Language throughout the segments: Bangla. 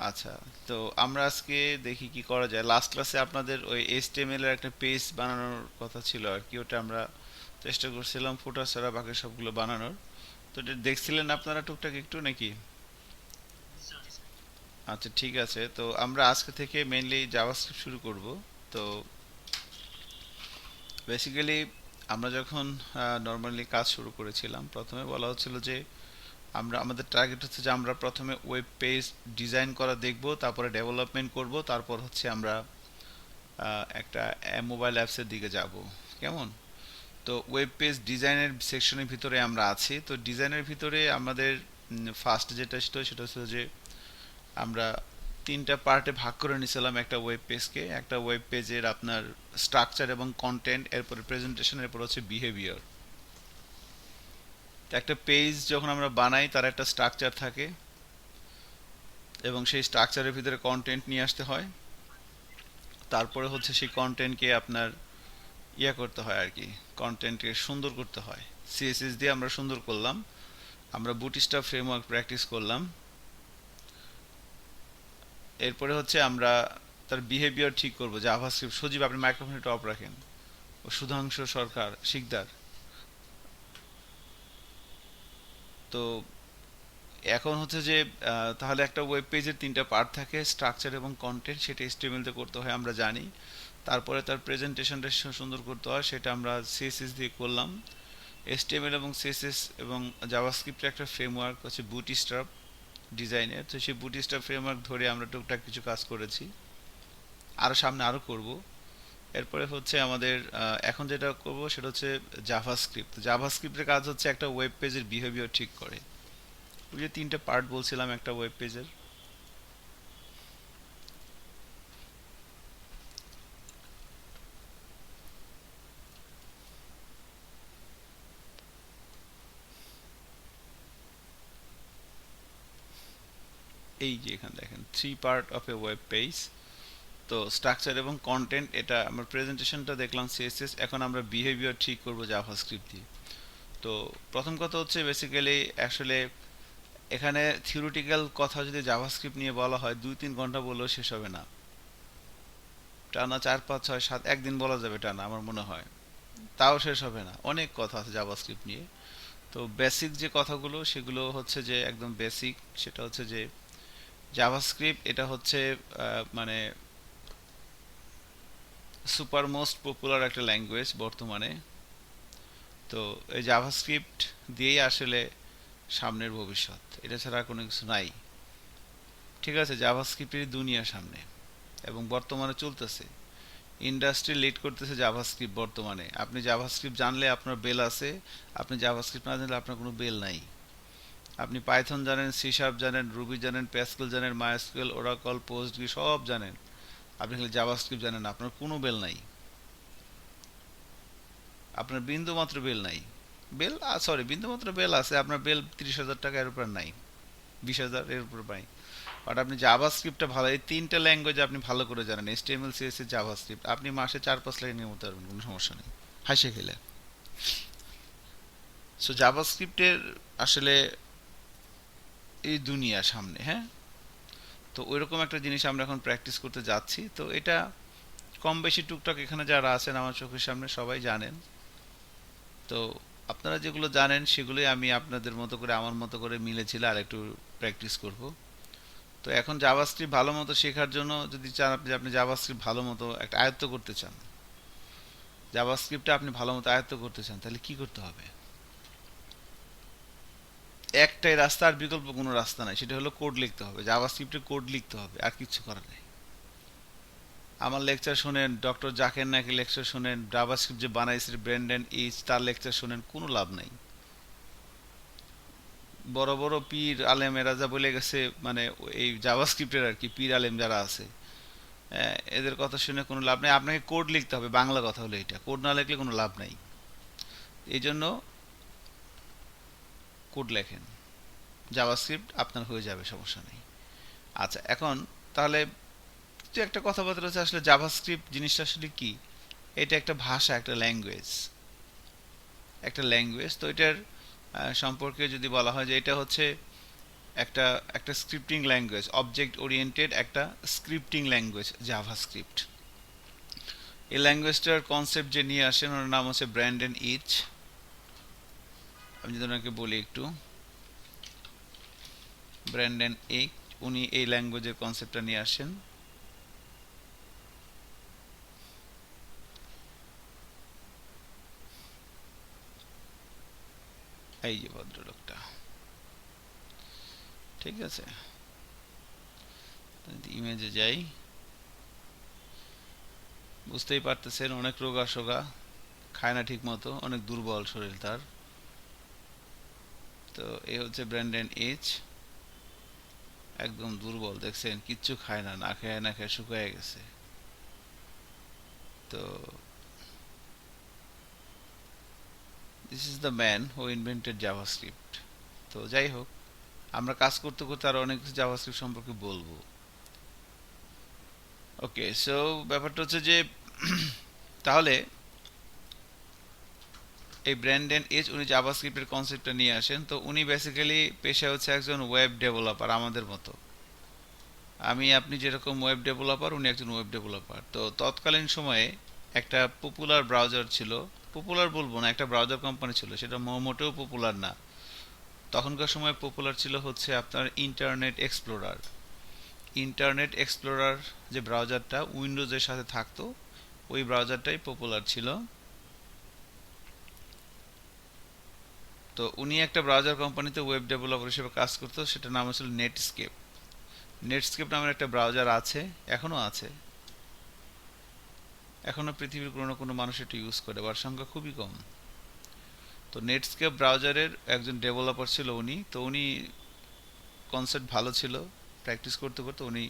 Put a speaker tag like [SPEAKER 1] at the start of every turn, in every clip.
[SPEAKER 1] আচ্ছা, তো আমরা আজকে দেখি কি করা যায়। লাস্ট ক্লাসে আপনাদের ওই এইচটিএমএল এর একটা পেজ বানানোর কথা ছিল আর কি, ওটা আমরা চেষ্টা করছিলাম ফুটার ছাড়া বাকি সবগুলো বানানোর। তো এটা দেখছিলেন আপনারা টুকটাক একটু নাকি? আচ্ছা ঠিক আছে, তো আমরা আজকে থেকে মেইনলি জাভাস্ক্রিপ্ট শুরু করব। তো বেসিক্যালি আমরা যখন নর্মালি কাজ শুরু করেছিলাম, প্রথমে বলা হচ্ছিল যে আমাদের টার্গেট হচ্ছে যে আমরা প্রথমে ওয়েব পেজ ডিজাইন করা দেখব, তারপরে ডেভেলপমেন্ট করব, তারপর হচ্ছে আমরা একটা মোবাইল অ্যাপসের দিকে যাব। কেমন? তো ওয়েব পেজ ডিজাইনের সেকশনের ভিতরে আমরা আছি। তো ডিজাইনের ভিতরে আমাদের ফার্স্ট যেটা ছিল সেটা হচ্ছে যে আমরা তিনটা পার্টে ভাগ করে নিয়েছিলাম একটা ওয়েব পেজকে। একটা ওয়েব পেজের আপনার স্ট্রাকচার এবং কন্টেন্ট, এরপরে প্রেজেন্টেশন, এরপর হচ্ছে বিহেভিয়ার। তো একটা পেজ যখন আমরা বানাই তার একটা স্ট্রাকচার থাকে, এবং সেই স্ট্রাকচারের ভিতরে কন্টেন্ট নিয়ে আসতে হয়। তারপরে হচ্ছে সেই কন্টেন্টকে আপনার করতে হয় আর কি, কন্টেন্টকে সুন্দর করতে হয়। সিএসএস দিয়ে আমরা সুন্দর করলাম, আমরা বুটস্ট্র্যাপ ফ্রেমওয়ার্ক প্র্যাকটিস করলাম। এরপরে হচ্ছে আমরা তার বিহেভিয়ার ঠিক করবো জাভাস্ক্রিপ্ট। সজীব, আপনি মাইক্রোফোন একটু অফ রাখেন। ও সুধাংশু সরকার শিকদার। তো এখন হচ্ছে যে তাহলে একটা ওয়েব পেজের তিনটা পার্ট থাকে, স্ট্রাকচার এবং কন্টেন্ট, সেটা এইচটিএমএল তে করতে হয় আমরা জানি। তারপরে তার প্রেজেন্টেশনটা সুন্দর করতে হয়, সেটা আমরা সিএসএস দিয়ে করলাম। এইচটিএমএল এবং সিএসএস এবং জাভাস্ক্রিপ্টের একটা ফ্রেমওয়ার্ক হচ্ছে বুটস্ট্র্যাপ ডিজাইনের। তো সেই বুটস্ট্র্যাপ ফ্রেমওয়ার্ক ধরে আমরা টুকটাক কিছু কাজ করেছি, আরও সামনে আরও করব। এরপরে হচ্ছে আমাদের এখন যেটা করব সেটা হচ্ছে জাভাস্ক্রিপ্ট। জাভাস্ক্রিপ্টের কাজ হচ্ছে একটা ওয়েব পেজের বিহেভিয়ার ঠিক করে। ওই যে তিনটে পার্ট বলছিলাম একটা ওয়েব পেজের। এই যে এখানে দেখেন, three part of A web page. তো স্ট্রাকচার এবং কন্টেন্ট, এটা আমার প্রেজেন্টেশনটা দেখলাম সিএসএস। এখন আমরা বিহেভিয়ার ঠিক করব জাভাস্ক্রিপ্ট দিয়ে। তো প্রথম কথা হচ্ছে বেসিক্যালি আসলে এখানে থিওরিটিক্যাল কথা যদি জাভাস্ক্রিপ্ট নিয়ে বলা হয় 2-3 ঘন্টা বললেও শেষ হবে না। টানা 4-5-6-7 একদিন বলা যাবে টানা আমার মনে হয়, তাও শেষ হবে না। অনেক কথা আছে জাভাস্ক্রিপ্ট নিয়ে। তো বেসিক যে কথাগুলো সেগুলো হচ্ছে যে একদম বেসিক, সেটা হচ্ছে যে জাভাস্ক্রিপ্ট এটা হচ্ছে মানে সুপার মোস্ট পপুলার একটা ল্যাঙ্গুয়েজ বর্তমানে। তো এই জাভাস্ক্রিপ্ট দিয়েই আসলে সামনের ভবিষ্যৎ, এটা ছাড়া আর কোনো কিছু নাই। ঠিক আছে, জাভাস্ক্রিপ্টের দুনিয়া সামনে, এবং বর্তমানে চলতেছে। ইন্ডাস্ট্রি লিড করতেছে জাভাস্ক্রিপ্ট বর্তমানে। আপনি জাভাস্ক্রিপ্ট জানলে আপনার বেল আছে, আপনি জাভাস্ক্রিপ্ট না জানলে আপনার কোনো বেল নাই। আপনি পাইথন জানেন, সি শার্প জানেন, রুবি জানেন, প্যাসকেল জানেন, মাইস্কুয়েল, ওরাকল, পোস্টগ্রি সব জানেন, আপনি খালি জাভাস্ক্রিপ্ট জানেন না, আপনার কোনো বেল নাই। আপনার বিন্দু মাত্র বেল নাই। বেল, সরি, বিন্দু মাত্র বেল আছে, আপনার বেল 30,000 টাকা এর উপর নাই, 20,000 এর উপর নাই। বাট আপনি জাভাস্ক্রিপ্টটা ভালো, এই তিনটা ল্যাঙ্গুয়েজ আপনি ভালো করে জানেন, এইচটিএমএল, সিএসএস, জাভাস্ক্রিপ্ট, আপনি মাসে 4-5 লাইন নিয়ে মতো পারবেন, কোনো সমস্যা নেই হাসে খেলে। সো জাভাস্ক্রিপ্টের আসলে এই দুনিয়া সামনে, হ্যাঁ। তো ওইরকম একটা জিনিস আমরা এখন প্র্যাকটিস করতে যাচ্ছি। তো এটা কম বেশি টুকটাক এখানে যারা আছেন আমার চোখের সামনে সবাই জানেন। তো আপনারা যেগুলো জানেন সেগুলোই আমি আপনাদের মতো করে, আমার মতো করে মিলেছিল আর একটু প্র্যাকটিস করব। তো এখন জাভাস্ক্রিপ্ট ভালো মতো শেখার জন্য, যদি চান আপনি জাভাস্ক্রিপ্ট ভালো মতো একটা আয়ত্ত করতে চান, জাভাস্ক্রিপ্টটা আপনি ভালো মতো আয়ত্ত করতে চান, তাহলে কি করতে হবে? একটাই রাস্তা, আর বিকল্প কোনো রাস্তা নাই, সেটা হলো কোড লিখতে হবে। জাভাস্ক্রিপ্টে কোড লিখতে হবে, আর কিচ্ছু করার নেই। আমার লেকচার শুনেন, ডক্টর জাকের নাকি লেকচার শুনেন, জাভাস্ক্রিপ্ট যে বানাইছে ব্রেন্ডেন ইচ, তার লেকচার শুনেন, কোনো লাভ নাই। বড় বড় পীর আলেম এরা যা বলে গেছে, মানে এই জাভাস্ক্রিপ্টের আর কি পীর আলেম যারা আছে, এদের কথা শুনে কোনো লাভ নেই। আপনাকে কোড লিখতে হবে, বাংলা কথা হলো এটা, কোড না লিখলে কোনো লাভ নাই। এই জন্য কোড লেখেন, জাভাস্ক্রিপ্ট আপনার হয়ে যাবে, সমস্যা নেই। আচ্ছা, এখন তাহলে যে একটা কথাবার্তা হচ্ছে আসলে জাভাস্ক্রিপ্ট জিনিসটা আসলে কি। এটা একটা ভাষা, একটা ল্যাঙ্গুয়েজ, একটা ল্যাঙ্গুয়েজ। তো এটার সম্পর্কে যদি বলা হয় যে এটা হচ্ছে একটা একটা স্ক্রিপ্টিং ল্যাঙ্গুয়েজ, অবজেক্ট ওরিয়েন্টেড একটা স্ক্রিপ্টিং ল্যাঙ্গুয়েজ জাভাস্ক্রিপ্ট। এই ল্যাঙ্গুয়েজটার কনসেপ্ট যে নিয়ে আসেন ওনার নাম হচ্ছে ব্র্যান্ডন ইচ। আমি যদি ওনাকে বলি একটু, ব্র্যান্ডন ইচ, উনি এই ল্যাঙ্গুয়েজের কনসেপ্টটা নিয়ে আসেন। এই যে ভদ্রলোকটা, ঠিক আছে, ইমেজে যাই, বুঝতেই পারতেছেন অনেক রোগা সোগা, খায় না ঠিক মতো, অনেক দুর্বল শরীর তার। তো এই হচ্ছে ব্র্যান্ডন এইচ, একদম দুর্বল, দেখছেন কিচ্ছু খায় না, না খেয়ে না খেয়ে শুকিয়ে গেছে। তো this is the man who invented JavaScript. তো যাই হোক, আমরা কাজ করতে করতে আরো অনেক কিছু জাভাস্ক্রিপ্ট সম্পর্কে বলবো। ওকে, সো ব্যাপারটা হচ্ছে যে তাহলে এই ব্র্যান্ডন এইচ উনি জাভাস্ক্রিপ্টের কনসেপ্টটা নিয়ে আসেন। তো উনি বেসিক্যালি পেশা হচ্ছে একজন ওয়েব ডেভেলপার, আমাদের মতো। আমি আপনি যেরকম ওয়েব ডেভেলপার, উনি একজন ওয়েব ডেভেলপার। তো তৎকালীন সময়ে একটা পপুলার ব্রাউজার ছিল, পপুলার বলবো না, একটা ব্রাউজার কোম্পানি ছিল, সেটা মোটেও পপুলার না। তখনকার সময় পপুলার ছিল হচ্ছে আপনার ইন্টারনেট এক্সপ্লোরার। ইন্টারনেট এক্সপ্লোরার যে ব্রাউজারটা উইন্ডোজের সাথে থাকতো, ওই ব্রাউজারটাই পপুলার ছিল। তো উনি একটা ব্রাউজার কোম্পানিতে ওয়েব ডেভেলপার হিসেবে কাজ করতো, সেটার নাম ছিল নেটস্কেপ। নেটস্কেপ নামের একটা ব্রাউজার আছে, এখনো আছে, এখনো পৃথিবীর কোনো না কোনো মানুষ এটা ইউজ করে, বার সংখ্যা খুবই কম। তো নেটস্কেপ ব্রাউজারের একজন ডেভেলপার ছিল উনি। তো উনি কনসেপ্ট ভালো ছিল, প্র্যাকটিস করতে করতে উনি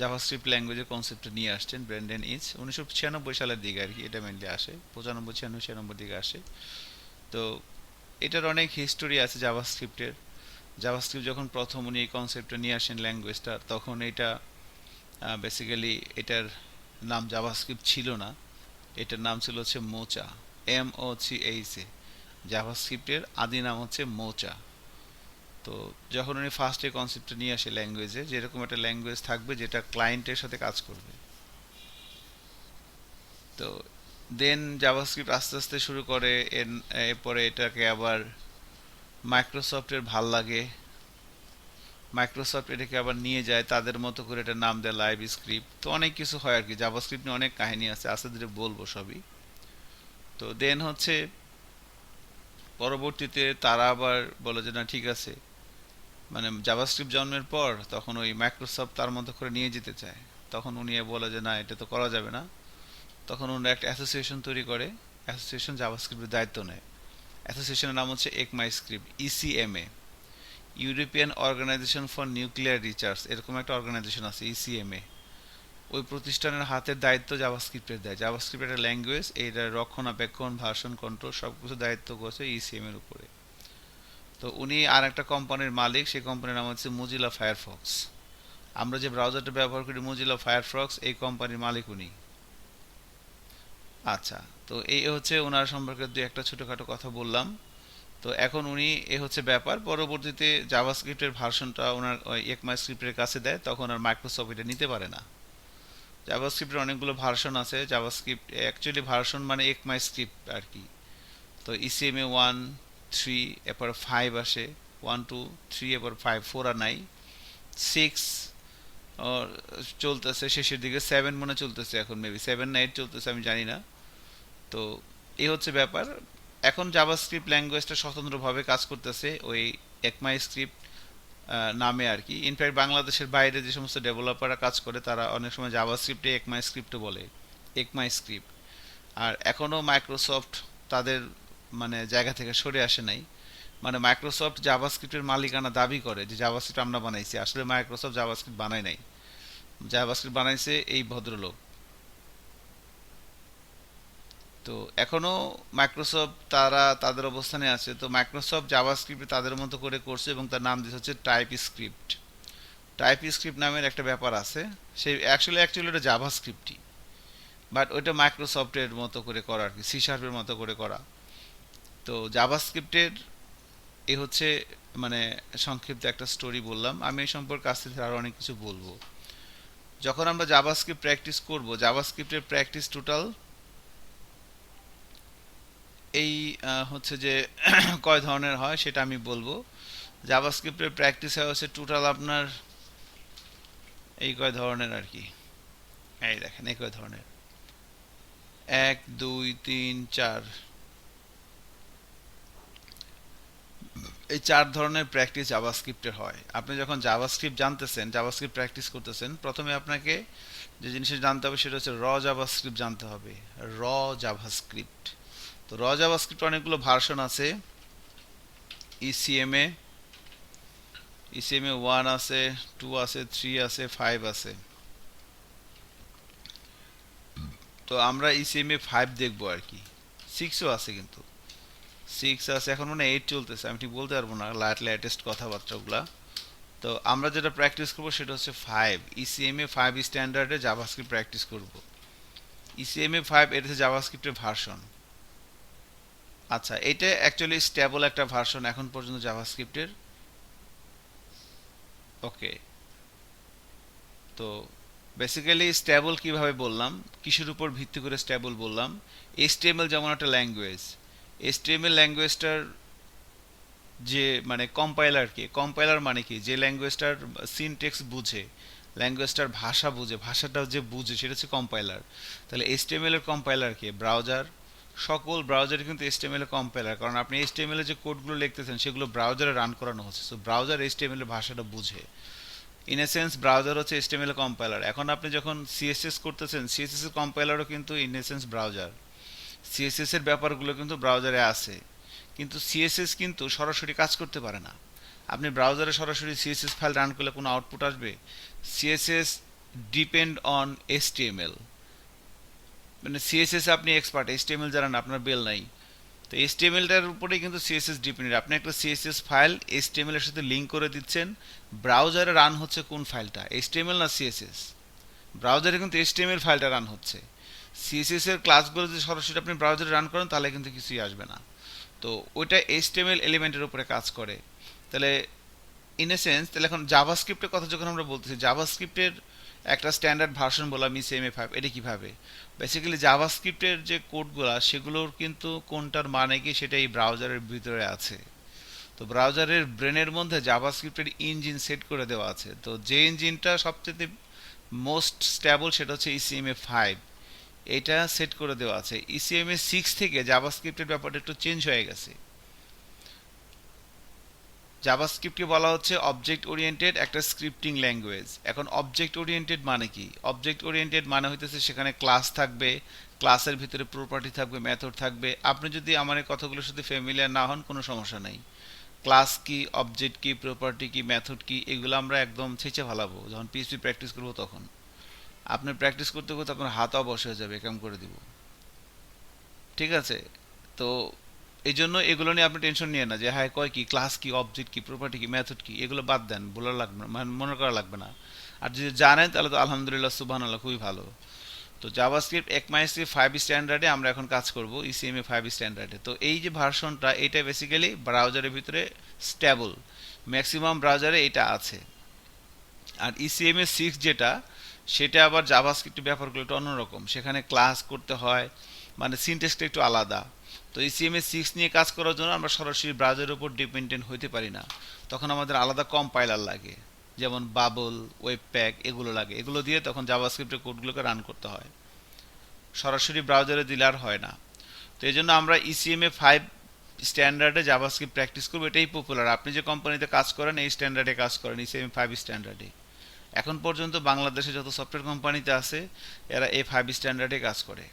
[SPEAKER 1] জাভাস্ক্রিপ্ট ল্যাঙ্গুয়েজের কনসেপ্টটা নিয়ে আসছেন। ব্র্যান্ডন ইচ 1996 সালের দিকে আর কি এটা মেনলি আসে, 95 96 96 দিকে আসে। তো এটার অনেক হিস্টোরি আছে জাভাস্ক্রিপ্টের। জাভাস্ক্রিপ্ট যখন প্রথম উনি এই কনসেপ্টটা নিয়ে আসেন ল্যাঙ্গুয়েজটা, তখন এটা বেসিক্যালি এটার নাম জাভাস্ক্রিপ্ট ছিল না, এটার নাম ছিল হচ্ছে মোচা, MOCH। জাভাস্ক্রিপ্টের আদি নাম হচ্ছে মোচা। তো যখন উনি ফার্স্ট এই কনসেপ্টটা নিয়ে আসে ল্যাঙ্গুয়েজে, যেরকম একটা ল্যাঙ্গুয়েজ থাকবে যেটা ক্লায়েন্টের সাথে কাজ করবে। তো দেন জাভাস্ক্রিপ্ট আস্তে আস্তে শুরু করে, এরপরে এটাকে আবার মাইক্রোসফটের ভাল লাগে, মাইক্রোসফট এটাকে আবার নিয়ে যায় তাদের মতো করে, এটার নাম দেয় লাইভ স্ক্রিপ্ট। তো অনেক কিছু হয় আর কি, জাভাস্ক্রিপ্ট নিয়ে অনেক কাহিনী আছে, আস্তে ধীরে বলবো সবই। তো দেন হচ্ছে পরবর্তীতে তারা আবার বলে যে না ঠিক আছে, মানে জাভাস্ক্রিপ্ট জন্মের পর তখন ওই মাইক্রোসফট তার মতো করে নিয়ে যেতে চায়। তখন উনি বলে যে না এটা তো করা যাবে না। তখন উনি একটা অ্যাসোসিয়েশন তৈরি করে, অ্যাসোসিয়েশন জাভাস্ক্রিপ্টের দায়িত্ব নেয়। অ্যাসোসিয়েশনের নাম হচ্ছে ECMAScript, ECMA, European organisation for nuclear research, এরকম একটা অর্গানাইজেশন আছে ECMA। ওই প্রতিষ্ঠানের হাতের দায়িত্ব জাভাস্ক্রিপ্টের দেয়। জাভাস্ক্রিপ্ট একটা ল্যাঙ্গুয়েজ, এইটার রক্ষণাবেক্ষণ, ভার্সন কন্ট্রোল সব কিছু দায়িত্ব করছে ECMA এর উপরে। তো উনি আর একটা কোম্পানির মালিক, সেই কোম্পানির নাম হচ্ছে মোজিলা ফায়ারফক্স। আমরা যে ব্রাউজারটা ব্যবহার করি মোজিলা ফায়ারফক্স, এই কোম্পানির মালিক উনি। আচ্ছা, তো এই হচ্ছে ওনার সম্পর্কে দুই একটা ছোটোখাটো কথা বললাম। তো এখন উনি এ হচ্ছে ব্যাপার, পরবর্তীতে জাভাস্ক্রিপ্টের ভার্সনটা ওনার একমাইস্ক্রিপ্টের কাছে দেয়, তখন আর মাইক্রোসফট এটা নিতে পারে না। জাভাস্ক্রিপ্টের অনেকগুলো ভার্সন আছে, জাভাস্ক্রিপ্ট অ্যাকচুয়ালি ভার্সন মানে একমাইস্ক্রিপ্ট আর কি। তো ECMA 1, 3, এরপর 5 আসে, 1 2 3, এরপর 5, 4 আর নাই, 6 চলতেছে, শেষের দিকে 7 মনে চলতেছে এখন, মেবি 7 না 8 চলতেছে, আমি জানি না। তো এই হচ্ছে ব্যাপার। এখন জাভাস্ক্রিপ্ট ল্যাঙ্গুয়েজটা স্বতন্ত্রভাবে কাজ করতেছে ওই একমাইস্ক্রিপ্ট নামে আর কি। ইনফ্যাক্ট বাংলাদেশের বাইরে যে সমস্ত ডেভেলপাররা কাজ করে তারা অনেক সময় জাভাস্ক্রিপ্টে একমাইস্ক্রিপ্টও বলে, একমাইস্ক্রিপ্ট। আর এখনও মাইক্রোসফট তাদের মানে জায়গা থেকে সরে আসে নাই। মানে মাইক্রোসফট জাভাস্ক্রিপ্টের মালিকানা দাবি করে যে জাভাস্ক্রিপ্ট আমরা বানাইছি, আসলে মাইক্রোসফট জাভাস্ক্রিপ্ট বানায় নাই, জাভাস্ক্রিপ্ট বানাইছে এই ভদ্রলোক। তো এখনো মাইক্রোসফট তারা তাদের অবস্থানে আছে। তো মাইক্রোসফট জাভাস্ক্রিপ্ট তাদের মতো করে করছে এবং তার নাম দিয়েছে হচ্ছে টাইপ স্ক্রিপ্ট। টাইপ স্ক্রিপ্ট নামের একটা ব্যাপার আছে, সেই অ্যাকচুয়ালি ওটা জাভাস্ক্রিপ্টই, বাট ওইটা মাইক্রোসফটের মতো করে করা আর কি, সি শার্পের মতো করে করা। তো জাভাস্ক্রিপ্টের এই হচ্ছে মানে সংক্ষিপ্ত একটা স্টোরি বললাম। আমি এই সম্পর্কে আস্তে ধীরে আরো অনেক কিছু বলবো। যখন আমরা জাভাস্ক্রিপ্ট প্র্যাকটিস করব, জাভাস্ক্রিপ্টের প্র্যাকটিস টোটাল এই হচ্ছে যে কয় ধরনের হয় সেটা আমি বলবো। জাভাস্ক্রিপ্টের প্র্যাকটিস হয় হচ্ছে টোটাল আপনার এই কয় ধরনের আর কি। এই দেখেন এই কয় ধরনের, 1 2 3 4, এই 4 ধরনের প্র্যাকটিস জাভাস্ক্রিপ্টের হয়। আপনি যখন জাভাস্ক্রিপ্ট জানতেছেন, জাভাস্ক্রিপ্ট প্র্যাকটিস করতেছেন, প্রথমে আপনাকে যে জিনিসটা জানতে হবে সেটা হচ্ছে র জাভাস্ক্রিপ্ট জানতে হবে। র জাভাস্ক্রিপ্ট, তো র জাভাস্ক্রিপ্ট অনেকগুলো ভার্সন আছে। ইসিএমএ, ইসিএমএ 1 আছে, 2 আছে, 3 আছে, 5 আছে। তো আমরা ইসিএমএ 5 দেখবো আর কি। 6ও আছে, কিন্তু 6 আছে, এখন মানে 8 চলতেছে, আমি ঠিক বলতে পারবো না লেটেস্ট কথাবার্তাগুলা। তো আমরা যেটা প্র্যাকটিস করবো সেটা হচ্ছে 5, ইসিএমএ 5 স্ট্যান্ডার্ডে জাভাস্ক্রিপ্ট প্র্যাকটিস করব। ইসিএমএ 5 এটা হচ্ছে জাভাস্ক্রিপ্টের ভার্সন। আচ্ছা, এটা অ্যাকচুয়ালি স্টেবল একটা ভার্সন এখন পর্যন্ত জাভাস্ক্রিপ্টের। ওকে, তো বেসিক্যালি স্টেবল কিভাবে বললাম, কিসের উপর ভিত্তি করে স্টেবল বললাম? এইচটিএমএল যেমন একটা ল্যাঙ্গুয়েজ, এইচটিএমএল ল্যাঙ্গুয়েজটার যে মানে কম্পাইলার কে, কম্পাইলার মানে কি, যে ল্যাঙ্গুয়েজটার সিনটেক্স বুঝে, ল্যাঙ্গুয়েজটার ভাষা বুঝে, ভাষাটা যে বুঝে সেটা হচ্ছে কম্পাইলার। তাহলে এইচটিএমএল এর কম্পাইলার কে? ব্রাউজার। সকল ব্রাউজারে কিন্তু এইচটিএমএল এর কম্পাইলার, কারণ আপনি এইচটিএমএল এর যে কোডগুলো লিখতেছেন সেগুলো ব্রাউজারে রান করানো হচ্ছে, সো ব্রাউজার এইচটিএমএল এর ভাষাটা বুঝে। ইন এ সেন্স ব্রাউজার হচ্ছে এইচটিএমএল এর কম্পাইলার। এখন আপনি যখন সিএসএস করতেছেন, সিএসএস এর কম্পাইলারও কিন্তু in a sense browser. CSS এর ব্যাপারগুলো কিন্তু ব্রাউজারে আছে, কিন্তু সিএসএস কিন্তু সরাসরি কাজ করতে পারে না। আপনি ব্রাউজারে সরাসরি সিএসএস ফাইল রান করলে কোনো আউটপুট আসবে? সিএসএস ডিপেন্ড অন এইচটিএমএল, মানে সিএসএস আপনি এক্সপার্ট, এইচটিএমএল জানেন, আপনার বেল নাই। তো এইচটিএমএলটার উপরেই কিন্তু সিএসএস ডিপেন্ড। আপনি একটা সিএসএস ফাইল এইচটিএমএল এর সাথে লিঙ্ক করে দিচ্ছেন, ব্রাউজারে রান হচ্ছে কোন ফাইলটা, এইচটিএমএল না সিএসএস? ব্রাউজারে কিন্তু এইচটিএমএল ফাইলটা রান হচ্ছে। সিএসএস এর ক্লাসগুলো যদি সরাসরি আপনি ব্রাউজারে রান করেন তাহলে কিন্তু কিছুই আসবে না। তো ওইটা এইচটিএমএল এলিমেন্টের উপরে কাজ করে। তাহলে ইন এ সেন্স, তাহলে এখন জাভাস্ক্রিপ্টের কথা যখন আমরা বলতেছি, জাভাস্ক্রিপ্টের একটা স্ট্যান্ডার্ড ভার্সন বললাম ইসিএমএ 5, এটা কিভাবে? বেসিক্যালি জাভাস্ক্রিপ্টের যে কোডগুলো সেগুলোর কিন্তু কোনটার মানে কি সেটা এই ব্রাউজারের ভিতরে আছে। তো ব্রাউজারের ব্রেনের মধ্যে জাভাস্ক্রিপ্টের ইঞ্জিন সেট করে দেওয়া আছে। তো যে ইঞ্জিনটা সবচেয়ে মোস্ট স্ট্যাবল সেটা হচ্ছে ইসিএমএ 5, এটা সেট করে দেওয়া আছে। ইসিএমএ 6 থেকে জাভাস্ক্রিপ্টের ব্যাপারটা একটু চেঞ্জ হয়ে গেছে। জাভাস্ক্রিপ্টকে বলা হচ্ছে অবজেক্ট ওরিয়েন্টেড একটা স্ক্রিপ্টিং ল্যাঙ্গুয়েজ। এখন অবজেক্ট ওরিয়েন্টেড মানে কি? অবজেক্ট ওরিয়েন্টেড মানে হইতেছে সেখানে ক্লাস থাকবে, ক্লাসের ভিতরে প্রপার্টি থাকবে, মেথড থাকবে। আপনি যদি আমার এই কথাগুলোর সাথে ফ্যামিলিয়ার না হন কোনো সমস্যা নেই। ক্লাস কি, অবজেক্ট কি, প্রপার্টি কি, মেথড কি, এগুলো আমরা একদম ছেঁচে ফেলাবো যখন পিএইচপি প্র্যাকটিস করবো তখন। আপনি প্র্যাকটিস করতে করতে আপনার হাত অবশ হয়ে যাবে, কেমন করে দিব। ঠিক আছে? তো এই জন্য এগুলো নিয়ে আপনি টেনশন নিয়ে না যে হ্যাঁ কয় কি, ক্লাস কি, অবজেক্ট কি, প্রপার্টি কি, মেথড কি, এগুলো বাদ দেন, বলা লাগবে না, মানে মনে করা লাগবে না। আর যদি জানেন তাহলে তো আলহামদুলিল্লাহ, সুবহানাল্লাহ, খুবই ভালো। তো জাভাস্ক্রিপ্ট একমাইসি 5 স্ট্যান্ডার্ডে আমরা এখন কাজ করব, ইসিএমএ 5 স্ট্যান্ডার্ডে। তো এই যে ভার্সনটা, এটা বেসিক্যালি ব্রাউজারের ভিতরে স্টেবল, ম্যাক্সিমাম ব্রাউজারে এটা আছে। আর ইসিএমএ 6 যেটা, সেটা আবার জাভাস্ক্রিপ্টের ব্যাপারগুলো একটু অন্যরকম, সেখানে ক্লাস করতে হয়, মানে সিনট্যাক্সটা একটু আলাদা। তো ইসিএমএ 6 নিয়ে কাজ করার জন্য আমরা সরাসরি ব্রাউজারের উপর ডিপেন্ডেন্ট হইতে পারি না, তখন আমাদের আলাদা কম্পাইলার লাগে, যেমন বাবল, ওয়েব প্যাক, এগুলো লাগে। এগুলো দিয়ে তখন জাভাস্ক্রিপ্টের কোডগুলোকে রান করতে হয়, সরাসরি ব্রাউজারে দিলে আর হয় না। তো এই জন্য আমরা ইসিএমএ 5 স্ট্যান্ডার্ডে জাভাস্ক্রিপ্ট প্র্যাকটিস করবো, এটাই পপুলার। আপনি যে কোম্পানিতে কাজ করেন এই স্ট্যান্ডার্ডে কাজ করেন, ইসিএমএ 5 স্ট্যান্ডার্ডে। এখন পর্যন্ত বাংলাদেশে যত সফটওয়্যার কোম্পানিতে আছে এরা এই 5 স্ট্যান্ডার্ডে কাজ করে।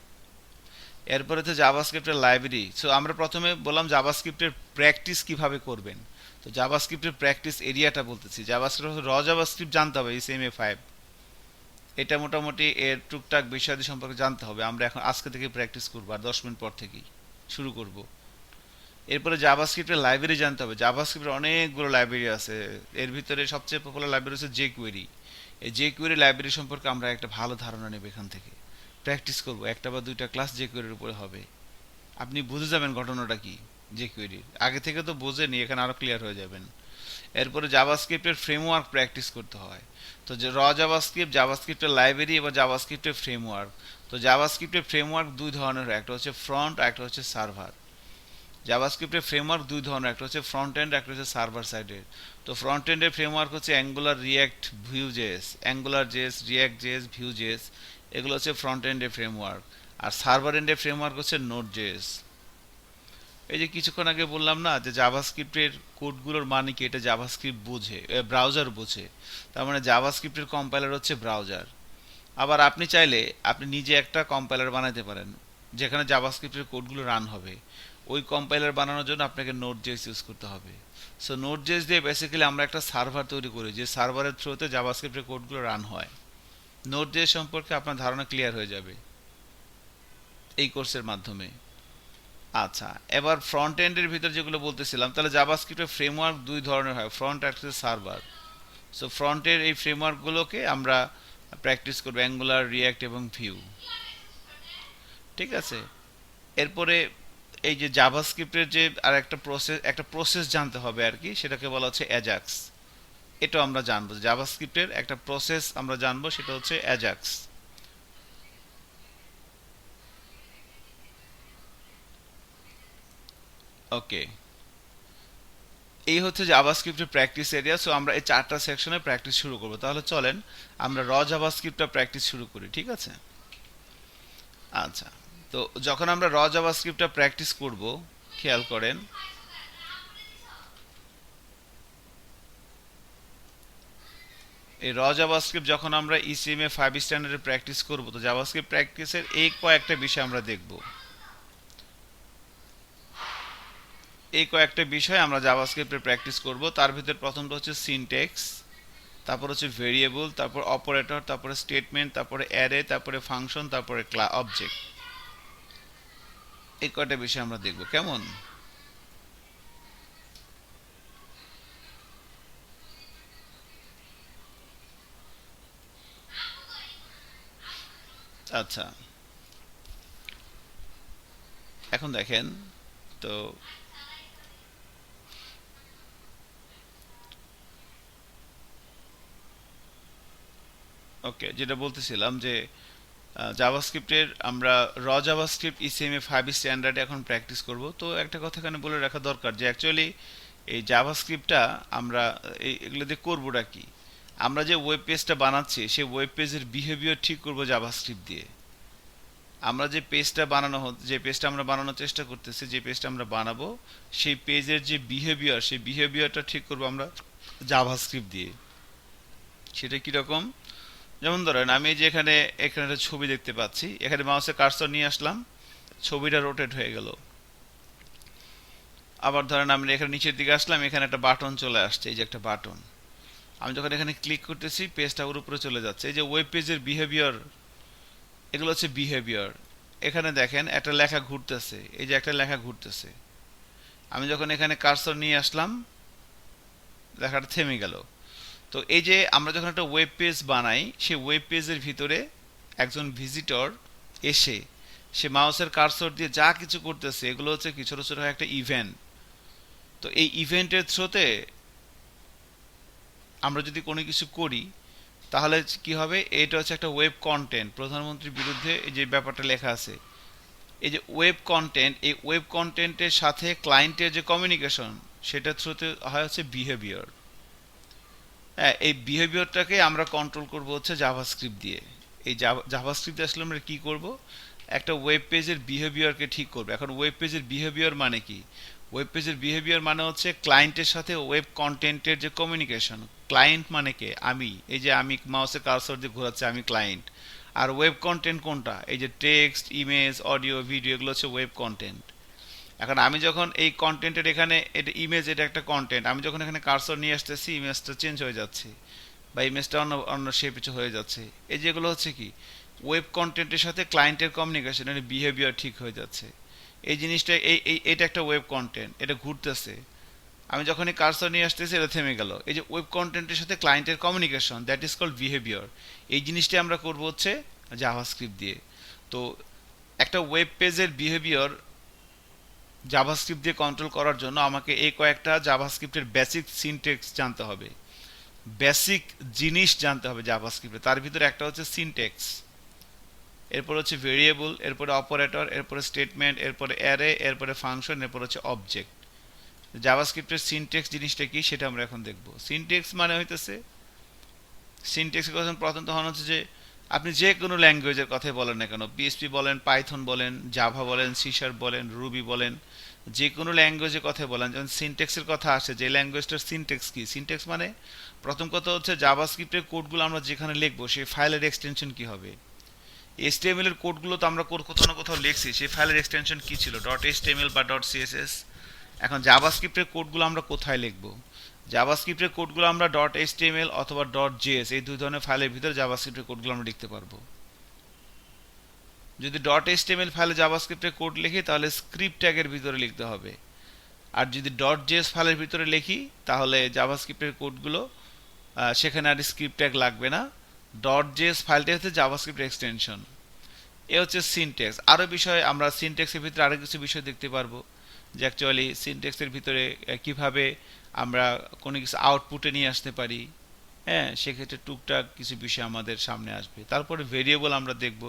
[SPEAKER 1] এরপরে তো জাভাস্ক্রিপ্টের লাইব্রেরি। সো আমরা প্রথমে বললাম জাভাস্ক্রিপ্টের প্র্যাকটিস কিভাবে করবেন। তো জাভাস্ক্রিপ্টের প্র্যাকটিস এরিয়াটা বলতেছি, জাভাস্ক্রিপ্ট র জাভাস্ক্রিপ্ট জানতে হবে ইসিএমএ 5, এটা মোটামুটি এর টুকটাক বিষয়াদি সম্পর্কে জানতে হবে। আমরা এখন আজকে থেকে প্র্যাকটিস করবো, আর 10 মিনিট পর থেকেই শুরু করব। এরপরে জাভাস্ক্রিপ্টের লাইব্রেরি জানতে হবে। জাভাস্ক্রিপ্টের অনেকগুলো লাইব্রেরি আছে, এর ভিতরে সবচেয়ে পপুলার লাইব্রেরি হচ্ছে জেকুয়েরি। এই জেকুয়েরি লাইব্রেরি সম্পর্কে আমরা একটা ভালো ধারণা নেব, এখান থেকে প্র্যাকটিস করব, একটা বা দুইটা ক্লাস জেকুয়েরির উপরে হবে, আপনি বুঝে যাবেন ঘটনাটা কি। jQuery আগে থেকে তো বোঝেনি, এখানে আরো ক্লিয়ার হয়ে যাবেন। এরপরে জাভাস্ক্রিপ্টের ফ্রেমওয়ার্ক প্র্যাকটিস করতে হয়। তো যে জাভাস্ক্রিপ্ট, জাভাস্ক্রিপ্টের লাইব্রেরি এবং জাভাস্ক্রিপ্টের ফ্রেমওয়ার্ক। তো জাভাস্ক্রিপ্টের ফ্রেমওয়ার্ক দুই ধরনের হয়, একটা হচ্ছে ফ্রন্ট আর একটা হচ্ছে সার্ভার। জাভাস্ক্রিপ্টের ফ্রেমওয়ার্ক দুই ধরনের, একটা হচ্ছে ফ্রন্ট এন্ড, একটা হচ্ছে সার্ভার সাইডের। তো ফ্রন্ট এন্ডের ফ্রেমওয়ার্ক হচ্ছে angular, react, view JS, angular JS, react JS, view JS, এগুলো হচ্ছে ফ্রন্ট এন্ডের ফ্রেমওয়ার্ক। আর সার্ভার এন্ডের ফ্রেমওয়ার্ক হচ্ছে নোড জেএস। এই যে কিছুক্ষণ আগে বললাম না যে জাভাস্ক্রিপ্টের কোডগুলোর মানে কি, এটা জাভাস্ক্রিপ্ট বোঝে, ব্রাউজার বোঝে। তার মানে জাভাস্ক্রিপ্টের কম্পাইলার হচ্ছে ব্রাউজার। আবার আপনি চাইলে আপনি নিজে একটা কম্পাইলার বানাতে পারেন যেখানে জাভাস্ক্রিপ্টের কোডগুলো রান হবে। ওই কম্পাইলার বানানোর জন্য আপনাকে নোড জেএস ইউজ করতে হবে। সো নোড জেএস দিয়ে বেসিক্যালি আমরা একটা সার্ভার তৈরি করি, যে সার্ভারের থ্রুতে জাভাস্ক্রিপ্টের কোডগুলো রান হয়। নোড জেএস সম্পর্কে আপনার ধারণা ক্লিয়ার হয়ে যাবে এই কোর্সের মাধ্যমে। আচ্ছা, এবার ফ্রন্ট এন্ডের ভিতর যেগুলো বলতেছিলাম, তাহলে জাভাস্ক্রিপ্টের ফ্রেমওয়ার্ক দুই ধরনের হয়, ফ্রন্ট আর সার্ভার। সো ফ্রন্টের এই ফ্রেমওয়ার্কগুলোকে আমরা প্র্যাকটিস করবো, অ্যাঙ্গুলার, রিঅ্যাক্ট এবং ভিউ। ঠিক আছে। এরপরে এই যে জাভাস্ক্রিপ্টের যে আর একটা প্রসেস জানতে হবে আর কি, সেটাকে বলা হচ্ছে অ্যাজাক্স। এটাও আমরা জানবো, জাভাস্ক্রিপ্টের একটা প্রসেস আমরা জানবো, সেটা হচ্ছে অ্যাজাক্স। ওকে, এই হচ্ছে জাভাস্ক্রিপ্টের প্র্যাকটিস এরিয়া। সো আমরা এই চারটা সেকশনে প্র্যাকটিস শুরু করব। তাহলে চলেন আমরা জাভাস্ক্রিপ্টটা প্র্যাকটিস শুরু করি, ঠিক আছে? আচ্ছা, তো যখন আমরা জাভাস্ক্রিপ্টটা প্র্যাকটিস করব, খেয়াল করেন এই জাভাস্ক্রিপ্ট যখন আমরা ইসিএমএ 5 স্ট্যান্ডার্ডে প্র্যাকটিস করব, তো জাভাস্ক্রিপ্ট প্র্যাকটিসের এই কয়েকটা বিষয় আমরা দেখব। এই কয়েকটা বিষয় আমরা জাভাস্ক্রিপ্টে প্র্যাকটিস করব। তার ভিতর প্রথমটা হচ্ছে সিনট্যাক্স, তারপর হচ্ছে ভেরিয়েবল, তারপর অপারেটর, তারপরে স্টেটমেন্ট, তারপরে অ্যারে, তারপরে ফাংশন, তারপরে অবজেক্ট। এই কয়টা বিষয় আমরা দেখব, কেমন? আচ্ছা, এখন দেখেন তো ওকে, যেটা বলতেছিলাম যে জাভাস্ক্রিপ্টের আমরা জাভাস্ক্রিপ্ট ইসিএমএ 5 স্ট্যান্ডার্ডে এখন প্র্যাকটিস করব। তো একটা কথা এখানে বলে রাখা দরকার যে অ্যাকচুয়ালি এই জাভাস্ক্রিপ্টটা আমরা এগুলো দিয়ে করবোটা কি, আমরা যে ওয়েব পেজটা বানাচ্ছি সেই ওয়েব পেজের বিহেভিয়ার ঠিক করব জাভাস্ক্রিপ্ট দিয়ে। আমরা যে পেজটা যে পেজটা আমরা বানানোর চেষ্টা করতেছি, যে পেজটা আমরা বানাবো, সেই পেজের যে বিহেভিয়ার, সেই বিহেভিয়ারটা ঠিক করব আমরা জাভাস্ক্রিপ্ট দিয়ে। সেটা কীরকম? যেমন ধরেন আমি যে এখানে এখানে একটা ছবি দেখতে পাচ্ছি, এখানে মাউসের কার্সর নিয়ে আসলাম, ছবিটা রোটেট হয়ে গেল। আবার ধরেন আমি এখানে নিচের দিকে আসলাম, এখানে একটা বাটন চলে আসছে, এই যে একটা বাটন। আমি যখন এখানে ক্লিক করতেছি, পেজটা ওর উপরে চলে যাচ্ছে। এই যে ওয়েব পেজের বিহেভিয়ার, এগুলো হচ্ছে বিহেভিয়ার। এখানে দেখেন একটা লেখা ঘুরতেছে, এই যে একটা লেখা ঘুরতেছে। আমি যখন এখানে কার্সর নিয়ে আসলাম, লেখাটা থেমে গেল। তো এই যে আমরা যখন একটা ওয়েব পেজ বানাই, সেই ওয়েব পেজের ভিতরে একজন ভিজিটর এসে সে মাউসের কার্সর দিয়ে যা কিছু করতেছে, এগুলো হচ্ছে কি ছোট ছোট একটা ইভেন্ট। তো এই ইভেন্টের থ্রুতে আমরা যদি কোনো কিছু করি, তাহলে কি হবে, এটা হচ্ছে একটা ওয়েব কন্টেন্ট। প্রধানমন্ত্রীর বিরুদ্ধে এই যে ব্যাপারটা লেখা আছে, এই যে ওয়েব কন্টেন্ট, এই ওয়েব কন্টেন্টের সাথে ক্লায়েন্টের যে কমিউনিকেশন, সেটার থ্রুতে হয় হচ্ছে বিহেভিয়ার। হ্যাঁ, এই বিহেভিয়ারটাকে আমরা কন্ট্রোল করব হচ্ছে জাভাস্ক্রিপ্ট দিয়ে। এই জাভাস্ক্রিপ্ট আসলে আমরা কি করব, একটা ওয়েব পেজের বিহেভিয়ারকে ঠিক করব। এখন ওয়েব পেজের বিহেভিয়ার মানে কি? ওয়েব পেজের বিহেভিয়ার মানে হচ্ছে ক্লায়েন্টের সাথে ওয়েব কন্টেন্টের যে কমিউনিকেশন। ক্লায়েন্ট মানে কে? আমি, এই যে আমি মাউসে কার্সর দিয়ে ঘোরাচ্ছি, আমি ক্লায়েন্ট। আর ওয়েব কন্টেন্ট কোনটা? এই যে টেক্সট, ইমেজ, অডিও, ভিডিও, এগুলো হচ্ছে ওয়েব কন্টেন্ট। এখন আমি যখন এই কন্টেন্টের এখানে, এটা ইমেজ, এটা একটা কন্টেন্ট, আমি যখন এখানে কার্সর নিয়ে আসতেছি, ইমেজটা চেঞ্জ হয়ে যাচ্ছে বা ইমেজটা অন্য অন্য শেপে হয়ে যাচ্ছে। এই যেগুলো হচ্ছে কি ওয়েব কন্টেন্টের সাথে ক্লায়েন্টের কমিউনিকেশন, এর বিহেভিয়ার ঠিক হয়ে যাচ্ছে। এই জিনিসটা এটা একটা ওয়েব কন্টেন্ট, এটা ঘুরতেছে। আমি যখন এই কার্সর নিয়ে আসতেছি, এটা থেমে গেল। এই যে ওয়েব কন্টেন্টের সাথে ক্লায়েন্টের communication, that is called behaviour. এই জিনিসটা আমরা করব হচ্ছে জাভাস্ক্রিপ্ট দিয়ে। তো একটা ওয়েব পেজের বিহেভিয়ার জাভাস্ক্রিপ্ট দিয়ে কন্ট্রোল করার জন্য আমাকে এই কয়েকটা জাভাস্ক্রিপ্টের বেসিক সিনট্যাক্স জানতে হবে, বেসিক জিনিস জানতে হবে জাভাস্ক্রিপ্টে। তার ভিতরে একটা হচ্ছে সিনট্যাক্স, এরপর হচ্ছে ভেরিয়েবল, এরপরে অপারেটর, এরপরে স্টেটমেন্ট, এরপরে অ্যারে, এরপরে ফাংশন, এরপর হচ্ছে অবজেক্ট। জাভাস্ক্রিপ্টের সিনট্যাক্স জিনিসটা কি সেটা আমরা এখন দেখব। সিনট্যাক্স মানে হইতেছে, সিনট্যাক্সের কথা প্রথম তখন হচ্ছে যে আপনি যে কোনো ল্যাঙ্গুয়েজের কথাই বলেন না কেন, পিএইচপি বলেন, পাইথন বলেন, জাভা বলেন, সি শার্প বলেন, রুবি বলেন, যে কোনো ল্যাঙ্গুয়েজের কথা বলেন, যখন সিনট্যাক্সের কথা আসে যে ল্যাঙ্গুয়েজটার সিনট্যাক্স কি, সিনট্যাক্স মানে প্রথম কথা হচ্ছে জাভাস্ক্রিপ্টের কোডগুলো আমরা যেখানে লিখবো সেই ফাইলের এক্সটেনশন কি হবে। এইচটিএমএল এর কোডগুলো তো আমরা কোথাও না কোথাও লিখছি, সেই ফাইলের এক্সটেনশন কি ছিল, ডট এইচটিএমএল বা ডট সিএসএস। এখন জাভাস্ক্রিপ্টের কোডগুলো আমরা কোথায় লিখবো, জাভাস্ক্রিপ্টের কোডগুলো আমরা ডট এইচটিএমএল অথবা ডট জেএস এই দুই ধরনের ফাইলের ভিতরে জাভাস্ক্রিপ্টের কোডগুলো আমরা লিখতে পারবো। যদি ডট এইচটিএমএল ফাইলে জাভাস্ক্রিপ্টের কোড লিখি তাহলে স্ক্রিপ্ট ট্যাগের ভিতরে লিখতে হবে, আর যদি ডট জেএস ফাইলের ভিতরে লিখি তাহলে জাভাস্ক্রিপ্টের কোডগুলো সেখানে আর স্ক্রিপ্ট ট্যাগ লাগবে না। ডট জেএস ফাইলটা হচ্ছে জাভাস্ক্রিপ্ট এক্সটেনশন। এ হচ্ছে সিনট্যাক্স। আরও বিষয় আমরা সিনট্যাক্সের ভিতরে আরও কিছু বিষয় দেখতে পারবো, যে অ্যাকচুয়ালি সিনট্যাক্সের ভিতরে কিভাবে আমরা কোনো কিছু আউটপুটে নিয়ে আসতে পারি। হ্যাঁ, সেক্ষেত্রে টুকটাক কিছু বিষয় আমাদের সামনে আসবে। তারপরে ভেরিয়েবল আমরা দেখব,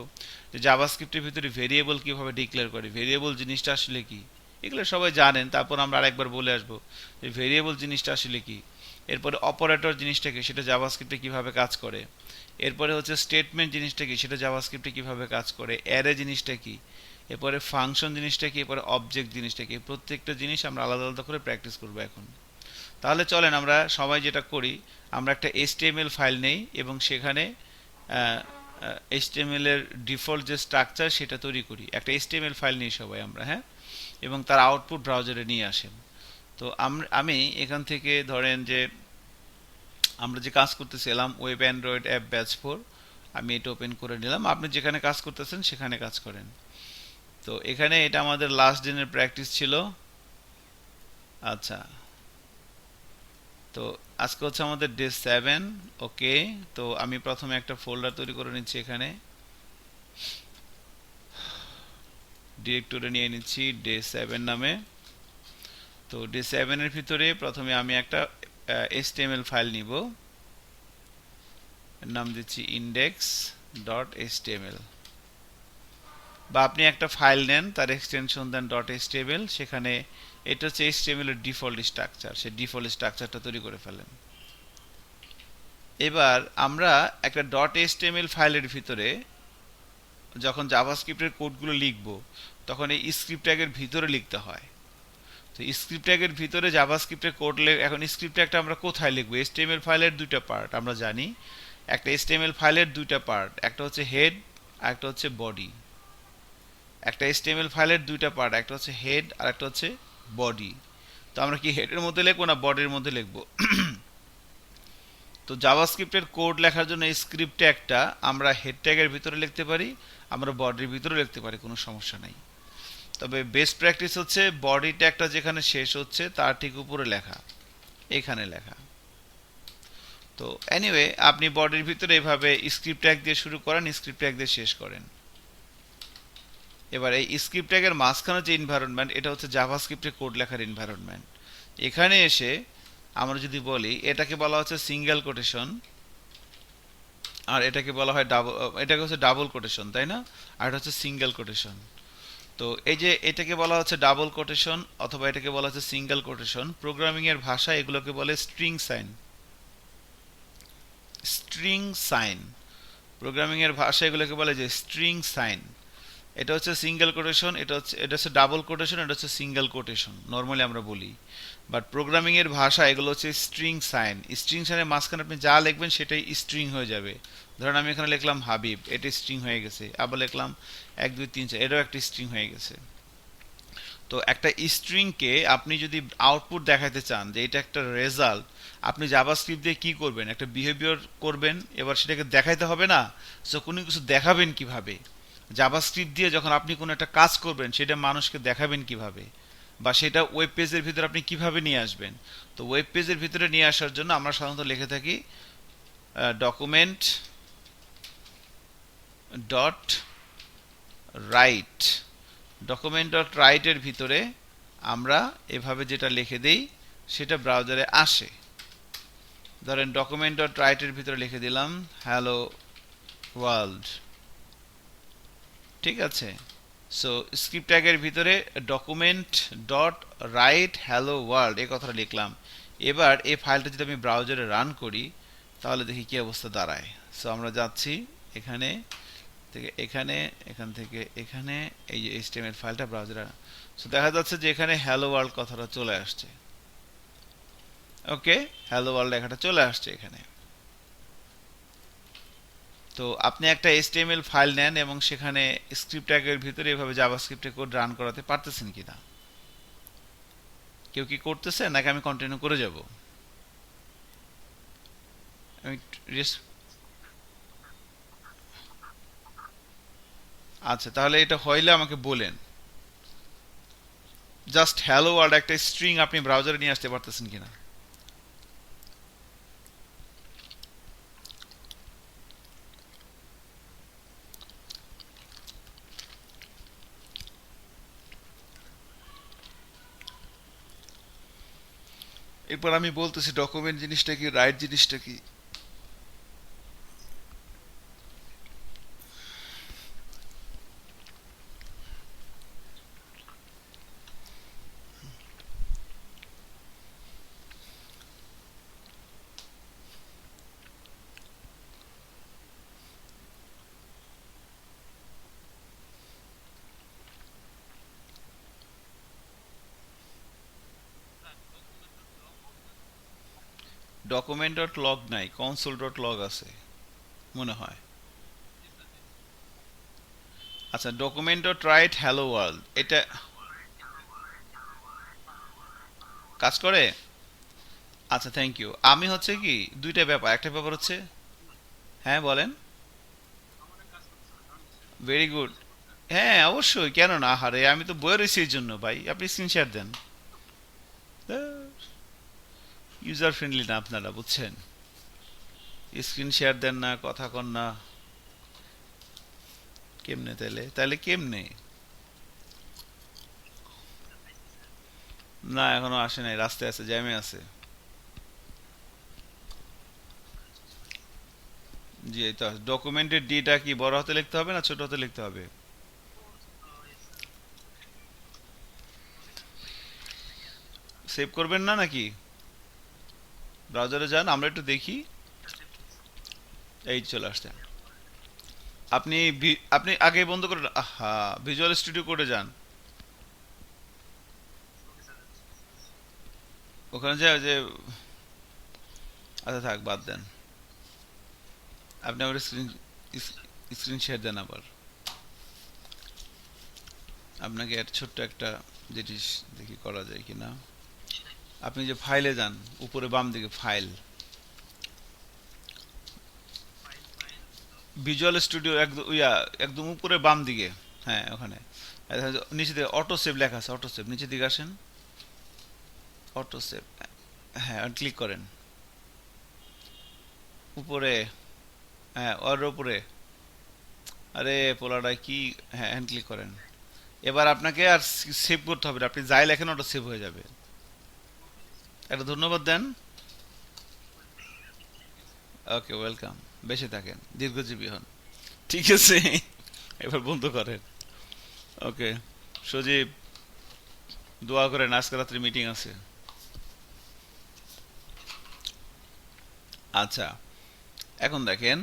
[SPEAKER 1] যে জাভাস্ক্রিপ্টের ভিতরে ভেরিয়েবল কিভাবে ডিক্লেয়ার করে, ভেরিয়েবল জিনিসটা আসলে কি, এগুলো সবাই জানেন, তারপর আমরা আরেকবার বলে আসবো যে ভেরিয়েবল জিনিসটা আসলে কি। এরপরে অপারেটর জিনিসটা কি, সেটা জাভাস্ক্রিপ্টে কিভাবে কাজ করে। এরপরে হচ্ছে স্টেটমেন্ট জিনিসটা কি, সেটা জাভাস্ক্রিপ্টে কিভাবে কাজ করে। অ্যারে জিনিসটা কি, এরপরে ফাংশন জিনিসটা কি, এরপরে অবজেক্ট জিনিসটা কি। প্রত্যেকটা জিনিস আমরা আলাদা আলাদা করে প্র্যাকটিস করবো এখন। তাহলে চলেন আমরা সবাই যেটা করি, আমরা একটা এইচটিএমএল ফাইল নেই এবং সেখানে এইচটিএমএল এর ডিফল্ট যে স্ট্রাকচার সেটা তৈরি করি। একটা এইচটিএমএল ফাইল নিই সবাই আমরা, হ্যাঁ, এবং তার আউটপুট ব্রাউজারে নিয়ে আসেন। তো আমি এখান থেকে ধরেন যে আমরা যে কাজ করতেছিলাম ওয়েব অ্যান্ড্রয়েড অ্যাপ ব্যাচ 4, আমি এটা ওপেন করে নিলাম। আপনি যেখানে কাজ করতেছেন সেখানে কাজ করেন। তো এখানে এটা আমাদের লাস্ট দিনের প্র্যাকটিস ছিল। আচ্ছা, তো আজকে হচ্ছে আমাদের ডে 7। ওকে, তো আমি প্রথমে একটা ফোল্ডার তৈরি করে নিচ্ছি, এখানে ডিরেক্টরি নিয়ে নিচ্ছি ডে 7 নামে। তো ডে 7 এর ভিতরে প্রথমে আমি একটা এইচটিএমএল ফাইল নিব, নাম দিচ্ছি ইন্ডেক্স ডট এইচটিএমএল, বা আপনি একটা ফাইল নেন তার এক্সটেনশন দেন ডট এইচটিএমএল, সেখানে এটা হচ্ছে এইচটিএমএল এর ডিফল্ট স্ট্রাকচার, সেই ডিফল্ট স্ট্রাকচারটা তৈরি করে ফেলেন। এবার আমরা একটা ডট এইচটিএমএল ফাইলের ভিতরে যখন জাভাস্ক্রিপ্টের কোডগুলো লিখব তখন এই স্ক্রিপ্ট ট্যাগের ভিতরে লিখতে হয়। তো স্ক্রিপ্ট ট্যাগের ভিতরে জাভাস্ক্রিপ্টের কোড এখন স্ক্রিপ্ট ট্যাগটা আমরা কোথায় লিখবো, এইচটিএমএল ফাইলের দুইটা পার্ট আমরা জানি। একটা এইচটিএমএল ফাইলের দুইটা পার্ট, একটা হচ্ছে হেড আর একটা হচ্ছে বডি। একটা এইচটিএমএল ফাইলের দুইটা পার্ট, একটা হচ্ছে হেড আর একটা হচ্ছে বডি। তো আমরা কি হেডের মধ্যে লিখবো না বডির মধ্যে লিখবো? তো জাভাস্ক্রিপ্টের কোড লেখার জন্য এই স্ক্রিপ্ট ট্যাগটা আমরা হেড ট্যাগের ভিতরে লিখতে পারি, আমরা বডির ভিতরে লিখতে পারি, কোনো সমস্যা নাই। তবে বেস্ট প্র্যাকটিস হচ্ছে বডি ট্যাগটা যেখানে শেষ হচ্ছে তার ঠিক উপরে লেখা, এখানে লেখা। তো এনিওয়ে আপনি বডির ভিতরে এভাবে স্ক্রিপ্ট ট্যাগ দিয়ে শুরু করেন, স্ক্রিপ্ট ট্যাগ দিয়ে শেষ করেন। এবার এই স্ক্রিপ্ট ট্যাগের মাঝখানে যে এনভায়রনমেন্ট, এটা হচ্ছে জাভাস্ক্রিপ্টের কোড লেখার এনভায়রনমেন্ট। এখানে এসে আমরা যদি বলি এটাকে বলা হচ্ছে সিঙ্গেল কোটেশন, আর এটাকে বলা হয় ডাবল, এটাকে হচ্ছে ডাবল কোটেশন, তাই না? আর এটা হচ্ছে সিঙ্গেল কোটেশন। তো এই যে এটাকে বলা হচ্ছে ডাবল কোটেশন অথবা এটাকে বলা হচ্ছে সিঙ্গেল কোটেশন, প্রোগ্রামিং এর ভাষায় এগুলোকে বলে string sign. String sign, programming এর ভাষায় এগুলোকে বলে যে স্ট্রিং সাইন। এটা হচ্ছে সিঙ্গেল কোটেশন, এটা হচ্ছে ডাবল কোটেশন, এটা হচ্ছে সিঙ্গেল কোটেশন নরমালি আমরা বলি। বাট প্রোগ্রামিং এর ভাষা এগুলো হচ্ছে স্ট্রিং সাইন। স্ট্রিং সাইনের মাঝখানে আপনি যা লিখবেন সেটাই স্ট্রিং হয়ে যাবে। ধরেন আমি এখানে লিখলাম হাবিব, এটা স্ট্রিং হয়ে গেছে। আবার লিখলাম 1 2 3 4, এটাও একটা স্ট্রিং হয়ে গেছে। তো একটা স্ট্রিংকে আপনি যদি আউটপুট দেখাতে চান যে এটা একটা রেজাল্ট, আপনি জাভাস্ক্রিপ্ট দিয়ে কি করবেন, একটা বিহেভিয়ার করবেন, এবার সেটাকে দেখাইতে হবে না। সো কোনো কিছু দেখাবেন কিভাবে, জাভাস্ক্রিপ্ট দিয়ে যখন আপনি কোনো একটা কাজ করবেন সেটা মানুষকে দেখাবেন কিভাবে, বা সেটা ওয়েব পেজের ভিতরে আপনি কিভাবে নিয়ে আসবেন। তো ওয়েব পেজের ভিতরে নিয়ে আসার জন্য আমরা সাধারণত লিখে থাকি document dot right. Document dot রাইটের ভিতরে আমরা এভাবে যেটা লিখে দেই সেটা ব্রাউজারে আসে। ধরেন ডকুমেন্ট ডট রাইটের ভিতরে লিখে দিলাম হ্যালো ওয়ার্ল্ড, ঠিক আছে। সো স্ক্রিপ্ট ট্যাগের ভিতরে document dot right hello world এই কথাটা লিখলাম। এবার এই ফাইলটা যদি আমি ব্রাউজারে রান করি তাহলে দেখি কি অবস্থা দাঁড়ায়। সো আমরা যাচ্ছি এখানে থেকে এখানে, এখান থেকে এখানে, এই যে এইচটিএমএল ফাইলটা ব্রাউজারে। সো দেখা যাচ্ছে যে এখানে হ্যালো ওয়ার্ল্ড কথাটা চলে আসছে। ওকে, হ্যালো ওয়ার্ল্ড লেখাটা চলে আসছে এখানে। তো আপনি একটা এইচটিএমএল ফাইল নেন এবং সেখানে স্ক্রিপ্ট ট্যাগের ভিতরে এভাবে জাভাস্ক্রিপ্টে কোড রান করাতে পারতেছেন কিনা? কেউ কি করতেছে নাকি আমি কন্টিনিউ করে যাব? আমি আচ্ছা, তাহলে এটা হইলে আমাকে বলেন। জাস্ট হ্যালো ওয়ার্ল্ড একটা স্ট্রিং আপনি ব্রাউজারে নিয়ে আসতে পারতেছেন কিনা? এরপর আমি বলতেছি ডকুমেন্ট জিনিসটা কি, রাইট জিনিসটা কি। ডকুমেন্ট ডট লগ নাই, কনসোল ডট লগ আছে মনে হয়। আচ্ছা, document dot right hello world এটা কাজ করে? আচ্ছা, থ্যাংক ইউ। আমি হচ্ছে কি দুইটা ব্যাপার, একটা ব্যাপার হচ্ছে, হ্যাঁ বলেন। Very good. হ্যাঁ অবশ্যই, কেন না, হারে আমি তো বয়ে রয়েছি এই জন্য ভাই, আপনি স্ক্রিন শেয়ার দেন। ইউজার ফ্রেন্ডলি না আপনারা, বুঝছেন। স্ক্রিন শেয়ার দেন না, কথা কন না। কেমনে তাইলে, তাইলে কেমনে? না এখনো আসে নাই, রাস্তায় আছে, জ্যামে আছে। জি এই তো ডকুমেন্টের ডিটা কি বড় হাতে লিখতে হবে না ছোট হাতে লিখতে হবে? সেভ করবেন না নাকি? ব্রাউজারে যান, আমরা একটু দেখি। এই চলে আসছে। আপনি আপনি আগে বন্ধ করে, আহা, ভিজুয়াল স্টুডিও কোডে যান। ওখানে যে যে আচ্ছা থাক, বাদ দেন। আপনি আমার স্ক্রিন স্ক্রিন শেয়ার দেন আবার। আপনাকে ছোট্ট একটা জিনিস দেখি করা যায় কিনা। আপনি যে ফাইলে যান, উপরে বাম দিকে ফাইল, ভিজুয়াল স্টুডিও একদম একদম উপরে বাম দিকে। হ্যাঁ ওখানে নিচে দিকে অটো সেভ লেখা আছে, অটো সেভ নিচের দিকে আসেন। অটো সেভ, হ্যাঁ ক্লিক করেন উপরে। হ্যাঁ ওর উপরে। আরে পোলাটা কি, হ্যাঁ হ্যান্ড ক্লিক করেন। এবার আপনাকে আর সেভ করতে হবে না, আপনি যাই লেখেন ওটা সেভ হয়ে যাবে। একটা ধন্যবাদ দেন। ওকে, ওয়েলকাম। বেঁচে থাকেন, দীর্ঘজীবী হন। ঠিক আছে, এবার বন্ধ করেন। ওকে, সজীব দোয়া করেন, আজকে রাত্রে মিটিং আছে। আচ্ছা, এখন দেখেন,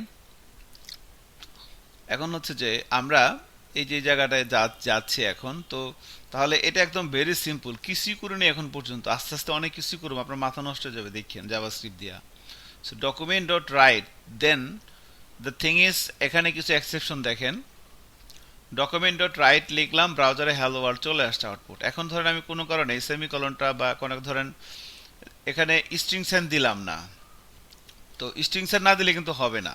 [SPEAKER 1] এখন হচ্ছে যে আমরা এই যে জায়গাটায় যাচ্ছি এখন তো, তাহলে এটা একদম ভেরি সিম্পল, কিছুই করে নেই এখন পর্যন্ত, আস্তে আস্তে অনেক কিছুই করবো, আপনার মাথা নষ্ট হয়ে যাবে দেখেন জাভাস্ক্রিপ্ট দিয়া। So document dot write, then the thing is এখানে কিছু এক্সেপশন দেখেন। ডকুমেন্ট ডট রাইট লিখলাম, ব্রাউজারে হ্যালো ওয়ার্ল্ড চলে আসছে আউটপুট। এখন ধরেন আমি কোনো কারণে সেমিকলনটা বা কোনো ধরেন এখানে স্ট্রিং সেন দিলাম না, তো স্ট্রিং সেন না দিলে কিন্তু হবে না।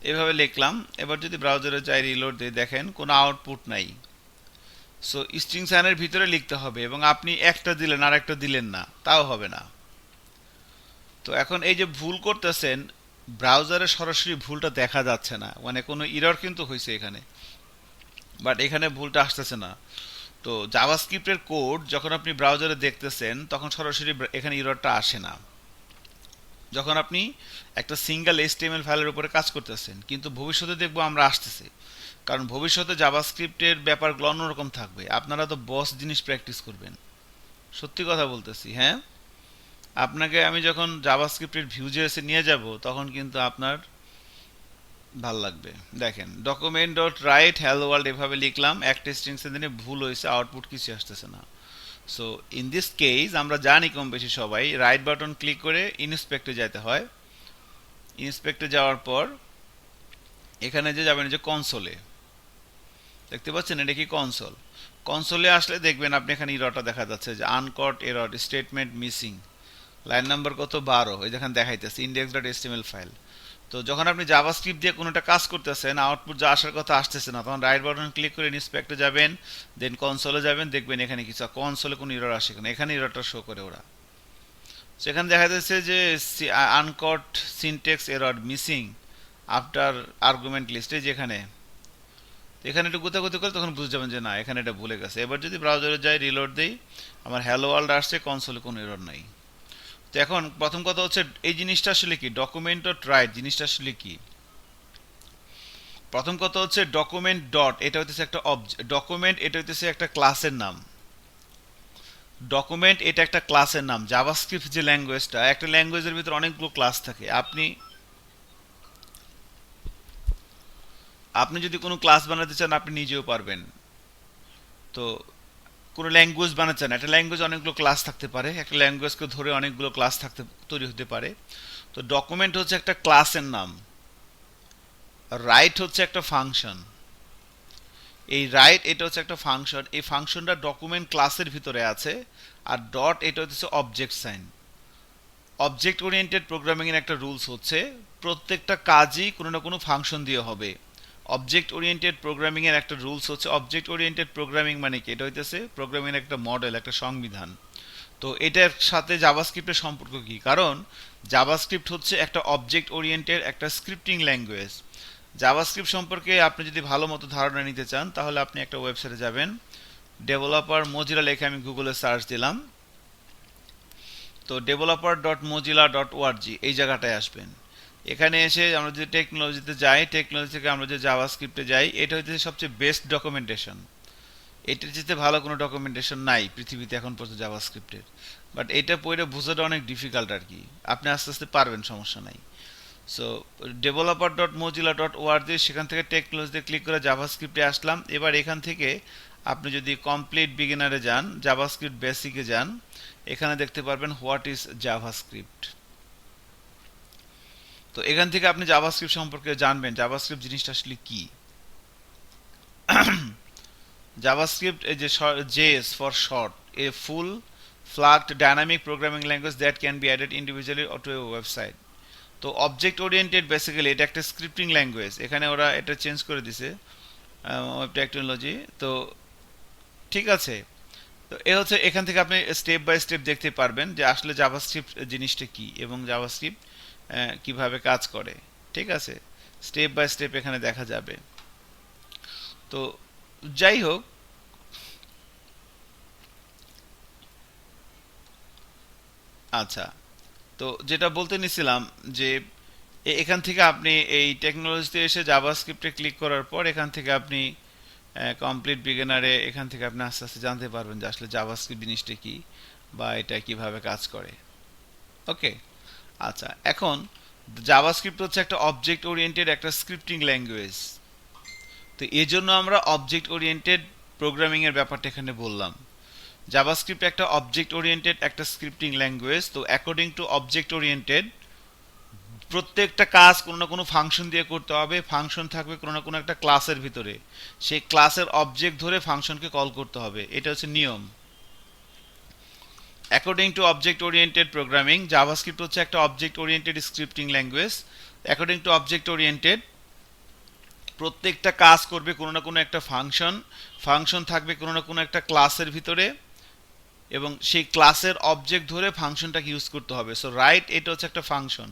[SPEAKER 1] এভাবে লিখলাম, এবার যদি ব্রাউজারে যাই রিলোড দিয়ে দেখেন কোনো আউটপুট নাই। সো স্ট্রিং সাইনের ভিতরে লিখতে হবে, এবং আপনি একটা দিলেন আর একটা দিলেন না, তাও হবে না। তো এখন এই যে ভুল করতেছেন, ব্রাউজারে সরাসরি ভুলটা দেখা যাচ্ছে না, মানে কোনো ইরর কিন্তু হয়েছে এখানে, বাট এখানে ভুলটা আসতেছে না। তো জাভাস্ক্রিপ্টের কোড যখন আপনি ব্রাউজারে দেখতেছেন তখন সরাসরি এখানে এররটা আসে না, যখন আপনি একটা সিঙ্গেল এইচটিএমএল ফাইলের উপরে কাজ করতেছেন। কিন্তু ভবিষ্যতে দেখবো আমরা আসতেছে, কারণ ভবিষ্যতে জাভাস্ক্রিপ্টের ব্যাপারগুলো অন্যরকম থাকবে। আপনারা তো বস জিনিস প্র্যাকটিস করবেন, সত্যি কথা বলতেছি। হ্যাঁ, আপনাকে আমি যখন জাভাস্ক্রিপ্টের ভিউজেসে নিয়ে যাব তখন কিন্তু আপনার ভাল লাগবে। দেখেন, document dot right hello world এভাবে লিখলাম, একটা স্ট্রিংস দিনে ভুল হয়েছে, আউটপুট কিছু আসতেছে না। সো ইন দিস কেস আমরা জানি কম বেশি সবাই, রাইট বাটন ক্লিক করে ইনস্পেক্টে যেতে হয়। ইনস্পেক্টে যাওয়ার পর এখানে যে যাবেন যে কনসোলে, দেখতে পাচ্ছেন এটা কি কনসোল। কনসোলে আসলে দেখবেন আপনি এখানে এররটা দেখা যাচ্ছে যে আনকট error statement missing, line number কত 12, এই দেখেন দেখাইতেছে ইন্ডেক্স ডট এসটিএমএল ফাইল। তো যখন আপনি জাভাস্ক্রিপ্ট দিয়ে কোনোটা কাজ করতেছেন, আউটপুট যা আসার কথা আসতেছে না, তখন রাইট বাটন ক্লিক করে ইনস্পেক্টে যাবেন, দেন কনসোলে যাবেন, দেখবেন এখানে কিছু কনসোলে কোনো এরর আসে কিনা, এখানে এররটা শো করে ওরা। সেখানে দেখা যাচ্ছে যে আনকট syntax error missing after argument লিস্টে, যেখানে এখানে একটু গুতাগুতি করে তখন বুঝে যাবেন যে না এখানে এটা ভুলে গেছে। এবার যদি ব্রাউজারে যাই, রিলোড দেই, আমার হ্যালো ওয়ার্ল্ড আসছে, কনসোলে কোনো এরর নাই। তো এখন প্রথম কথা হচ্ছে এই জিনিসটা আসলে কি, ডকুমেন্ট ডট রাইট জিনিসটা আসলে কি। প্রথম কথা হচ্ছে ডকুমেন্ট ডট, এটা হচ্ছে একটা ডকুমেন্ট, এটা হচ্ছে একটা ক্লাসের নাম। ডকুমেন্ট এটা একটা ক্লাসের নাম। জাভাস্ক্রিপ্ট যে ল্যাঙ্গুয়েজটা, একটা ল্যাঙ্গুয়েজের ভিতরে অনেকগুলো ক্লাস থাকে। আপনি আপনি যদি কোনো ক্লাস বানাতে চান আপনি নিজেও পারবেন। তো কোনো ল্যাঙ্গুয়েজ বানাচ্ছেন, একটা ল্যাঙ্গুয়েজ অনেকগুলো ক্লাস থাকতে পারে, একটা ল্যাঙ্গুয়েজকে ধরে অনেকগুলো ক্লাস তৈরি হতে পারে। তো ডকুমেন্ট হচ্ছে একটা ক্লাসের নাম, রাইট হচ্ছে একটা ফাংশন। এই রাইট এটা হচ্ছে একটা ফাংশন, এই ফাংশনটা ডকুমেন্ট ক্লাসের ভিতরে আছে। আর ডট এটা হচ্ছে object sign. Object oriented programming এর একটা রুলস হচ্ছে প্রত্যেকটা কাজই কোনো না কোনো ফাংশন দিয়ে হবে। অবজেক্ট ওরিয়েন্টেড প্রোগ্রামিং এর একটা রুলস হচ্ছে, অবজেক্ট ওরিয়েন্টেড প্রোগ্রামিং মানে কি, এটা হইতেছে প্রোগ্রামিং এর একটা মডেল, একটা সংবিধান। তো এটার সাথে জাভাস্ক্রিপ্টের সম্পর্ক কি, কারণ জাভাস্ক্রিপ্ট হচ্ছে একটা অবজেক্ট ওরিয়েন্টেড একটা স্ক্রিপ্টিং ল্যাঙ্গুয়েজ। জাভাস্ক্রিপ্ট সম্পর্কে আপনি যদি ভালো মতো ধারণা নিতে চান তাহলে আপনি একটা ওয়েবসাইটে যাবেন, ডেভেলপার মজিলা লেখে আমি গুগলে সার্চ দিলাম, তো developer dot Mozilla dot ORG এই জায়গাটায় আসবেন। এখানে এসে আমরা যদি টেকনোলজিতে যাই, টেকনোলজি থেকে আমরা যদি জাভাস্ক্রিপ্টে যাই, এটা হচ্ছে সবচেয়ে বেস্ট ডকুমেন্টেশন। এটার চেয়ে ভালো কোনো ডকুমেন্টেশন নাই পৃথিবীতে এখন পর্যন্ত জাভাস্ক্রিপ্টের। বাট এটা পড়ে বোঝাটা অনেক ডিফিকাল্ট আর কি, আপনি আস্তে আস্তে পারবেন, সমস্যা নাই। So developer dot Mozilla dot ORG, সেখান থেকে টেকনোলজিতে ক্লিক করে জাভাস্ক্রিপ্টে আসলাম। এবার এখান থেকে আপনি যদি কমপ্লিট বিগিনারে যান, জাভাস্ক্রিপ্ট বেসিকে যান, এখানে দেখতে পারবেন হোয়াট ইজ জাভাস্ক্রিপ্ট। তো এখান থেকে আপনি জাভাস্ক্রিপ্ট সম্পর্কে জানবেন, জাভাস্ক্রিপ্ট জিনিসটা আসলে কি। JavaScript is a JS for short, a full flagged dynamic programming language that can be added individually to a website. তো অবজেক্ট ওরিয়েন্টেড বেসিক্যালি এটা একটা স্ক্রিপ্টিং ল্যাঙ্গুয়েজ, এখানে ওরা এটা চেঞ্জ করে দিছে ওয়েব টেকনোলজি। তো ঠিক আছে, তো এ হচ্ছে এখান থেকে আপনি স্টেপ বাই স্টেপ দেখতে পারবেন যে আসলে জাভাস্ক্রিপ্ট জিনিসটা কি এবং জাভাস্ক্রিপ্ট কিভাবে কাজ করে। ঠিক আছে, স্টেপ বাই স্টেপ এখানে দেখা যাবে। তো যাই হোক, আচ্ছা, তো যেটা বলতে নিছিলাম যে এখান থেকে আপনি এই টেকনোলজিতে এসে জাভাস্ক্রিপ্টে ক্লিক করার পর এখান থেকে আপনি কমপ্লিট বিগিনারে এখান থেকে আপনি আস্তে আস্তে জানতে পারবেন যে আসলে জাভাস্ক্রিপ্ট জিনিসটা কি বা এটা কিভাবে কাজ করে। ওকে, আচ্ছা, এখন জাভাস্ক্রিপ্ট হচ্ছে একটা অবজেক্ট ওরিয়েন্টেড একটা স্ক্রিপ্টিং ল্যাঙ্গুয়েজ। তো এই জন্য আমরা অবজেক্ট ওরিয়েন্টেড প্রোগ্রামিং এর ব্যাপারটা এখানে বললাম। জাভাস্ক্রিপ্ট একটা অবজেক্ট ওরিয়েন্টেড একটা স্ক্রিপ্টিং ল্যাঙ্গুয়েজ। তো অ্যাকর্ডিং টু অবজেক্ট ওরিয়েন্টেড প্রত্যেকটা কাজ কোনো না কোনো ফাংশন দিয়ে করতে হবে, ফাংশন থাকবে কোনো না কোনো একটা ক্লাসের ভিতরে, সেই ক্লাসের অবজেক্ট ধরে ফাংশনকে কল করতে হবে, এটা হচ্ছে নিয়ম। According to object oriented programming, JavaScript হচ্ছে একটা object oriented scripting language. According to object oriented প্রত্যেকটা কাজ করবে কোনো না কোনো একটা ফাংশন, ফাংশন থাকবে কোনো না কোনো একটা ক্লাসের ভিতরে এবং সেই ক্লাসের অবজেক্ট ধরে ফাংশনটাকে ইউজ করতে হবে। সো রাইট এটা হচ্ছে একটা ফাংশন।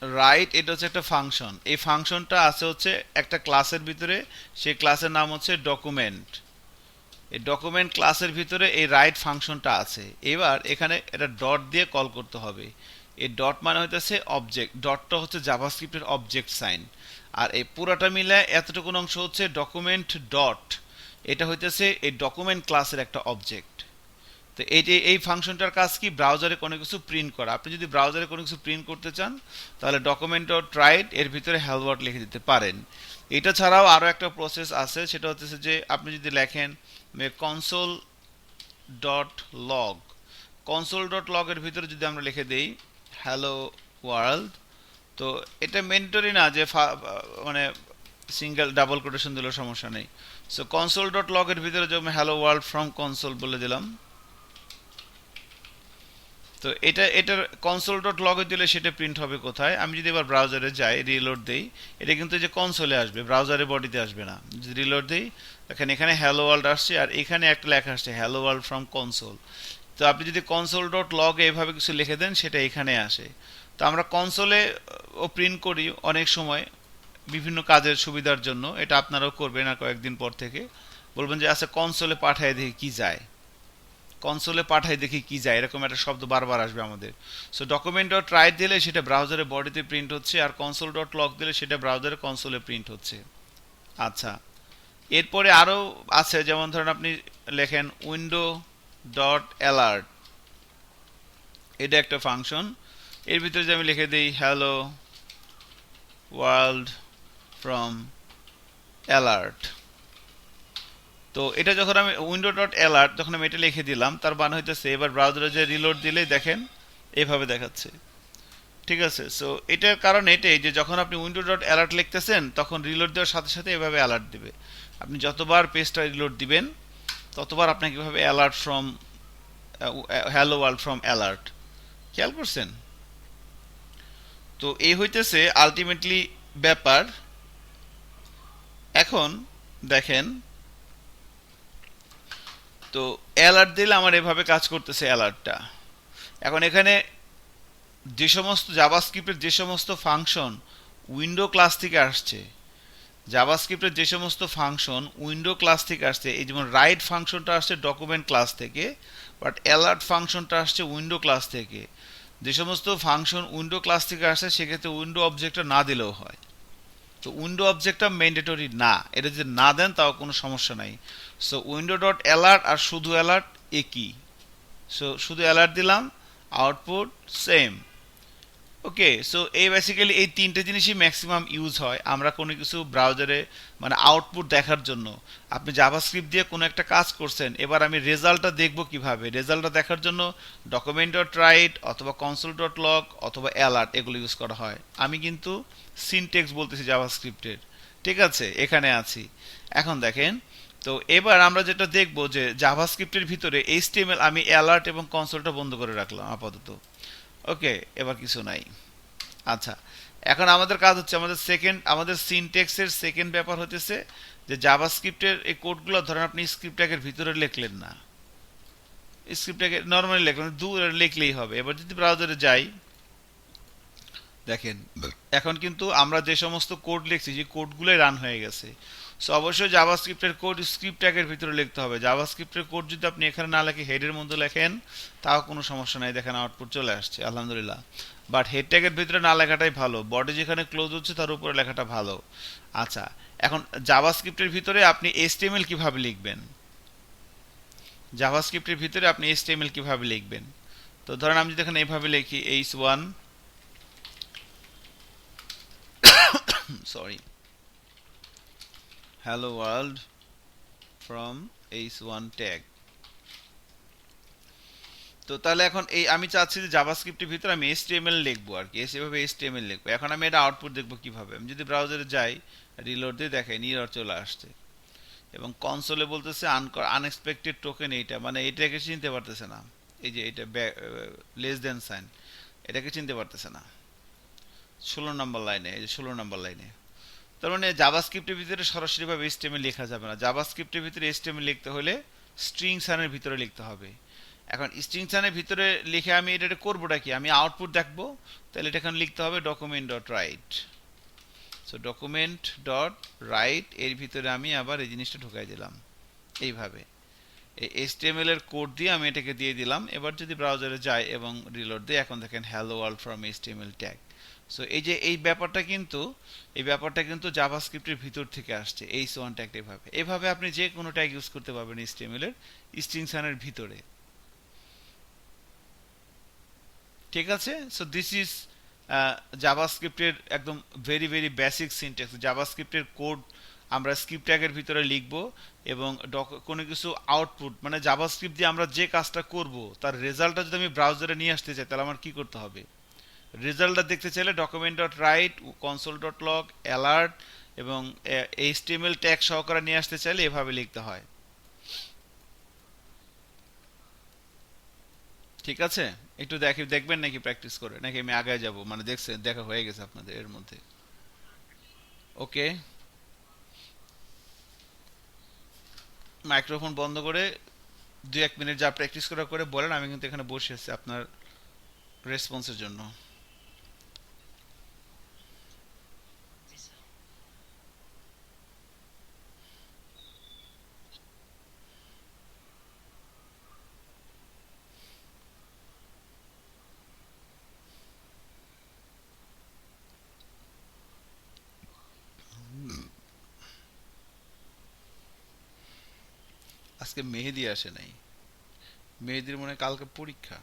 [SPEAKER 1] রাইট এটা হচ্ছে একটা ফাংশন, এই ফাংশনটা আছে হচ্ছে একটা ক্লাসের ভিতরে, সেই ক্লাসের নাম হচ্ছে ডকুমেন্ট। এই ডকুমেন্ট ক্লাসের ভিতরে এই রাইট ফাংশনটা আছে। এবার এখানে এটা ডট দিয়ে কল করতে হবে। এই ডট মানে হইতেছে অবজেক্ট, ডটটা হচ্ছে জাভাস্ক্রিপ্টের অবজেক্ট সাইন, আর এই পুরাটা মিলে এতটুকু অংশ হচ্ছে ডকুমেন্ট ডট, এটা হইতেছে এই ডকুমেন্ট ক্লাসের একটা অবজেক্ট। তো এই ফাংশনটার কাজ কি, ব্রাউজারে কোনো কিছু প্রিন্ট করা। আপনি যদি ব্রাউজারে কোনো কিছু প্রিন্ট করতে চান তাহলে ডকুমেন্ট ডট রাইট এর ভিতরে হ্যালো ওয়ার্ল্ড লিখে দিতে পারেন। এটা ছাড়াও আরও একটা প্রসেস আছে, সেটা হচ্ছে যে আপনি যদি লেখেন console dot log, console dot লগের ভিতরে যদি আমরা লিখে দিই হ্যালো ওয়ার্ল্ড, তো এটা মেন্টরি না যে মানে সিঙ্গেল ডাবল কোটেশন দিলেও সমস্যা নেই। সো কনসোল ডট লগের ভিতরে যেমন হ্যালো ওয়ার্ল্ড ফ্রম কনসোল বলে দিলাম, তো এটার কনসোল ডট লগে দিলে সেটা প্রিন্ট হবে কোথায়, আমি যদি এবার ব্রাউজারে যাই রিলোড দেই, এটা কিন্তু যে কনসোলে আসবে, ব্রাউজারে বডিতে আসবে না। যদি রিলোড দেই এখানে হ্যালো ওয়ার্ল্ড আসছে, আর এখানে একটা লেখা আসছে হ্যালো ওয়ার্ল্ড ফ্রম কনসোল। তো আপনি যদি কনসোল ডট লগে এভাবে কিছু লিখে দেন সেটা এখানে আসে। তো আমরা কনসোলে ও প্রিন্ট করি অনেক সময় বিভিন্ন কাজের সুবিধার জন্য, এটা আপনারাও করবেন আর কয়েকদিন পর থেকে বলবেন যে আচ্ছা কনসোলে পাঠায় দেখি কি যায়, কনসোলে পাঠাই দেখি কি যায়, এরকম একটা শব্দ বারবার আসবে আমাদের। সো ডকুমেন্ট ডট রাইট দিলে সেটা ব্রাউজারে বডিতে প্রিন্ট হচ্ছে, আর কনসোল ডট লগ দিলে সেটা ব্রাউজারে কনসোলে প্রিন্ট হচ্ছে। আচ্ছা, এরপরে আরও আছে, যেমন ধরেন আপনি লেখেন উইন্ডো ডট অ্যালার্ট, এটা একটা ফাংশন, এর ভিতরে যে আমি লিখে দিই হ্যালো ওয়ার্ল্ড ফ্রম অ্যালার্ট, তো এটা যখন আমি উইন্ডো ডট অ্যালার্ট যখন আমি এটা লিখে দিলাম, তার মানে হইতেছে এবার ব্রাউজারে যে রিলোড দিলেই দেখেন এভাবে দেখাচ্ছে। ঠিক আছে, সো এটার কারণ এটাই যে যখন আপনি উইন্ডো ডট অ্যালার্ট লিখতেছেন তখন রিলোড দেওয়ার সাথে সাথে এভাবে অ্যালার্ট দিবে। আপনি যতবার পেজটা রিলোড দিবেন ততবার আপনাকে এভাবে alert from hello world from alert, খেয়াল করছেন? তো এই হইতেছে আলটিমেটলি ব্যাপার। এখন দেখেন, তো অ্যালার্ট দিলে আমার এভাবে কাজ করতেছে অ্যালার্টটা। এখন এখানে যে সমস্ত জাভাস্ক্রিপ্টের যে সমস্ত ফাংশন উইন্ডো ক্লাস থেকে আসছে, জাভাস্ক্রিপ্টের যে সমস্ত ফাংশন উইন্ডো ক্লাস থেকে আসছে, এই যেমন রাইট ফাংশনটা আসছে ডকুমেন্ট ক্লাস থেকে, বাট অ্যালার্ট ফাংশনটা আসছে উইন্ডো ক্লাস থেকে। যে সমস্ত ফাংশন উইন্ডো ক্লাস থেকে আসছে সেক্ষেত্রে উইন্ডো অবজেক্টটা না দিলেও হয়। তো উইন্ডো অবজেক্টটা ম্যান্ডেটরি না, এটা যদি না দেন তাও কোনো সমস্যা নাই। সো উইন্ডো ডট অ্যালার্ট আর শুধু অ্যালার্ট একই, সো শুধু অ্যালার্ট দিলাম, আউটপুট সেম। ওকে, সো এই বেসিক্যালি এই তিনটে জিনিসই ম্যাক্সিমাম ইউজ হয় আমরা কোনো কিছু ব্রাউজারে মানে আউটপুট দেখার জন্য। আপনি জাভাস্ক্রিপ্ট দিয়ে কোনো একটা কাজ করছেন, এবার আমি রেজাল্টটা দেখব কিভাবে, রেজাল্টটা দেখার জন্য ডকুমেন্ট ডট রাইট অথবা কনসোল ডট লগ অথবা অ্যালার্ট এগুলো ইউজ করা হয়। আমি কিন্তু সিনটেক্স বলতেছি জাভাস্ক্রিপ্টের, ঠিক আছে, এখানে আছি। এখন দেখেন, তো এবার আমরা যেটা দেখব যে জাভাস্ক্রিপ্টের ভিতরে এইচটিএমএল আমি অ্যালার্ট এবং কনসোলটা বন্ধ করে রাখলাম আপাতত। ওকে, এবার কিছু নাই। আচ্ছা, এখন আমাদের কাজ হচ্ছে আমাদের সিনট্যাক্সের সেকেন্ড ব্যাপার হতেছে যে জাভাস্ক্রিপ্টের এই কোডগুলো ধরেন আপনি স্ক্রিপ্ট ট্যাগের ভিতরে লিখলেন না, স্ক্রিপ্ট ট্যাগে নর্মালি লিখলেন, দূরে লিখলেই হবে। এবার যদি ব্রাউজারে যাই দেখেন এখন কিন্তু আমরা যে সমস্ত কোড লিখছি সেই কোডগুলোই রান হয়ে গেছে। সো অবশ্যই জাভাস্ক্রিপ্টের কোড স্ক্রিপ্ট ট্যাগের ভিতরে লিখতে হবে। জাভাস্ক্রিপ্টের কোড যদি আপনি এখানে না লিখে হেডের মধ্যে লেখেন তাও কোনো সমস্যা নাই, দেখেন আউটপুট চলে আসছে আলহামদুলিল্লাহ। বাট হেড ট্যাগের ভিতরে না লেখাটাই ভালো, বডি যেখানে ক্লোজ হচ্ছে তার উপরে লেখাটা ভালো। আচ্ছা, এখন জাভাস্ক্রিপ্টের ভিতরে আপনি এইচটিএমএল কিভাবে লিখবেন, জাভাস্ক্রিপ্টের ভিতরে আপনি এইচটিএমএল কিভাবে লিখবেন? তো ধরেন আমি যদি এখানে এইভাবে লিখি h1 sorry hello world from h1 tag, তো তাহলে এখন এই আমি চাচ্ছি যে জাভাস্ক্রিপ্টের ভিতরে আমি এইচটিএমএল লিখবো আর কি, এভাবে এইচটিএমএল লিখবো। এখন আমি এটা আউটপুট দেখবো কিভাবে, আমি যদি ব্রাউজারে যাই রিলোড দিয়ে দেখাই এরর চলে আসছে এবং কনসোলে বলতেছে আনএক্সপেক্টেড টোকেন, এইটা মানে এটাকে চিনতে পারতেছে না, এই যে এটা লেস দেন সাইন, এটাকে চিনতে পারতেছে না 16 নম্বর লাইনে, এই যে 16 নম্বর লাইনে। তার মানে জাভাস্ক্রিপ্টের ভিতরে সরাসরিভাবে এইচটিএমএল লেখা যাবে না, জাভাস্ক্রিপ্টের ভিতরে এইচটিএমএল লিখতে হলে স্ট্রিং সানের ভিতরে লিখতে হবে। এখন স্ট্রিংসানের ভিতরে লিখে আমি এটা করবোটা কি, আমি আউটপুট দেখবো, তাহলে এটা এখানে লিখতে হবে document dot right. So document dot right এর ভিতরে আমি আবার এই জিনিসটা ঢুকাই দিলাম এইভাবে, এই এইচটিএমএল এর কোড দিয়ে আমি এটাকে দিয়ে দিলাম। এবার যদি ব্রাউজারে যাই এবং রিলোড দিই, এখন দেখেন hello world from HTML tag. So এই যে এই ব্যাপারটা কিন্তু জাভাস্ক্রিপ্টের ভিতর থেকে আসছে, এইচ1 ট্যাগটা এভাবে এভাবে আপনি যে কোনো ট্যাগ ইউজ করতে পারবেন এইচটিএমএল এর স্ট্রিংসানের ভিতরে। ঠিক আছে, সো দিস ইজ জাভাস্ক্রিপ্টের একদম ভেরি ভেরি বেসিক সিনট্যাক্স। জাভাস্ক্রিপ্টের কোড আমরা স্ক্রিপ্ট ট্যাগের ভিতরে লিখব, এবং কোনো কিছু আউটপুট মানে জাভাস্ক্রিপ্ট দিয়ে আমরা যে কাজটা করব তার রেজাল্টটা যদি আমি ব্রাউজারে নিয়ে আসতে চাই, তাহলে আমার কি করতে হবে? রেজাল্টটা দেখতে চাইলে document dot right, console dot log, alert এবং এইচটিএমএল ট্যাগ সহকারে নিয়ে আসতে চাইলে এভাবে লিখতে হয়। ঠিক আছে, একটু দেখবেন নাকি প্র্যাকটিস করে, নাকি আমি আগে যাব, মানে দেখছেন দেখা হয়ে গেছে আপনাদের এর মধ্যে? ওকে, মাইক্রোফোন বন্ধ করে 2-1 মিনিট যা প্র্যাকটিস করা করে বলেন, আমি কিন্তু এখানে বসে আছি আপনার রেসপন্সের জন্য। আজকে মেহেদি আসে নাই, মেহেদির মনে হয় কালকে পরীক্ষা।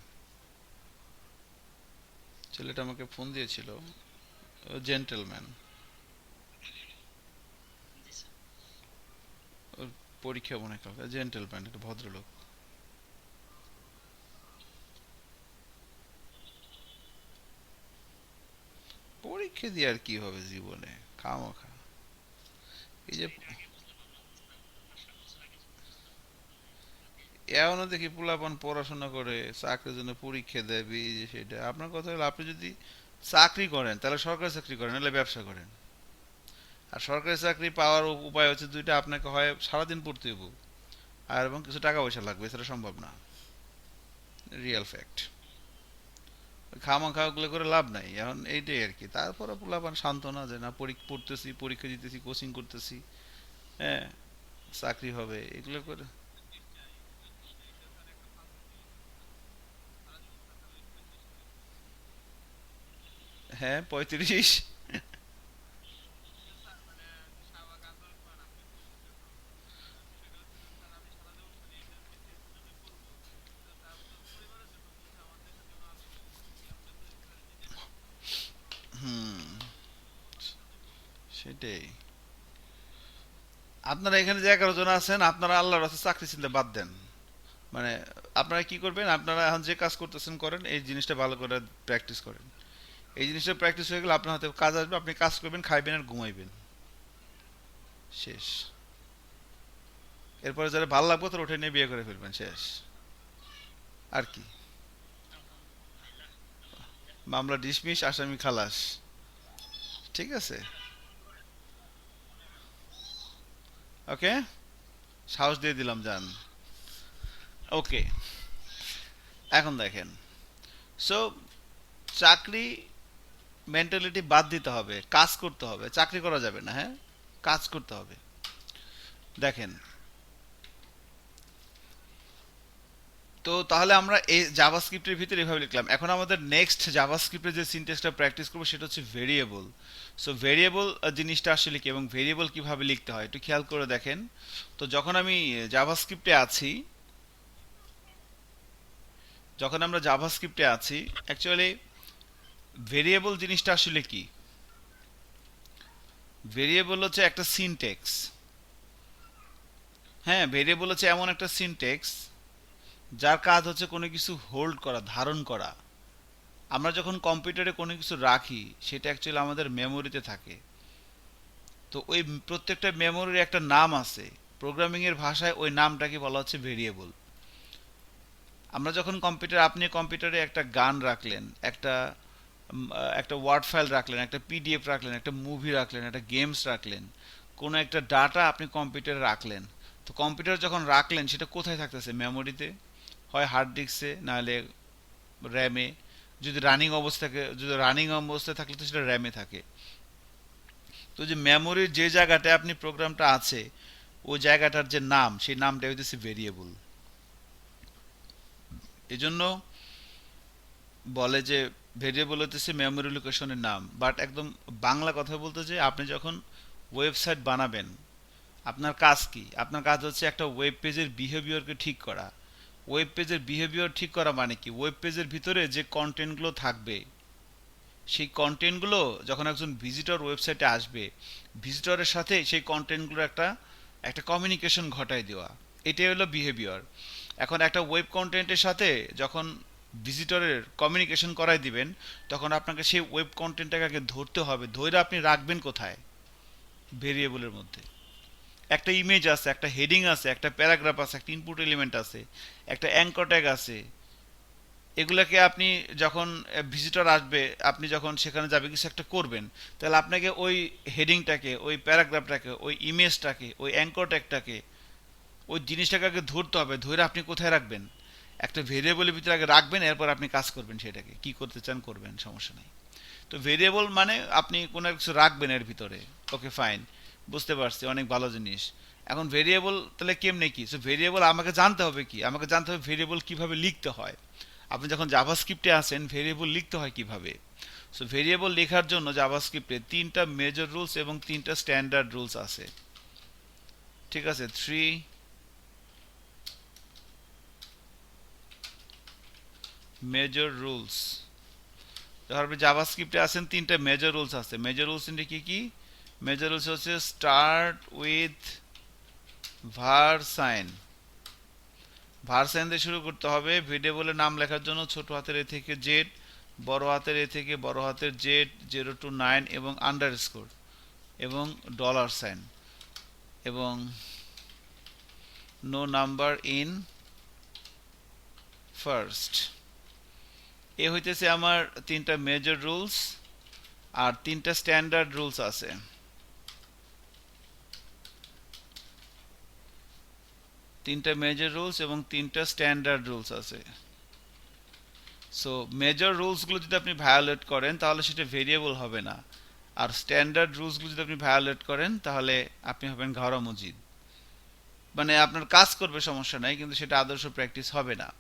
[SPEAKER 1] ছেলেটা আমাকে ফোন দিয়েছিল, জেন্টেলম্যান, ওর পরীক্ষা মনে হয় কালকে। জেন্টেলম্যান, একটা ভদ্রলোক। পরীক্ষা দিয়ে আর কি হবে জীবনে, খামোখা। এই যে এমনও দেখি পোলাপান পড়াশোনা করে চাকরির জন্য পরীক্ষা দেবে, এই যে সেটা। আপনার কথা হলো আপনি যদি চাকরি করেন তাহলে সরকারি চাকরি করেন, নাহলে ব্যবসা করেন। আর সরকারি চাকরি পাওয়ার উপায় হচ্ছে দুইটা, আপনাকে হয় সারাদিন পড়তে হইব, আর এবং কিছু টাকা পয়সা লাগবে, সেটা সম্ভব না। Real fact. খামা খাওয়াগুলো করে লাভ নাই, এখন এইটাই আর কি। তারপরে পোলাপান শান্ত না, যে না পড়তেছি, পরীক্ষা দিতেছি, কোচিং করতেছি, হ্যাঁ চাকরি হবে, এগুলো করে। হ্যাঁ 35। হুম, সেটাই। আপনারা এখানে যে 11 জন আছেন, আপনারা আল্লাহর রাস্তায় চাকরি চিন্তা বাদ দেন। মানে আপনারা কি করবেন, আপনারা এখন যে কাজ করতেছেন করেন, এই জিনিসটা ভালো করে প্র্যাকটিস করেন। এই জিনিসটা প্র্যাকটিস হয়ে গেলে আপনার হাতে কাজ আসবে, আপনি কাজ করবেন, খাইবেন আর ঘুমাইবেন, শেষ। এরপরে যারা ভালো লাগবে তারা উঠে নিয়ে বিয়ে করে ফেলবেন, শেষ। আর কি, মামলা ডিসমিস, আসামি খালাস। ঠিক আছে, ওকে, সাহস দিয়ে দিলাম, যান। ওকে, এখন দেখেন। সো চাকরি মেন্টালিটি বাদ দিতে হবে, কাজ করতে হবে, চাকরি করা যাবে না, হ্যাঁ কাজ করতে হবে। দেখেন, তো তাহলে আমরা এই জাভাস্ক্রিপ্টের ভিতরে এভাবে লিখলাম। এখন আমাদের নেক্সট জাভাস্ক্রিপ্টের যে সিনট্যাক্সটা প্র্যাকটিস করবো সেটা হচ্ছে ভেরিয়েবল। সো ভেরিয়েবল জিনিসটা আসলে কি এবং ভেরিয়েবল কিভাবে লিখতে হয় একটু খেয়াল করে দেখেন। তো যখন আমরা জাভাস্ক্রিপ্টে আছি, অ্যাকচুয়ালি ভেরিয়েবল জিনিসটা আসলে কি? ভেরিয়েবল হচ্ছে একটা সিনট্যাক্স। হ্যাঁ, ভেরিয়েবল হচ্ছে এমন একটা সিনট্যাক্স যার কাজ হচ্ছে কোনো কিছু হোল্ড করা, ধারণ করা। আমরা যখন কম্পিউটারে কোনো কিছু রাখি, সেটা অ্যাকচুয়ালি আমাদের মেমোরিতে থাকে। তো ওই প্রত্যেকটা মেমোরির একটা নাম আছে, প্রোগ্রামিং এর ভাষায় ওই নামটাকে বলা হচ্ছে ভেরিয়েবল। আমরা যখন আপনি কম্পিউটারে একটা গান রাখলেন, একটা ওয়ার্ড ফাইল রাখলেন, একটা পিডিএফ রাখলেন, একটা মুভি রাখলেন, একটা গেমস রাখলেন, কোনো একটা ডাটা আপনি কম্পিউটারে রাখলেন। তো কম্পিউটার যখন রাখলেন, সেটা কোথায় থাকতেছে? মেমোরিতে। হয় হার্ড ডিস্কে, নাহলে র্যামে। যদি রানিং অবস্থায় থাকলে তো সেটা র্যামে থাকে। তো যে মেমোরির যে জায়গাটায় আপনি প্রোগ্রামটা আছে, ওই জায়গাটার যে নাম, সেই নামটা হইতেছে ভেরিয়েবল। এজন্য বলে যে ভেরিয়েবল হইতেছে মেমোরি লোকেশনের নাম। বাট একদম বাংলা কথা বলতে, যে আপনি যখন ওয়েবসাইট বানাবেন, আপনার কাজ কি? আপনার কাজ হচ্ছে একটা ওয়েব পেজের বিহেভিয়ারকে ঠিক করা। ওয়েব পেজের বিহেভিয়ার ঠিক করা মানে কি? ওয়েব পেজের ভিতরে যে কন্টেন্টগুলো থাকবে, সেই কন্টেন্টগুলো যখন একজন ভিজিটর ওয়েবসাইটে আসবে, ভিজিটরের সাথে সেই কন্টেন্টগুলোর একটা একটা কমিউনিকেশন ঘটায় দেওয়া, এটাই হলো বিহেভিয়ার। এখন একটা ওয়েব কন্টেন্টের সাথে যখন ভিজিটরের কমিউনিকেশন করাই দিবেন, তখন আপনাকে সেই ওয়েব কন্টেন্টটাকে আগে ধরতে হবে। ধরে আপনি রাখবেন কোথায়? ভেরিয়েবলের মধ্যে। একটা ইমেজ আছে, একটা হেডিং আছে, একটা প্যারাগ্রাফ আছে, একটা ইনপুট এলিমেন্ট আছে, একটা অ্যাঙ্কর ট্যাগ আছে। এগুলাকে আপনি যখন ভিজিটর আসবে, আপনি যখন সেখানে যাবে কিছু একটা করবেন, তাহলে আপনাকে ওই হেডিংটাকে, ওই প্যারাগ্রাফটাকে, ওই ইমেজটাকে, ওই অ্যাঙ্কর ট্যাগটাকে, ওই জিনিসটাকে আগে ধরতে হবে। ধরে আপনি কোথায় রাখবেন? একটা ভেরিয়েবলের ভিতরে আগে রাখবেন, এরপর আপনি কাজ করবেন, সেটাকে কি করতে চান করবেন, সমস্যা নেই। তো ভেরিয়েবল মানে আপনি কোনো কিছু রাখবেন এর ভিতরে। ওকে, ফাইন, বুঝতে পারছি, অনেক ভালো জিনিস। এখন ভেরিয়েবল তাহলে কেমনে কি? সো ভেরিয়েবল আমাকে জানতে হবে কি? আমাকে জানতে হবে ভেরিয়েবল কিভাবে লিখতে হয়। আপনি যখন জাভাস্ক্রিপ্টে আসেন, ভেরিয়েবল লিখতে হয় কিভাবে? সো ভেরিয়েবল লেখার জন্য জাভাস্ক্রিপ্টে তিনটা মেজর রুলস এবং তিনটা স্ট্যান্ডার্ড রুলস আছে। ঠিক আছে, থ্রি মেজর রুলস। যখন আপনি জাভাস্ক্রিপ্টে আসেন, তিনটা মেজর রুলস আছে। মেজর রুলস কি কি? মেজর রুলস হচ্ছে স্টার্ট উইথ ভার সাইন। ভার সাইন দিয়ে শুরু করতে হবে। ভেরিয়েবলের নাম লেখার জন্য ছোট হাতের এ থেকে জেড, বড় হাতের এ থেকে বড় হাতের জেড, 0 to 9 এবং আন্ডারস্কোর এবং ডলার সাইন এবং নো নাম্বার ইন ফার্স্ট। এ হইতেছে আমার তিনটা মেজর রুলস। আর তিনটা স্ট্যান্ডার্ড রুলস আছে। তিনটা মেজর রুলস এবং তিনটা স্ট্যান্ডার্ড রুলস আছে। সো মেজর রুলসগুলো যদি আপনি ভায়োলেট করেন, তাহলে সেটা ভেরিয়েবল হবে না। আর স্ট্যান্ডার্ড রুলসগুলো যদি আপনি ভায়োলেট করেন, তাহলে আপনি হবেন ঘাওড়া মজিদ। মানে আপনার কাজ করবে, সমস্যা নাই, কিন্তু সেটা আদর্শ প্র্যাকটিস হবে না।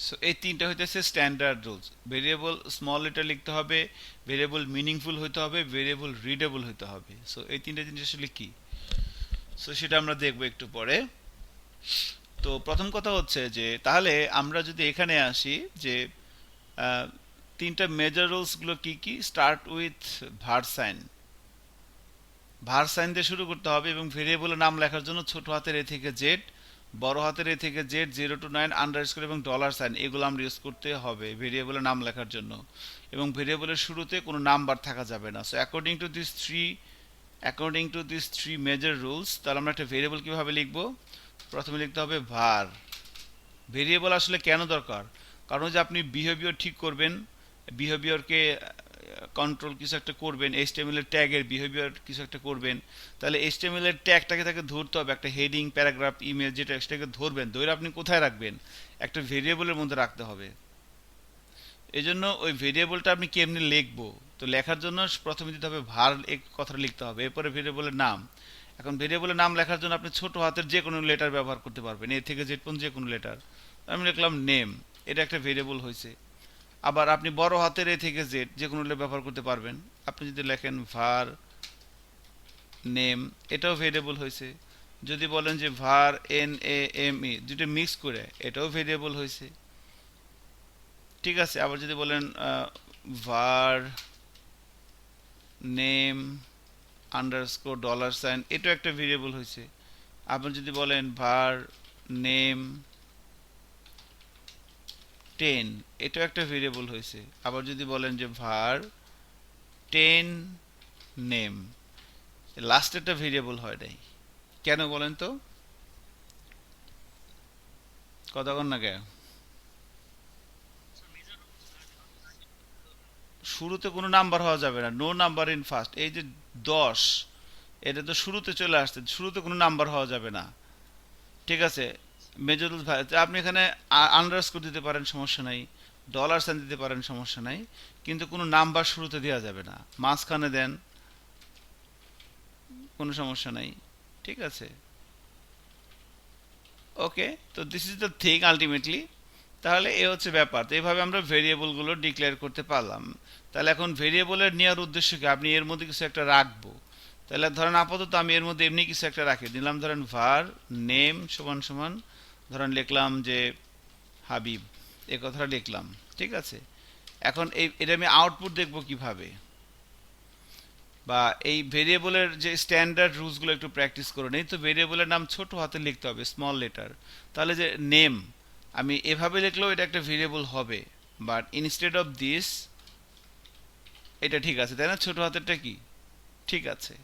[SPEAKER 1] সো এই তিনটা হইতেছে standard rules. Variable small letter লিখতে হবে, ভেরিয়েবল মিনিংফুল হইতে হবে, ভেরিয়েবল রিডেবল হইতে হবে। সো এই তিনটা জিনিস আসলে কি, সো সেটা আমরা দেখবো একটু পরে। তো প্রথম কথা হচ্ছে যে, তাহলে আমরা যদি এখানে আসি যে আহ, তিনটা মেজর রুলস গুলো কি কি? স্টার্ট উইথ ভার সাইন। ভার সাইন দিয়ে শুরু করতে হবে এবং ভেরিয়েবলের নাম লেখার জন্য ছোট হাতের এ থেকে জেড, বড় হাতের এ থেকে জেড, 0 to 9 আন্ডারস্কোর এবং ডলার সাইন, এগুলো আমরা ইউজ করতে হবে ভেরিয়েবলের নাম লেখার জন্য। এবং ভেরিয়েবলের শুরুতে কোনো নাম্বার থাকা যাবে না। So according to this three major rules, তাহলে আমরা একটা ভেরিয়েবল কিভাবে লিখব? প্রথমে লিখতে হবে ভার। ভেরিয়েবল আসলে কেন দরকার? কারণ যে আপনি বিহেভিয়ার ঠিক করবেন, বিহেভিয়ারকে কন্ট্রোল কিছু একটা করবেন, এইচটিএমএল এর ট্যাগের বিহেভিয়ার কিছু একটা করবেন, তাহলে এইচটিএমএল এর ট্যাগটাকে তাকে ধরতে হবে। একটা হেডিং, প্যারাগ্রাফ, ইমেজ, যেটা সেটাকে ধরবেন, ধরে আপনি কোথায় রাখবেন? একটা ভেরিয়েবলের মধ্যে রাখতে হবে। এই জন্য ওই ভেরিয়েবলটা আপনি কেমনি লিখবো? তো লেখার জন্য প্রথমে দিতে হবে ভার, এক কথাটা লিখতে হবে, এরপরে ভেরিয়েবলের নাম। এখন ভেরিয়েবলের নাম লেখার জন্য আপনি ছোট হাতের যে কোনো লেটার ব্যবহার করতে পারবেন, এ থেকে জেড পর্যন্ত যে কোনো লেটার। আমি লিখলাম নেম, এটা একটা ভেরিয়েবল হয়েছে। আবার আপনি বড় হাতের এ থেকে জেড যে কোনো ব্যবহার করতে পারবেন। আপনি যদি লেখেন ভার নেম, এটাও ভেরিয়েবল হয়েছে। যদি বলেন যে ভার NAME, দুটো মিক্স করে, এটাও ভেরিয়েবল হয়েছে। ঠিক আছে, আবার যদি বলেন ভার নেম আন্ডারস্কোর ডলার সাইন, এটাও একটা ভেরিয়েবল হয়েছে। আবার যদি বলেন ভার নেম 10, এটাও একটা ভেরিয়েবল হয়েছে। আবার যদি বলেন যে ভার 10 নেম, লাস্ট একটা ভেরিয়েবল হয় নাই। কেন বলেন তো? কতক্ষণ না কে শুরুতে কোনো নাম্বার হওয়া যাবে না, নো নাম্বার ইন ফার্স্ট। এই যে 10, এটা তো শুরুতে চলে আসছে, শুরুতে কোনো নাম্বার হওয়া যাবে না। ঠিক আছে, মেজরুল ভাই আপনি এখানে আন্ডারস্কোর দিতে পারেন, সমস্যা নাই, ডলার সাইন দিতে পারেন, সমস্যা নাই, কিন্তু কোনো নাম্বার শুরুতে দেওয়া যাবে না। মাঝখানে দেন, কোনো সমস্যা নাই। ঠিক আছে, ওকে। তো this is the thing ultimately. তাহলে এ হচ্ছে ব্যাপার। তো এইভাবে আমরা ভেরিয়েবলগুলো ডিক্লেয়ার করতে পারলাম। তাহলে এখন ভেরিয়েবলের নেওয়ার উদ্দেশ্য কি, আপনি এর মধ্যে কিছু একটা রাখবো। তাহলে ধরেন আপাতত আমি এর মধ্যে এমনি কিছু একটা রাখি দিলাম, ধরেন var নেম সমান সমান ধরেন লিখলাম যে হাবিব, এ কথাটা লিখলাম। ঠিক আছে, এখন এটা আমি আউটপুট দেখব কিভাবে, বা এই ভেরিয়েবলের যে স্ট্যান্ডার্ড রুলসগুলো একটু প্র্যাকটিস করে নেই। তো ভেরিয়েবলের নাম ছোট হাতে লিখতে হবে, স্মল লেটার। তাহলে যে নেম আমি এভাবে লিখলেও এটা একটা ভেরিয়েবল হবে, বাট ইনস্টেড অফ দিস এটা ঠিক আছে, তাই না? ছোট হাতেরটা কি ঠিক আছে,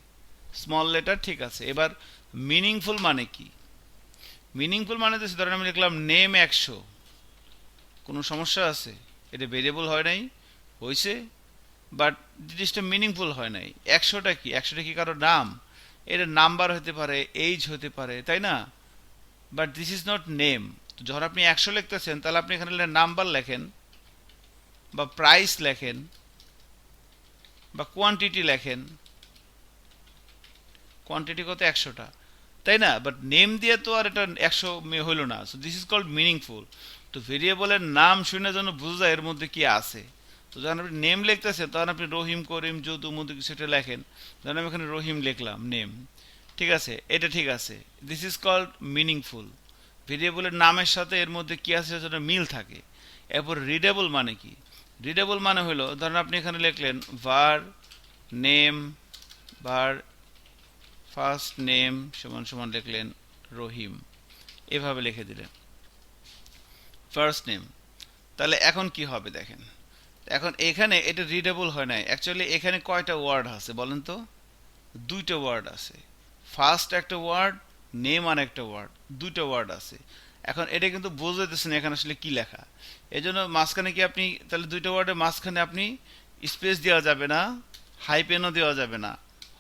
[SPEAKER 1] স্মল লেটার ঠিক আছে। এবার মিনিংফুল মানে কি? মিনিংফুল মানে তো ধরেন আমি লিখলাম নেম 100, কোনো সমস্যা আছে? এটা ভেরিয়েবল হয় নাই, হয়েছে, বাট জিনিসটা মিনিংফুল হয় নাই। 100টা কি, 100টা কি কারো নাম? এটা নাম্বার হতে পারে, এইজ হতে পারে, তাই না? But this is not name. যখন আপনি 100 লিখতেছেন, তাহলে আপনি এখানে নাম্বার লেখেন, বা প্রাইস লেখেন, বা কোয়ান্টিটি লেখেন। কোয়ান্টিটি কত? 100টা, তাই না? বাট নেম দিয়ে তো আর এটা 100 হইল না। So this is called meaningful. তো ভেরিয়েবলের নাম শুনে যেন বোঝা যায় এর মধ্যে কি আছে। তো যখন আপনি নেম লিখতেছেন, তখন আপনি রহিম, করিম, যদু, মধু কিছু একটা লেখেন। ধরেন আমি এখানে রহিম লিখলাম, নেম, ঠিক আছে, এটা ঠিক আছে। This is called meaningful. ভেরিয়েবলের নামের সাথে এর মধ্যে কি আছে সেটা মিল থাকে। এরপর রিডেবল মানে কি? রিডেবল মানে হলো, ধরেন আপনি এখানে লিখলেন var name, var first name সমান সমান লিখলেন রহিম, এভাবে লিখে দিলেন ফার্স্ট নেম। তাহলে এখন কি হবে দেখেন, এখন এখানে এটা রিডেবল হয় নাই। অ্যাকচুয়ালি এখানে কয়টা ওয়ার্ড আছে বলেন তো? দুইটা ওয়ার্ড আছে। ফার্স্ট একটা ওয়ার্ড, নেম আর একটা ওয়ার্ড, দুইটা ওয়ার্ড আছে। এখন এটা কিন্তু বোঝাইতেছে না এখানে আসলে কি লেখা। এই জন্য মাঝখানে কি আপনি তাহলে দুইটা ওয়ার্ডের মাঝখানে আপনি স্পেস দেওয়া যাবে না, হাইপেনও দেওয়া যাবে না,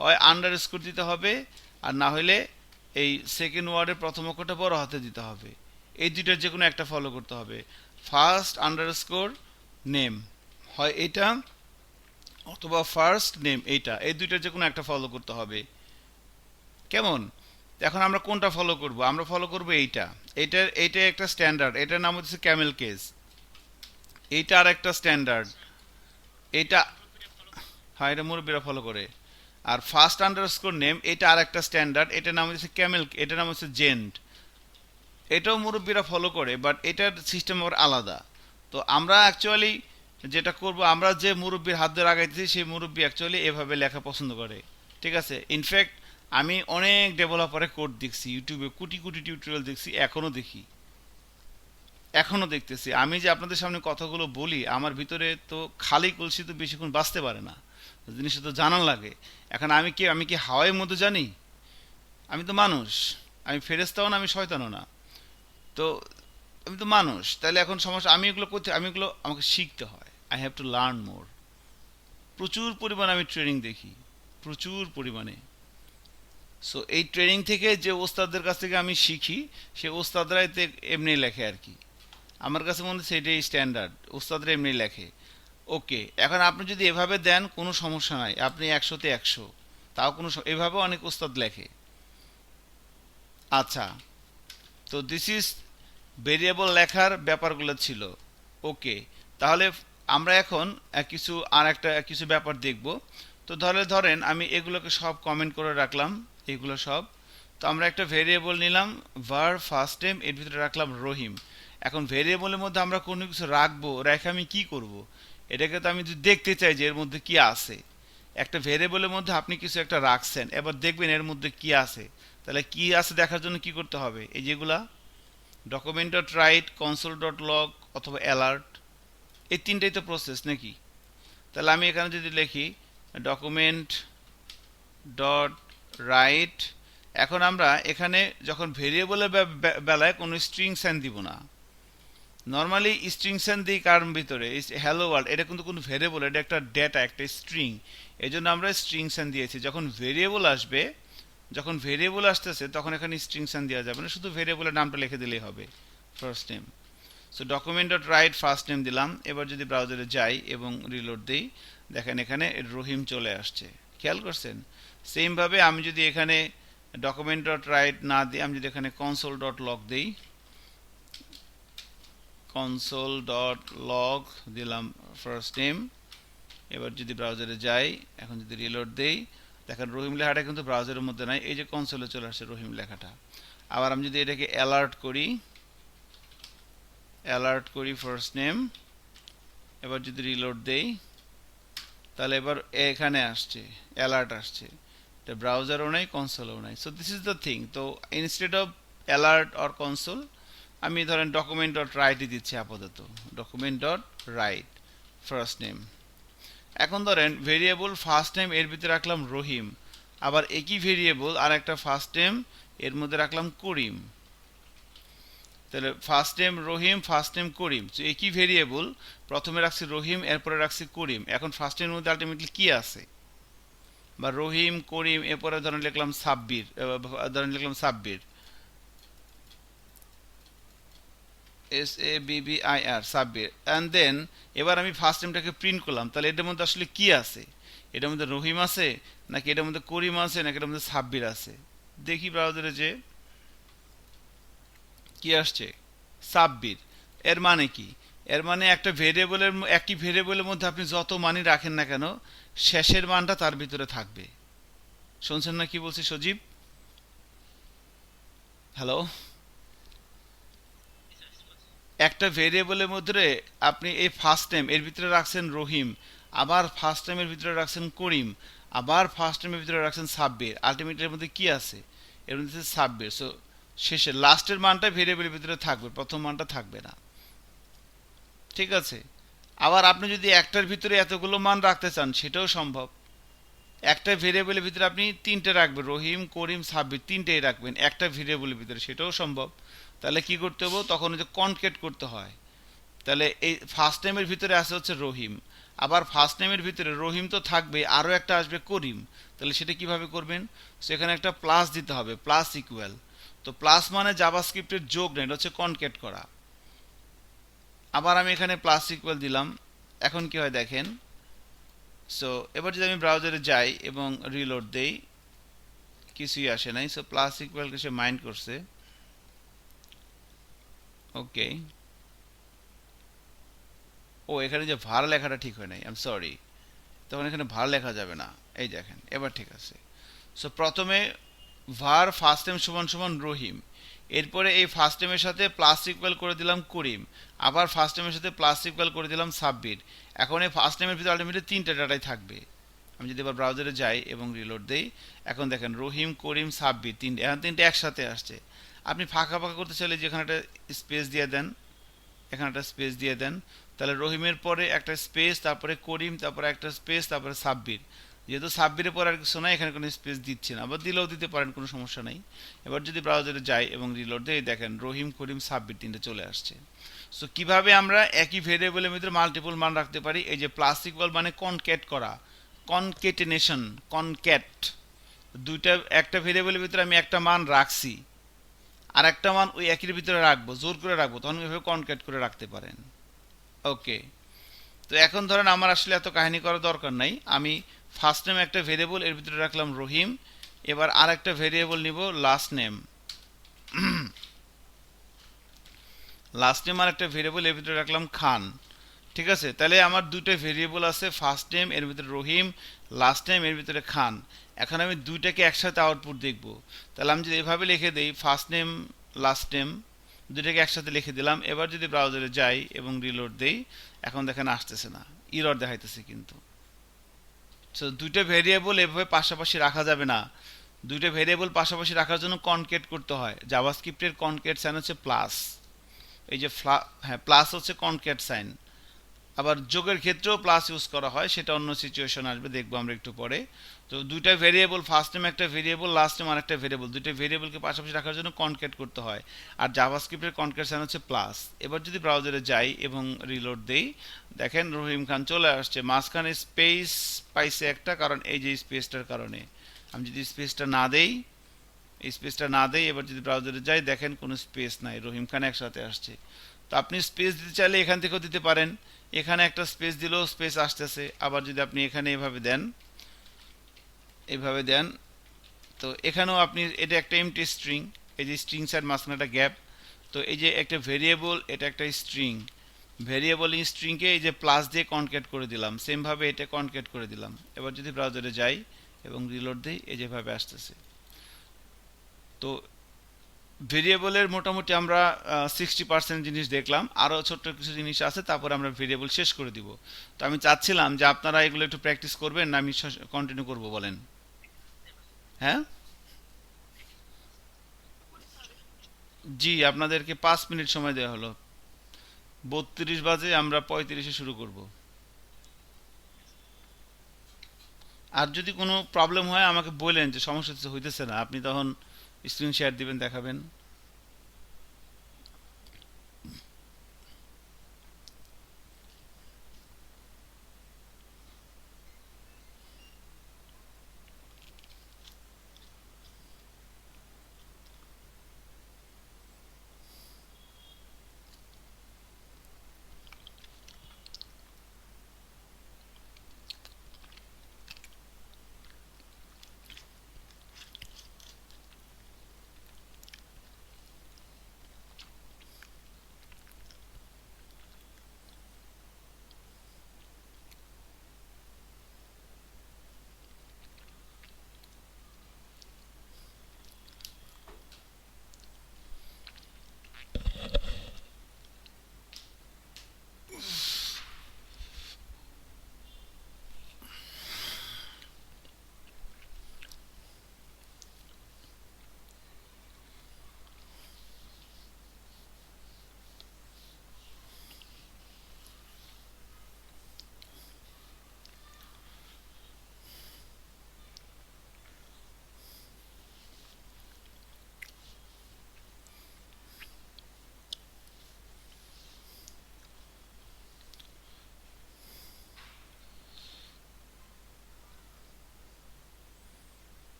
[SPEAKER 1] হয় আন্ডার স্কোর দিতে হবে, আর না হলে এই সেকেন্ড ওয়ার্ডের প্রথম অক্ষরটা বড় হাতে দিতে হবে। এই দুইটার যে কোনো একটা ফলো করতে হবে। ফার্স্ট আন্ডার স্কোর নেম, হয় এটা, অথবা ফার্স্ট নেম, এইটা, এই দুইটার যে কোনো একটা ফলো করতে হবে। কেমন? এখন আমরা কোনটা ফলো করব? আমরা ফলো করব এইটা। এইটা একটা স্ট্যান্ডার্ড, এটার নাম হচ্ছে ক্যামেল কেস। এইটা আর একটা স্ট্যান্ডার্ড, এইটা, হ্যাঁ এটা মুরব্বীরা ফলো করে। আর ফার্স্ট আন্ডারস্কোর নেম, এটা আর একটা স্ট্যান্ডার্ড, এটার নাম হচ্ছে ক্যামেল, এটার নাম হচ্ছে জেন্ট। এটাও মুরব্বীরা ফলো করে, বাট এটার সিস্টেম আবার আলাদা। তো আমরা অ্যাকচুয়ালি যেটা করব, আমরা যে মুরব্বীর হাত ধরে আগাইতেছি সেই মুরব্বী অ্যাকচুয়ালি এভাবে লেখা পছন্দ করে। ঠিক আছে, ইনফ্যাক্ট আমি অনেক ডেভেলপারে কোড দেখছি, ইউটিউবে কোটি কোটি টিউটোরিয়াল দেখছি, এখনও দেখি, এখনও দেখতেছি। আমি যে আপনাদের সামনে কথাগুলো বলি, আমার ভিতরে তো খালি কলসি তো বেশিক্ষণ বাঁচতে পারে না, জিনিসটা তো জানার লাগে। এখন আমি কি হাওয়ার মধ্যে জানি? আমি তো মানুষ, আমি ফেরেস্তাও না, আমি শয়তানও না। তো আমি তো মানুষ, তাহলে এখন সমস্যা, আমি এগুলো করতে, আমি এগুলো আমাকে শিখতে হয়। I have to learn more. প্রচুর পরিমাণে আমি ট্রেনিং দেখি, প্রচুর পরিমাণে। সো এই ট্রেনিং থেকে যে ওস্তাদদের কাছ থেকে আমি শিখি, সে ওস্তাদরাই এমনি লেখে আর কি। আমার কাছে মনে হচ্ছে এটাই স্ট্যান্ডার্ড, ওস্তাদরা এমনি লেখে। ওকে, এখন আপনি যদি এভাবে দেন কোনো সমস্যা নাই, আপনি 100তে 100, তাও কোনো এভাবেও অনেক ওস্তাদ লেখে। আচ্ছা, তো দিস ইজ ভেরিয়েবল লেখার ব্যাপারগুলো ছিল। ওকে, তাহলে আমরা এখন কিছু ব্যাপার দেখব। তো ধরেন আমি এগুলোকে সব কমেন্ট করে রাখলাম, এগুলো সব। তো আমরা একটা ভেরিয়েবল নিলাম var ফার্স্ট নেম, এর ভিতরে রাখলাম রহিম। এখন ভেরিয়েবলের মধ্যে আমরা কোনো কিছু রাখবো, রেখে আমি কি করব? এটাকে তো আমি যদি দেখতে চাই যে এর মধ্যে কি আছে। একটা ভেরিয়েবলের মধ্যে আপনি কিছু একটা রাখছেন, এবার দেখবেন এর মধ্যে কি আছে। তাহলে কি আছে দেখার জন্য কি করতে হবে? এই যেগুলা document dot right, console dot log, অথবা অ্যালার্ট, এই তিনটাই তো প্রসেস নাকি? তাহলে আমি এখানে যদি লিখি ডকুমেন্ট ডট রাইট, এখন আমরা এখানে যখন ভেরিয়েবলের বেলায় কোনো স্ট্রিং সাইন দিব না, নর্মালি স্ট্রিংসেন দিই কার ভিতরে, হ্যালো ওয়ার্ল্ড, এটা কিন্তু কোনো ভেরিয়েবল, এটা একটা ডেটা, একটা স্ট্রিং, এই জন্য আমরা স্ট্রিংসেন দিয়েছি। যখন ভেরিয়েবল আসবে, যখন ভেরিয়েবল আসতেছে তখন এখানে স্ট্রিংসেন দেওয়া যাবে না, শুধু ভেরিয়েবলের নামটা লিখে দিলেই হবে, first name. So document dot write first name দিলাম। এবার যদি ব্রাউজারে যাই এবং রিলোড দিই, দেখেন এখানে রহিম চলে আসছে, খেয়াল করছেন? সেমভাবে আমি যদি এখানে ডকুমেন্ট ডট রাইট না দিই, আমি যদি এখানে কনসোল ডট লগ দিই, কনসোল ডট লগ দিলাম ফার্স্ট নেম। এবার যদি ব্রাউজারে যাই, এখন যদি রিলোড দেই, দেখেন রহিম লেখাটা কিন্তু ব্রাউজারের মধ্যে নাই, এই যে কনসোলে চলে আসছে রহিম লেখাটা। আবার আমি যদি এটাকে অ্যালার্ট করি, অ্যালার্ট করি ফার্স্ট নেম, এবার যদি রিলোড দেই, তাহলে এবার এখানে আসছে, অ্যালার্ট আসছে, এটা ব্রাউজারও নাই, কনসোলও নাই। So this is the thing. তো instead of alert or console, আমি ধরেন ডকুমেন্ট ডট রাইটই দিচ্ছি আপাতত, document dot write first name. এখন ধরেন ভেরিয়েবল ফার্স্ট নেম এর ভিতরে রাখলাম রহিম, আবার একই ভেরিয়েবল আর একটা ফার্স্ট নেম এর মধ্যে রাখলাম করিম। তাহলে ফার্স্ট নেম রহিম, ফার্স্ট নেম করিম, তো একই ভেরিয়েবল, প্রথমে রাখছি রহিম, এরপরে রাখছি করিম। এখন ফার্স্ট নেমের মধ্যে আলটিমেটলি কি আছে, বা রহিম করিম, এরপরে ধরেন লিখলাম সাব্বির, ধরেন লিখলাম Sabbir, SABBIR, Sabbir. And then এবার আমি ফার্স্ট নেমটাকে প্রিন্ট করলাম, তাহলে এটার মধ্যে আসলে কি আছে, এটার মধ্যে রহিম আছে, নাকি এটার মধ্যে করিম আছে, নাকি এটার মধ্যে সাব্বির আছে? দেখি ব্রাউজারে যে কি আসছে, সাব্বির। এর মানে কি? এর মানে একটা ভেরিয়েবলের, একই ভেরিয়েবলের মধ্যে আপনি যত মানই রাখেন না কেন, শেষের মানটা তার ভিতরে থাকবে। শুনছেন না কি বলছি সজীব? হ্যালো? একটা ভেরিয়েবলের মধ্যে আপনি এই ফার্স্ট নেম এর ভিতরে রাখছেন রহিম, আবার ফার্স্ট নেমের ভিতরে রাখছেন করিম, আবার ফার্স্ট নেমের ভিতরে রাখছেন সাব্বির, আলটিমেটলি এর মধ্যে কি আছে, এর মধ্যে সাব্বির। সো শেষে লাস্টের মানটা ভেরিয়েবলের ভিতরে থাকবে, প্রথম মানটা থাকবে না, ঠিক আছে? আবার আপনি যদি একটার ভিতরে এতগুলো মান রাখতে চান, সেটাও সম্ভব। একটা ভেরিয়েবলের ভিতরে আপনি তিনটে রাখবেন, রহিম করিম সাব্বির, তিনটেই রাখবেন একটা ভেরিয়েবলের ভিতরে, সেটাও সম্ভব। তাহলে কি করতে হবে, তখন ওই যে কনকেট করতে হয়। তাহলে এই ফার্স্ট নেমের ভিতরে আছে হচ্ছে রহিম, আবার ফার্স্ট নেমের ভিতরে রহিম তো থাকবে, আরও একটা আসবে করিম, তাহলে সেটা কিভাবে করবেন? সেখানে একটা প্লাস দিতে হবে, প্লাস ইকুয়াল। তো প্লাস মানে জাভাস্ক্রিপ্টের যোগ না, এটা হচ্ছে কনকেট করা। আবার আমি এখানে প্লাস ইকুয়াল দিলাম, এখন কি হয় দেখেন। সো এবার যদি আমি ব্রাউজারে যাই এবং রিলোড দেই, কিছুই আসে নাই। সো প্লাস ইকুয়ালকে সে মাইন্ড করছে, ওকে। ও এখানে যে ভার লেখাটা ঠিক হয় নাই, আই এম সরি, তখন এখানে ভার লেখা যাবে না, এই দেখেন এবার ঠিক আছে। সো প্রথমে ভার ফার্স্ট নেম সমান সমান রহিম, এরপরে এই ফার্স্ট নেমের সাথে প্লাস ইকুয়াল করে দিলাম করিম, আবার ফার্স্ট নেমের সাথে প্লাস ইকুয়াল করে দিলাম সাব্বির। এখন এই ফার্স্ট নেমের ভিতরে আলটিমেটলি তিনটা ডাটাই থাকবে। আমি যদি এবার ব্রাউজারে যাই এবং রিলোড দেই, এখন দেখেন রহিম করিম সাব্বির তিনটে, এখন তিনটে একসাথে আসছে। আপনি ফাঁকা ফাঁকা করতে চাইলে যেখানে একটা স্পেস দিয়ে দেন, এখানে একটা স্পেস দিয়ে দেন, তাহলে রহিমের পরে একটা স্পেস, তারপরে করিম, তারপরে একটা স্পেস, তারপরে সাব্বির। যেহেতু সাব্বিরের পরে আর কিছু নাই, এখানে কোনো স্পেস দিচ্ছে না, আবার দিলেও দিতে পারেন, কোনো সমস্যা নাই। এবার যদি ব্রাউজারে যাই এবং রিলোড দিই, দেখেন রহিম করিম সাব্বির তিনটে চলে আসছে। সো কিভাবে আমরা একই ভেরিয়েবলের ভিতরে মাল্টিপল মান রাখতে পারি? এই যে প্লাস ইকুয়াল মানে কনক্যাট করা, কনকেটেনেশন, কনক্যাট। দুইটা, একটা ভেরিয়েবলের ভিতরে আমি একটা মান রাখছি, আর একটা মান ওই একই ভিতরে রাখবো, জোর করে রাখবো, তখন ওইভাবে কনক্যাট করে রাখতে পারেন, ওকে। তো এখন ধরেন আমার আসলে এত কাহিনী করার দরকার নাই, আমি ফার্স্ট নেম একটা ভেরিয়েবল এর ভিতরে রাখলাম রহিম, এবার আর একটা ভেরিয়েবল নিব লাস্ট নেম, লাস্ট নেম আর একটা ভেরিয়েবল এর ভিতরে রাখলাম খান, ঠিক আছে? তাহলে আমার দুটো ভেরিয়েবল আছে, ফার্স্ট নেম এর ভিতরে রহিম, লাস্ট নেম এর ভিতরে খান। এখন আমি দুইটাকে একসাথে আউটপুট দেখব, তাহলে আমি যদি এভাবে লিখে দিই ফার্স্ট নেম লাস্ট নেম, দুইটাকে একসাথে লিখে দিলাম। এবার যদি ব্রাউজারে যাই এবং রিলোড দেই, এখন দেখেন আসতেছে না, ইরর দেখাইতেছে কিন্তু। সো দুইটা ভেরিয়েবল এভাবে পাশাপাশি রাখা যাবে না, দুইটা ভেরিয়েবল পাশাপাশি রাখার জন্য কনকেট করতে হয়। জাভাস্ক্রিপ্টের কনকেট সাইন হচ্ছে প্লাস, এই যে হ্যাঁ প্লাস হচ্ছে কনকেট সাইন, আবার যোগের ক্ষেত্রেও প্লাস ইউজ করা হয়, সেটা অন্য সিচুয়েশন আসবে, দেখবো আমরা একটু পরে। তো দুইটা ভেরিয়েবল, ফার্স্ট নেম একটা ভেরিয়েবল, লাস্ট নেম আরেকটা ভেরিয়েবল, দুইটা ভেরিয়েবলকে পাশাপাশি রাখার জন্য কনক্যাট করতে হয়। আর জাভাস্ক্রিপ্টের কনক্যাট সাইন হচ্ছে প্লাস। এবার যদি ব্রাউজারে যাই এবং রিলোড দেই, দেখেন রহিম খান চলে আসছে, মাঝখানে স্পেস পাইছে একটা, কারণ এই যে স্পেসটার কারণে। আমি যদি স্পেসটা না দেই, স্পেসটা না দেই, এবার যদি ব্রাউজারে যাই, দেখেন কোনো স্পেস নাই, রহিম খান একসাথে আসছে। তো আপনি স্পেস দিতে চাইলে এখান থেকেও দিতে পারেন, এখানে একটা স্পেস দিলেও স্পেস আসতেছে। আবার যদি আপনি এখানে এভাবে দেন, এভাবে দেন, তো এখানেও আপনি, এটা একটা এমটি স্ট্রিং, এই যে স্ট্রিং সাইড মাঝখানে একটা গ্যাপ। তো এই যে একটা ভেরিয়েবল, এটা একটা স্ট্রিং, ভেরিয়েবল স্ট্রিংকে এই যে প্লাস দিয়ে কনক্যাট করে দিলাম, সেমভাবে এটা কনক্যাট করে দিলাম। এবার যদি ব্রাউজারে যাই এবং রিলোড দিই, এই যেভাবে আসতেছে। তো ভেরিয়েবলের মোটামুটি আমরা 60% জিনিস দেখলাম, আরও ছোট্ট কিছু জিনিস আছে, তারপর আমরা ভেরিয়েবল শেষ করে দিব। তো আমি চাচ্ছিলাম যে আপনারা এগুলো একটু প্র্যাকটিস করবেন, না আমি কন্টিনিউ করব বলেন? হ্যাঁ, জি, আপনাদেরকে 5 মিনিট সময় দেওয়া হলো। 32 বাজে, আমরা 35-এ শুরু করব। আর যদি কোনো প্রবলেম হয় আমাকে বলেন যে সমস্যা হইতেছে না, আপনি তখন স্ক্রিন শেয়ার দিবেন, দেখাবেন।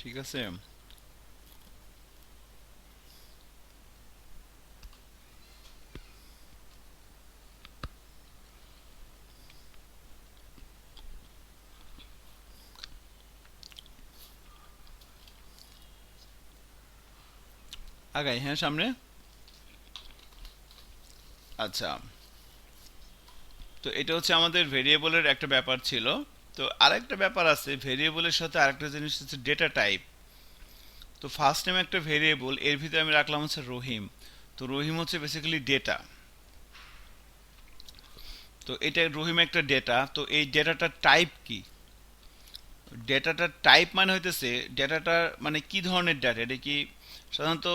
[SPEAKER 1] ঠিক আছে। আগাই, হ্যাঁ, সামনে। আচ্ছা, তো এটা হচ্ছে আমাদের ভেরিয়েবলের একটা ব্যাপার ছিল। তো আরেকটা ব্যাপার আছে ভেরিয়েবলের সাথে, আরেকটা জিনিস হচ্ছে ডেটা টাইপ। তো ফার্স্ট নেম একটা ভেরিয়েবল, এর ভিতরে আমি রাখলাম হচ্ছে রহিম। তো রহিম হচ্ছে বেসিক্যালি ডেটা। তো এটা রহিম একটা ডেটা, তো এই ডেটাটার টাইপ কি? ডেটাটার টাইপ মানে হইতেছে, ডেটাটা মানে কি ধরনের ডাটা, এটা কি সাধারণত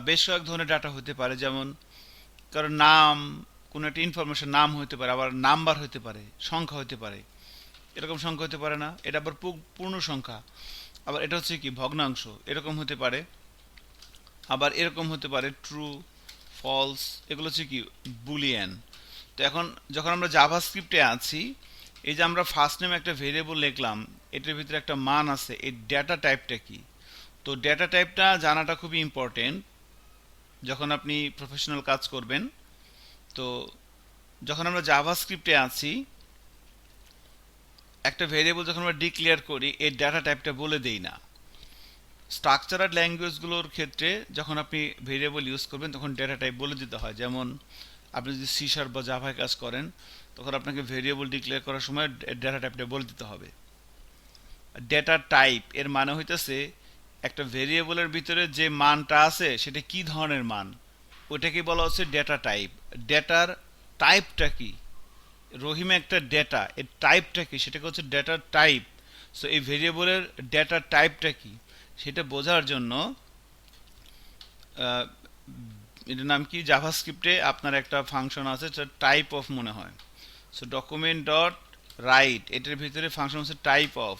[SPEAKER 1] বেশ কয়েক ধরনের ডাটা হতে পারে, যেমন কারো নাম, কোনো একটা ইনফরমেশন, নাম হতে পারে, আবার নাম্বার হতে পারে, সংখ্যা হতে পারে, এরকম সংখ্যা হতে পারে না, এটা আবার পূর্ণ সংখ্যা, আবার এটা হচ্ছে কি ভগ্নাংশ, এরকম হতে পারে, আবার এরকম হতে পারে ট্রু, ফলস, এগুলো হচ্ছে কি বুলিয়ান। তো এখন যখন আমরা জাভাস্ক্রিপ্টে আছি, এই যে আমরা ফার্স্ট নেম একটা ভেরিয়েবল লিখলাম, এটার ভিতরে একটা মান আছে, এই ডেটা টাইপটা কি? তো ডেটা টাইপটা জানাটা খুবই ইম্পর্টেন্ট যখন আপনি প্রফেশনাল কাজ করবেন। তো যখন আমরা জাভাস্ক্রিপ্টে আছি, একটা ভেরিয়েবল যখন আমরা ডিক্লেয়ার করি, এর ডেটা টাইপটা বলে দেই না, স্ট্রাকচারাল ল্যাঙ্গুয়েজগুলোর ক্ষেত্রে যখন আপনি ভেরিয়েবল ইউজ করবেন তখন ডেটা টাইপ বলে দিতে হয়। যেমন আপনি যদি সি শার্প বা জাভায় কাজ করেন তখন আপনাকে ভেরিয়েবল ডিক্লেয়ার করার সময় ডেটা টাইপটা বলে দিতে হবে। ডেটা টাইপ এর মানে হইতেছে একটা ভেরিয়েবলের ভিতরে যে মানটা আছে সেটা কি ধরনের মান, ওটাকে বলা হচ্ছে ডেটা টাইপ। ডেটার টাইপটা কি, রহিম একটা ডেটা, এর টাইপটা কি, সেটাকে হচ্ছে ডেটার টাইপ। সো এই ভেরিয়েবলের ডেটার টাইপটা কি সেটা বোঝার জন্য এটার নাম কি, জাভাস্ক্রিপ্টে আপনার একটা ফাংশন আছে টাইপ অফ মনে হয়। সো ডকুমেন্ট ডট রাইট, এটার ভিতরে ফাংশন হচ্ছে টাইপ অফ।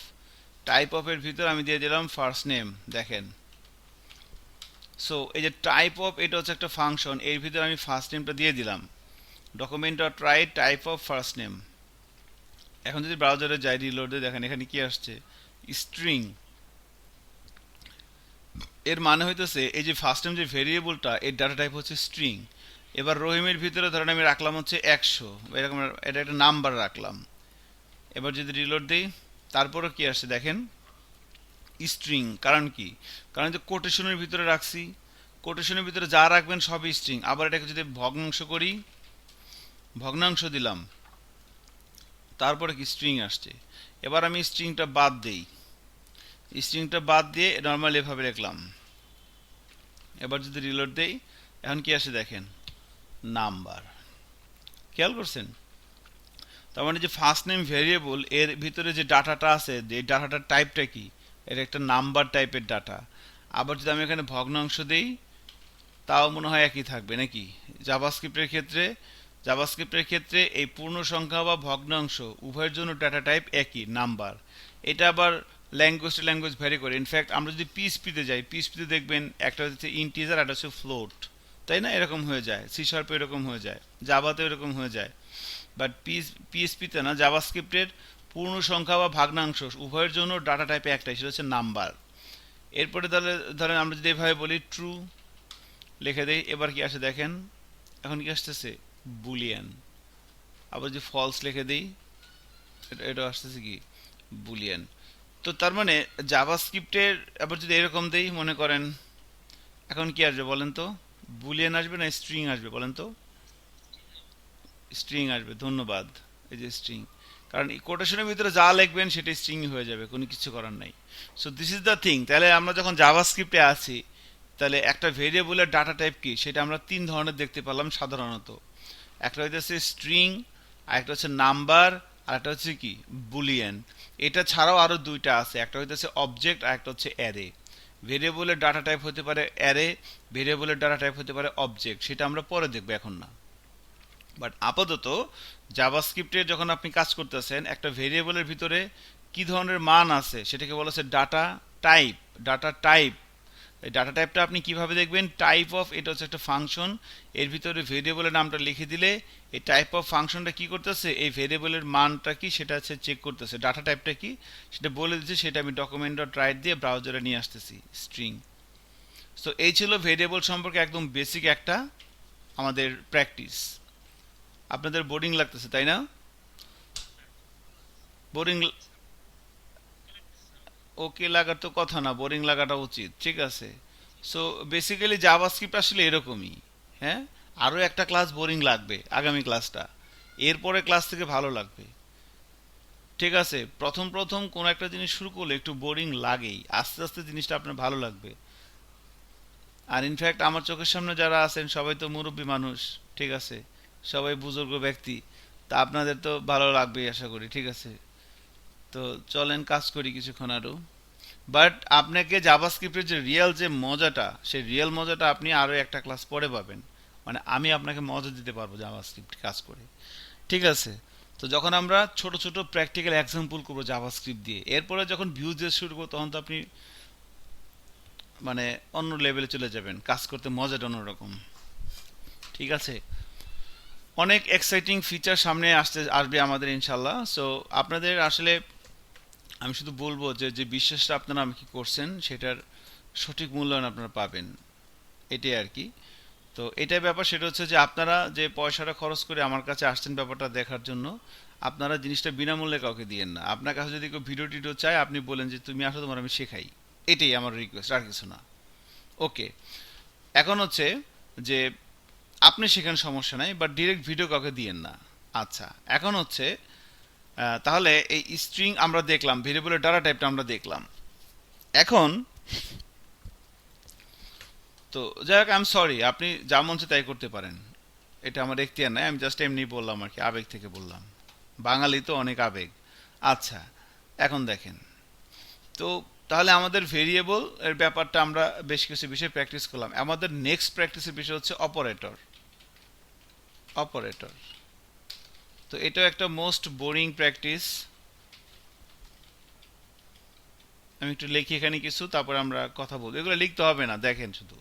[SPEAKER 1] টাইপ অফ এর ভিতরে আমি দিয়ে দিলাম ফার্স্ট নেম, দেখেন। সো এই যে টাইপ অফ, এটা হচ্ছে একটা ফাংশন, এর ভিতরে আমি ফার্স্ট নেমটা দিয়ে দিলাম, document dot right type of first name. এখন যদি ব্রাউজারে যাই, রিলোড দিয়ে দেখেন এখানে কি আসছে, স্ট্রিং। এর মানে হইতেছে এই যে ফার্স্ট নেম যে ভেরিয়েবলটা, এর ডাটা টাইপ হচ্ছে স্ট্রিং। এবার রহিমের ভিতরে ধরেন আমি রাখলাম হচ্ছে 100, এরকম এটা একটা নাম্বার রাখলাম। এবার যদি রিলোড দিই তারপরও কি আসছে দেখেন, স্ট্রিং। কারণ কি, কারণ যে কোটেশনের ভিতরে রাখছি, কোটেশনের ভিতরে যা রাখবেন সবই স্ট্রিং। আবার এটাকে যদি ভগ্নাংশ করি, ভগ্নাংশ দিলাম, তারপরে কি স্ট্রিং আসছে। এবার আমি স্ট্রিংটা বাদ দেই, স্ট্রিংটা বাদ দিয়ে নর্মাল এভাবে লিখলাম। এবার যদি রিলোড দেই এখন কি আসে দেখেন, নাম্বার। খেয়াল করছেন? তার মানে যে ফার্স্ট নেম ভেরিয়েবল এর ভিতরে যে ডাটাটা আছে, যে ডাটাটার টাইপটা কি, এর একটা নাম্বার টাইপের ডাটা। আবার যদি আমি এখানে ভগ্নাংশ দেই তাও মনে হয় একই থাকবে নাকি। জাভাস্ক্রিপ্টের ক্ষেত্রে, জাভাস্ক্রিপ্টের ক্ষেত্রে এই পূর্ণ সংখ্যা বা ভগ্নাংশ উভয়ের জন্য ডাটা টাইপ একই, নাম্বার। এটা আবার ল্যাঙ্গুয়েজ টু ল্যাঙ্গুয়েজ ভ্যারি করে। ইনফ্যাক্ট আমরা যদি পিএইচপিতে যাই, পিএইচপিতে দেখবেন একটা হচ্ছে ইন্টিজার, একটা হচ্ছে ফ্লোট, তাই না? এরকম হয়ে যায়। সি শার্পে এরকম হয়ে যায়, জাভাতে এরকম হয়ে যায়। বাট পিএইচপিতে না, জাভাস্ক্রিপ্টের পূর্ণ সংখ্যা বা ভগ্নাংশ উভয়ের জন্য ডাটা টাইপ একটাই, সেটা হচ্ছে নাম্বার। এরপরে তাহলে ধরেন আমরা যদি এভাবে বলি ট্রু লিখে দেই, এবার কি আসে দেখেন, এখন কি আসতেছে, বুলিয়ান। আবার যদি ফলস লিখে দিই, এটা আসতেছে কি, বুলিয়ান। তো তার মানে জাভাস্ক্রিপ্টের, আবার যদি এরকম দেই মনে করেন, এখন কি আসবে বলেন তো, বুলিয়ান আসবে না স্ট্রিং আসবে বলেন তো? স্ট্রিং আসবে, ধন্যবাদ। এই যে স্ট্রিং, কারণ এই কোটেশনের ভিতরে যা লিখবেন সেটা স্ট্রিং হয়ে যাবে, কোনো কিছু করার নাই। So this is the thing. তাহলে আমরা যখন জাভাস্ক্রিপ্টে আছি, তাহলে একটা ভেরিয়েবলের ডাটা টাইপ কি সেটা আমরা তিন ধরনের দেখতে পেলাম সাধারণত। একটা হচ্ছে স্ট্রিং, আর একটা হচ্ছে নাম্বার, আর একটা হচ্ছে কি, বুলিয়ান। এটা ছাড়াও আরো দুইটা আছে, একটা হচ্ছে অবজেক্ট আর একটা হচ্ছে অ্যারে। ভেরিয়েবলের ডাটা টাইপ হতে পারে অ্যারে, ভেরিয়েবলের ডাটা টাইপ হতে পারে অবজেক্ট, সেটা আমরা পরে দেখবো, এখন না। বাট আপাতত জাভাস্ক্রিপ্টে যখন আপনি কাজ করতেছেন, একটা ভেরিয়েবলের ভিতরে কি ধরনের মান আছে সেটাকে বলা হচ্ছে ডাটা টাইপ। ডাটা টাইপ, এই ডাটা টাইপটা আপনি কিভাবে দেখবেন, টাইপ অফ, এটা হচ্ছে একটা ফাংশন, এর ভিতরে ভেরিয়েবলের নামটা লিখে দিলে এই টাইপ অফ ফাংশনটা কি করতেছে, এই ভেরিয়েবলের মানটা কি সেটা হচ্ছে চেক করতেছে, ডাটা টাইপটা কি সেটা বলে দিচ্ছে। সেটা আমি ডকুমেন্ট ডট রাইট দিয়ে ব্রাউজারে নিয়ে আসতেছি, স্ট্রিং। সো এই ছিল ভেরিয়েবল সম্পর্কে একদম বেসিক একটা আমাদের প্র্যাকটিস। আপনাদের বোরিং লাগতেছে তাই না? বোরিং, ওকে লাগার তো কথা না, বোরিং লাগাটা উচিত, ঠিক আছে। সো বেসিক্যালি জাভাস্ক্রিপ্ট আসলে এরকমই। হ্যাঁ, আরও একটা ক্লাস বোরিং লাগবে, আগামী ক্লাসটা, এরপরে ক্লাস থেকে ভালো লাগবে, ঠিক আছে। প্রথম প্রথম কোনো একটা জিনিস শুরু করলে একটু বোরিং লাগেই, আস্তে আস্তে জিনিসটা আপনার ভালো লাগবে। আর ইনফ্যাক্ট আমার চোখের সামনে যারা আছেন সবাই তো মুরব্বী মানুষ, ঠিক আছে, সবাই বুজুর্গ ব্যক্তি, তা আপনাদের তো ভালো লাগবেই আশা করি, ঠিক আছে। তো চলেন কাজ করি কিছুক্ষণ আরও। বাট আপনাকে জাভাস্ক্রিপ্টের যে রিয়েল যে মজাটা, সেই রিয়েল মজাটা আপনি আরও একটা ক্লাস পরে পাবেন। মানে আমি আপনাকে মজা দিতে পারবো জাভাস্ক্রিপ্ট কাজ করে, ঠিক আছে। তো যখন আমরা ছোট ছোট প্র্যাকটিক্যাল এক্সাম্পল করবো জাভাস্ক্রিপ্ট দিয়ে, এরপরে যখন ভিউজ দিয়ে শুরু করবো তখন তো আপনি মানে অন্য লেভেলে চলে যাবেন, কাজ করতে মজাটা অন্যরকম, ঠিক আছে। অনেক এক্সাইটিং ফিচার সামনে আসবে আমাদের ইনশাল্লাহ। সো আপনাদের আসলে আমি শুধু বলবো যে যে বিশ্বাসটা আপনারা আমাকে করছেন সেটার সঠিক মূল্যায়ন আপনারা পাবেন, এটাই আর কি। তো এটাই ব্যাপার, সেটা হচ্ছে যে আপনারা যে পয়সাটা খরচ করে আমার কাছে আসছেন ব্যাপারটা দেখার জন্য, আপনারা জিনিসটা বিনামূল্যে কাউকে দিয়েন না। আপনার কাছে যদি কেউ ভিডিও টিডিও চায়, আপনি বলেন যে তুমি আসো, তোমার আমি শেখাই, এটাই আমার রিকোয়েস্ট, আর কিছু না। ওকে, এখন হচ্ছে যে আপনি সেখানে সমস্যা নাই, বাট ডিরেক্ট ভিডিও কাউকে দিয়েন না। আচ্ছা, এখন হচ্ছে তাহলে এই স্ট্রিং আমরা দেখলাম, ভেরিয়েবলের ডাটা টাইপটা আমরা দেখলাম। এখন তো যাই হোক, আই এম সরি, আপনি যা মন চায় তাই করতে পারেন, এটা আমার এখতিয়ার নাই, আমি জাস্ট এমনি বললাম আর কি, আবেগ থেকে বললাম, বাঙালি তো অনেক আবেগ। আচ্ছা, এখন দেখেন, তো তাহলে আমাদের ভেরিয়েবল এর ব্যাপারটা আমরা বেশ কিছু বিষয় প্র্যাকটিস করলাম। আমাদের নেক্সট প্র্যাকটিসের বিষয় হচ্ছে অপারেটর। অপারেটর, তো এটাও একটা মোস্ট বোরিং প্র্যাকটিস। আমি একটু লিখি এখানে কিছু, তারপর আমরা কথা বলবো। এগুলো লিখতে হবে না, দেখেন শুধু।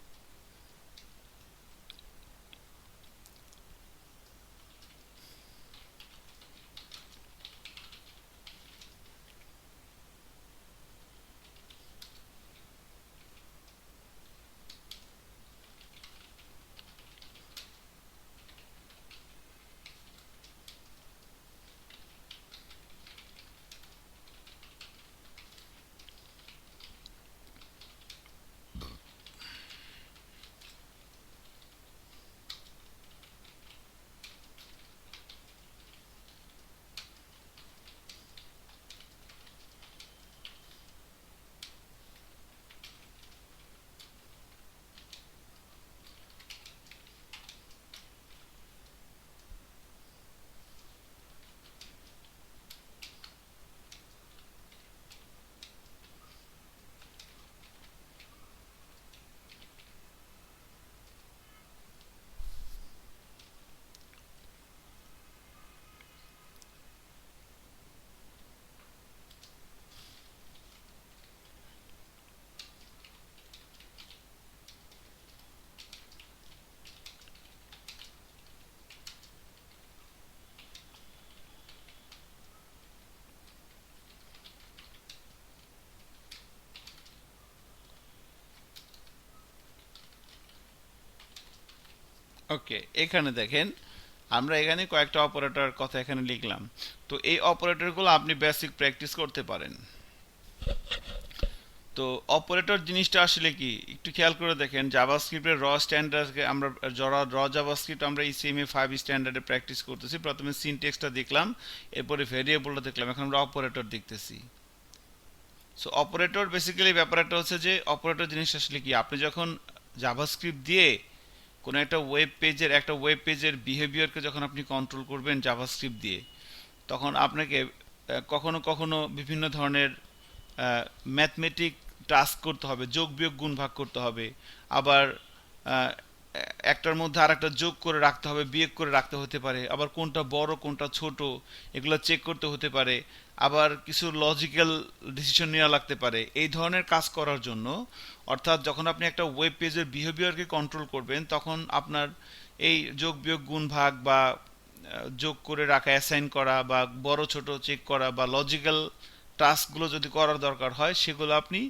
[SPEAKER 1] ওকে, এখানে দেখেন, আমরা এখানে কয়েকটা অপারেটর কথা এখানে লিখলাম। তো এই অপারেটরগুলো আপনি বেসিক প্র্যাকটিস করতে পারেন। তো অপারেটর জিনিসটা আসলে কি একটু খেয়াল করে দেখেন, জাভাস্ক্রিপ্টের র স্ট্যান্ডার্ডকে আমরা র জাভাস্ক্রিপ্ট আমরা ইসিএমএ 5 স্ট্যান্ডার্ডে প্র্যাকটিস করতেছি। প্রথমে সিনটেক্সটা দেখলাম, এরপরে ভেরিয়েবলটা দেখলাম, এখন আমরা অপারেটর দেখতেছি। সো অপারেটর বেসিক্যালি ব্যাপারটা হচ্ছে যে অপারেটর জিনিস আসলে কি, আপনি যখন জাভাস্ক্রিপ্ট দিয়ে কোনো একটা ওয়েব পেজের বিহেভিয়ারকে যখন আপনি কন্ট্রোল করবেন জাভাস্ক্রিপ্ট দিয়ে, তখন আপনাকে কখনো কখনো বিভিন্ন ধরনের ম্যাথমেটিক টাস্ক করতে হবে, যোগ বিয়োগ গুণ ভাগ করতে হবে। আবার আহ, একটার মধ্যে আর একটা যোগ করে রাখতে হবে, বিয়োগ করে রাখতে হতে পারে। আবার কোনটা বড় কোনটা ছোট এগুলো চেক করতে হতে পারে। আবার কিছু লজিক্যাল ডিসিশন নেওয়া লাগতে পারে। এই ধরনের কাজ করার জন্য, অর্থাৎ যখন আপনি একটা ওয়েব পেজের বিহেভিয়ারকে কন্ট্রোল করবেন, তখন আপনার এই যোগ বিয়োগ গুণ ভাগ বা যোগ করে রাখা, অ্যাসাইন করা বা বড় ছোট চেক করা বা লজিক্যাল টাস্কগুলো যদি করার দরকার হয়, সেগুলো আপনি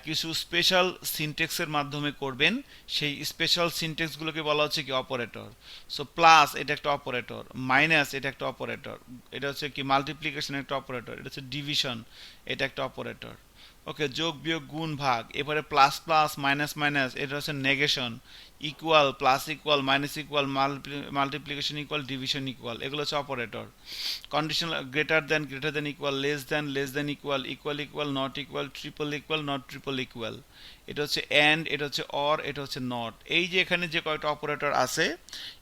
[SPEAKER 1] কিছু স্পেশাল সিনটেক্সের মাধ্যমে করবেন। সেই স্পেশাল সিনটেক্সগুলোকে বলা হচ্ছে কি অপারেটর। সো প্লাস এটা একটা অপারেটর, মাইনাস এটা একটা অপারেটর, এটা হচ্ছে কি মাল্টিপ্লিকেশন একটা অপারেটর, এটা হচ্ছে ডিভিশন, এটা একটা অপারেটর। ওকে, যোগ বিয়োগ গুণ ভাগ, এবারে প্লাস প্লাস মাইনাস মাইনাস, এটা হচ্ছে negation. Equal plus equal minus equal, multiplication equal, division equal, এগুলো হচ্ছে operator. Conditional, greater than equal, less than equal, equal equal, not equal, triple equal, not triple equal, এটা হচ্ছে অ্যান্ড, এটা হচ্ছে অর, এটা হচ্ছে নট। এই যে এখানে যে কয়টা অপারেটর আছে,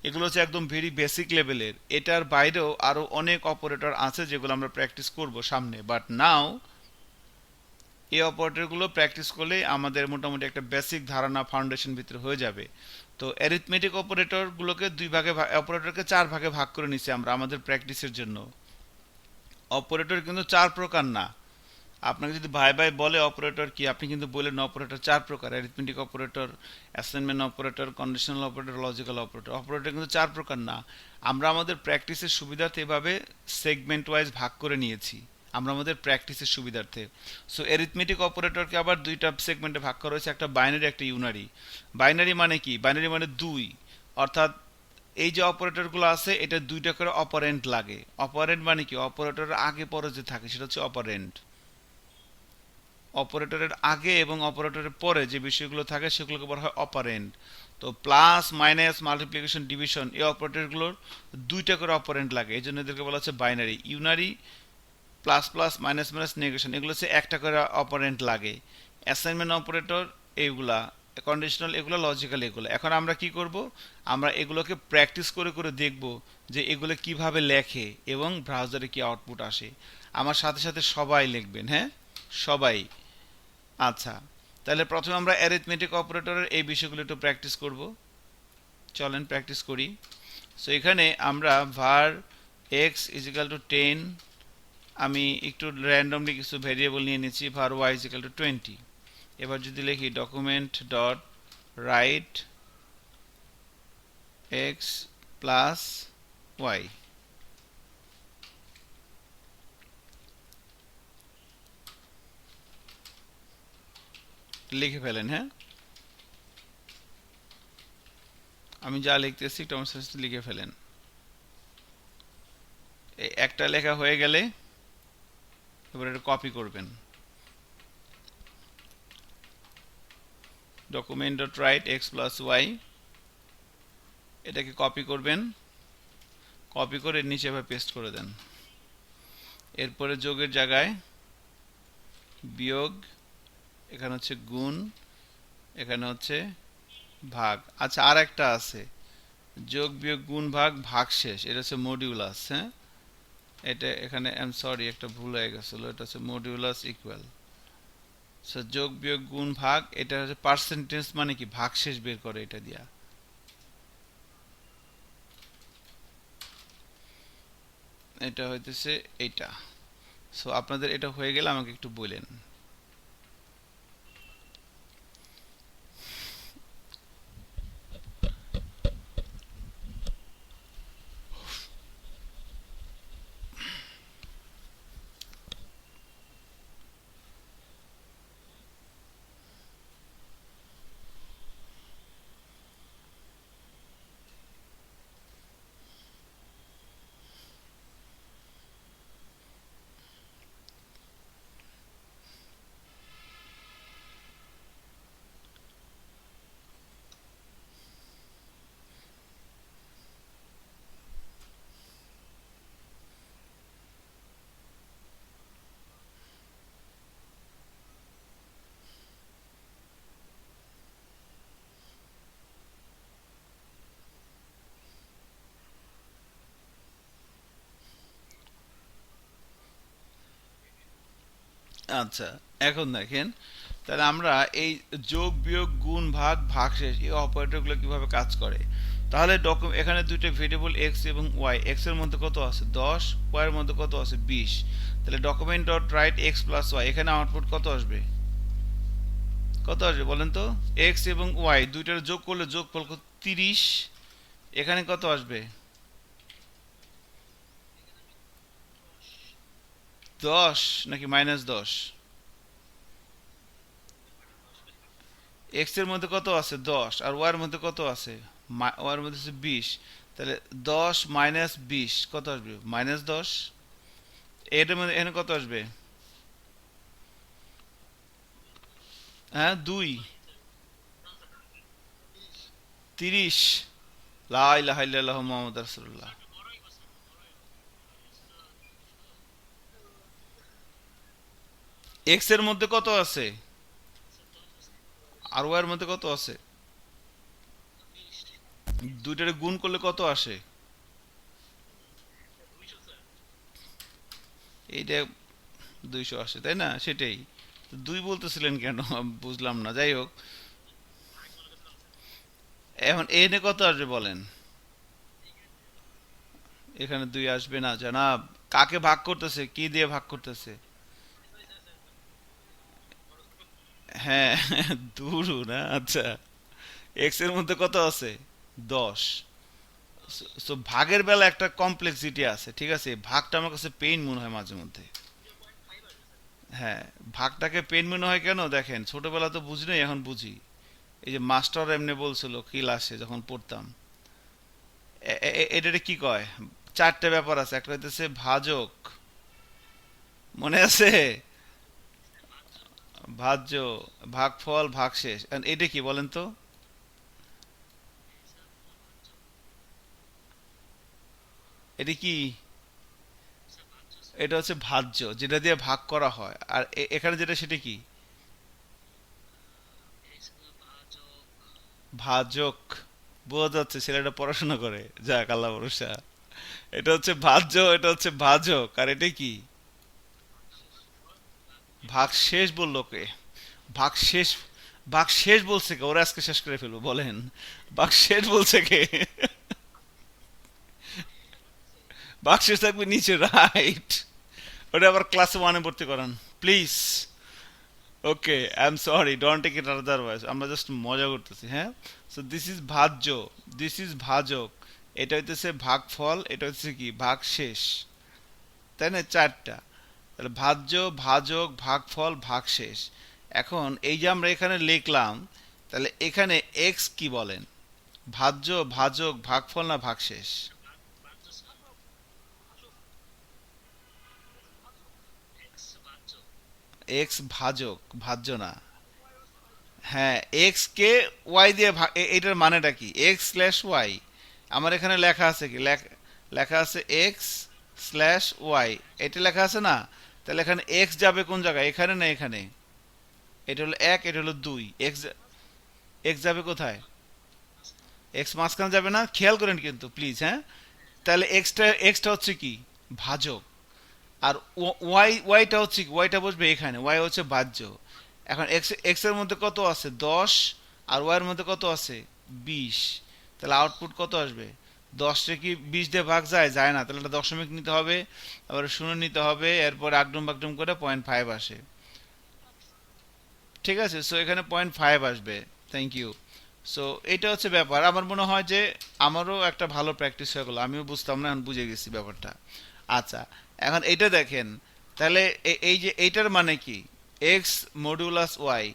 [SPEAKER 1] এগুলো হচ্ছে একদম ভেরি বেসিক লেভেলের। এটার বাইরেও আরও অনেক অপারেটর আছে যেগুলো আমরা প্র্যাকটিস করব সামনে, বাট নাও এই অপারেটরগুলো প্র্যাকটিস করলে আমাদের মোটামুটি একটা বেসিক ধারণা ফাউন্ডেশন ভিতরে হয়ে যাবে। তো অ্যারিথমেটিক অপারেটরগুলোকে অপারেটরকে 4 ভাগে ভাগ করে নিছি আমরা আমাদের প্র্যাকটিসের জন্য। অপারেটর কিন্তু 4 প্রকার না। আপনাকে যদি ভাই ভাই বলে অপারেটর কি, আপনি কিন্তু বললেন অপারেটর 4 প্রকার: arithmetic operator, assignment operator, conditional operator, logical operator. Operator কিন্তু 4 প্রকার না। আমরা আমাদের প্র্যাকটিসের সুবিধার্থে এভাবে সেগমেন্ট ওয়াইজ ভাগ করে নিয়েছি, আমরা আমাদের প্র্যাকটিসের সুবিধার্থে। সো অ্যারিথমেটিক অপারেটরকে আবার 2টা সেগমেন্টে ভাগ করা হয়েছে, একটা বাইনারি, একটা ইউনারি। বাইনারি মানে কি? বাইনারি মানে 2, অর্থাৎ এই যে অপারেটরগুলো আছে, এটা 2টা করে অপারেন্ট লাগে। অপারেন্ট মানে কি? অপারেটরের আগে পরে যে থাকে সেটা হচ্ছে অপারেন্ট। অপারেটরের আগে এবং অপারেটরের পরে যে বিষয়গুলো থাকে সেগুলোকে বলা হয় অপারেন্ড। তো প্লাস মাইনাস মাল্টিপ্লিকেশন ডিভিশন এই অপারেটরগুলোর দুইটা করে অপারেন্ড লাগে, এই জন্য এদেরকে বলা হচ্ছে binary. Unary, plus plus, minus minus, negation এগুলো হচ্ছে একটা করে অপারেন্ট লাগে। অ্যাসাইনমেন্ট অপারেটর এইগুলা, কন্ডিশনাল এগুলো, লজিক্যাল এগুলো। এখন আমরা কি করব, আমরা এগুলোকে প্র্যাকটিস করে করে দেখব যে এগুলো কিভাবে লেখে এবং ব্রাউজারে কি আউটপুট আসে। আমার সাথে সাথে সবাই লিখবেন, হ্যাঁ সবাই। আচ্ছা, তাহলে প্রথমে আমরা অ্যারিথমেটিক অপারেটরের এই বিষয়গুলো একটু প্র্যাকটিস করব। চলেন প্র্যাকটিস করি। সো এখানে আমরা var x ইজিক্যাল টু 10, আমি একটু র্যান্ডমলি কিছু ভেরিয়েবল নিয়ে নিচ্ছি, var y ইজিক্যাল টু 20। এবার যদি লিখি document dot write x plus y, লিখে ফেলেন। হ্যাঁ, আমি যা লিখতেছি একটু আমার সাথে লিখে ফেলেন। এই একটা লেখা হয়ে গেলে এবার এটা কপি করবেন। Document dot write x plus y, এটাকে কপি করবেন, কপি করে নিচে এভাবে পেস্ট করে দেন। এরপরে যোগের জায়গায় বিয়োগ, এখানে হচ্ছে গুণ, এখানে হচ্ছে ভাগ। আচ্ছা, আর একটা আছে, যোগ বিয়োগ গুণ ভাগ ভাগশেষ, এটা হচ্ছে মডিউলাস। হ্যাঁ, এটা এখানে আই এম সরি একটা ভুল হয়ে গেছিল, এটা হচ্ছে মডিউলাস ইকুয়াল। সো যোগ বিয়োগ গুণ ভাগ, এটা হচ্ছে পার্সেন্টেজ, মানে কি ভাগশেষ বের করে এটা দিয়া। এটা হইতেছে এইটা। সো আপনাদের এটা হয়ে গেলে আমাকে একটু বলেন। আচ্ছা, এখন দেখেন, তাহলে আমরা এই যোগ বিয়োগ গুণ ভাগ ভাগশেষ এই অপারেটরগুলো কিভাবে কাজ করে। তাহলে এখানে দুইটা ভেরিয়েবল এক্স এবং ওয়াই, এক্স এর মধ্যে কত আছে 10, ওয়াই এর মধ্যে কত আছে 20। তাহলে document dot write x plus y, এখানে আউটপুট কত আসবে, কত আসবে বলেন তো। এক্স এবং ওয়াই দুইটার যোগ করলে যোগফল কত, 30। এখানে কত আসবে, 10 নাকি -10। এক্স এর মধ্যে কত আছে 10, আর ওয়াই এর মধ্যে কত আছে, ওয়াই এর মধ্যে আছে 20। তাহলে 10 মাইনাস 20 কত আসবে, -10। এর মধ্যে এখানে কত আসবে, হ্যাঁ 2, 30। লা ইলাহা ইল্লাল্লাহু মুহাম্মাদুর রাসূলুল্লাহ। এক্স এর মধ্যে কত আছে, আর ওয়াই এর মধ্যে কত আছে, দুইটারে গুণ করলে কত আসে, এইটা 200 আসে, তাই না? সেটাই দুই বলতেছিলেন কেন বুঝলাম না, যাই হোক। এখন এনে কত আসবে বলেন, এখানে 2 আসবে না জানাব। কাকে ভাগ করতেছে, কি দিয়ে ভাগ করতেছে, হ্যাঁ দুরু না। আচ্ছা, এক্স এর মধ্যে কত আছে 10। সো ভাগের বেলা একটা কমপ্লেক্সিটি আছে, ঠিক আছে। ভাগটা আমার কাছে পেইন মনে হয় মাঝে মধ্যে। হ্যাঁ, ভাগটাকে পেইন মনে হয় কেন দেখেন, ছোটবেলা তো বুঝি নাই, এখন বুঝি। এই যে মাস্টার এমনি বলছিল ক্লাসে যখন পড়তাম, এটারে কি কয়, চারটে ব্যাপার আছে। একটা হইতেছে ভাজক, মনে আছে, ভাজ্য, ভাগফল, ভাগশেষ। And এটা কি বলেন তো? এটা কি? এটা হচ্ছে ভাজ্য, যেটা দিয়ে ভাগ করা হয়। আর এখানে যেটা সেটা কি? ভাজক। বোঝা যাচ্ছে ছেলেটা পড়াশোনা করে, যাক আল্লাহ ভরসা। এটা হচ্ছে ভাজ্য, এটা হচ্ছে ভাজক, আর এটা কি? ভাগশেষ বললো কে? ভাগশেষ? ভাগশেষ বলছে কে? ওরা আজকে শেষ করে ফেলবো বলেন। ভাগশেষ বলছে কে? ভাগশেষ থাকবে নিচে, রাইট। ওটা আবার ক্লাস ওয়ানে ভর্তি করান please. Okay, I am sorry, don't take it otherwise, আমরা জাস্ট মজা করতেছি, হ্যাঁ। সো দিস ইজ ভাজ্য, দিস ইজ ভাজক, এটা হইতেছে ভাগফল, এটা হচ্ছে কি ভাগশেষ, তাই না? চারটা। তাহলে ভাজ্য, ভাজক, ভাগফল, ভাগশেষ। এখন এই যে আমরা এখানে লিখলাম, তাহলে এখানে এক্স কি বলেন? ভাজ্য, ভাজক, ভাগফল না ভাগশেষ? এক্স ভাজক, ভাজ্য না। হ্যাঁ, এক্স কে ওয়াই দিয়ে এটার মানেটা কি? X slash y. আমার এখানে লেখা আছে কি? লেখা আছে এক্স স্ল্যাশ ওয়াই, এটা লেখা আছে না? তাহলে এখানে এক্স যাবে কোন জায়গায়? এখানে না এখানে? এটা হলো এক, এটা হলো দুই। এক্স, এক্স যাবে কোথায়? এক্স মাঝখানে যাবে না, খেয়াল করেন কিন্তু প্লিজ, হ্যাঁ। তাহলে এক্সটা হচ্ছে কি? ভাজক। আর ওয়াইটা হচ্ছে কি? ওয়াইটা বসবে এখানে, ওয়াই হচ্ছে বাহ্য। এখন এক্স এর মধ্যে কত আছে? 10। আর ওয়াই এর মধ্যে কত আছে? 20। তাহলে আউটপুট কত আসবে? 10 কি 20 দিয়ে ভাগ যায়? যায় না। তাহলে একটা দশমিক নিতে হবে, আবার শূন্য নিতে হবে, এরপর আগডুম বাগডুম করে 0.5 আসে। ঠিক আছে, সো এখানে 0.5 আসবে। Thank you. সো এটা হচ্ছে ব্যাপার। আমার মনে হয় যে আমারও একটা ভালো প্র্যাকটিস হয়ে গেল, আমিও বুঝতাম না, এখন বুঝে গেছি ব্যাপারটা। আচ্ছা, এখন এইটা দেখেন, তাহলে এই যে এইটার মানে কি? X modulus y.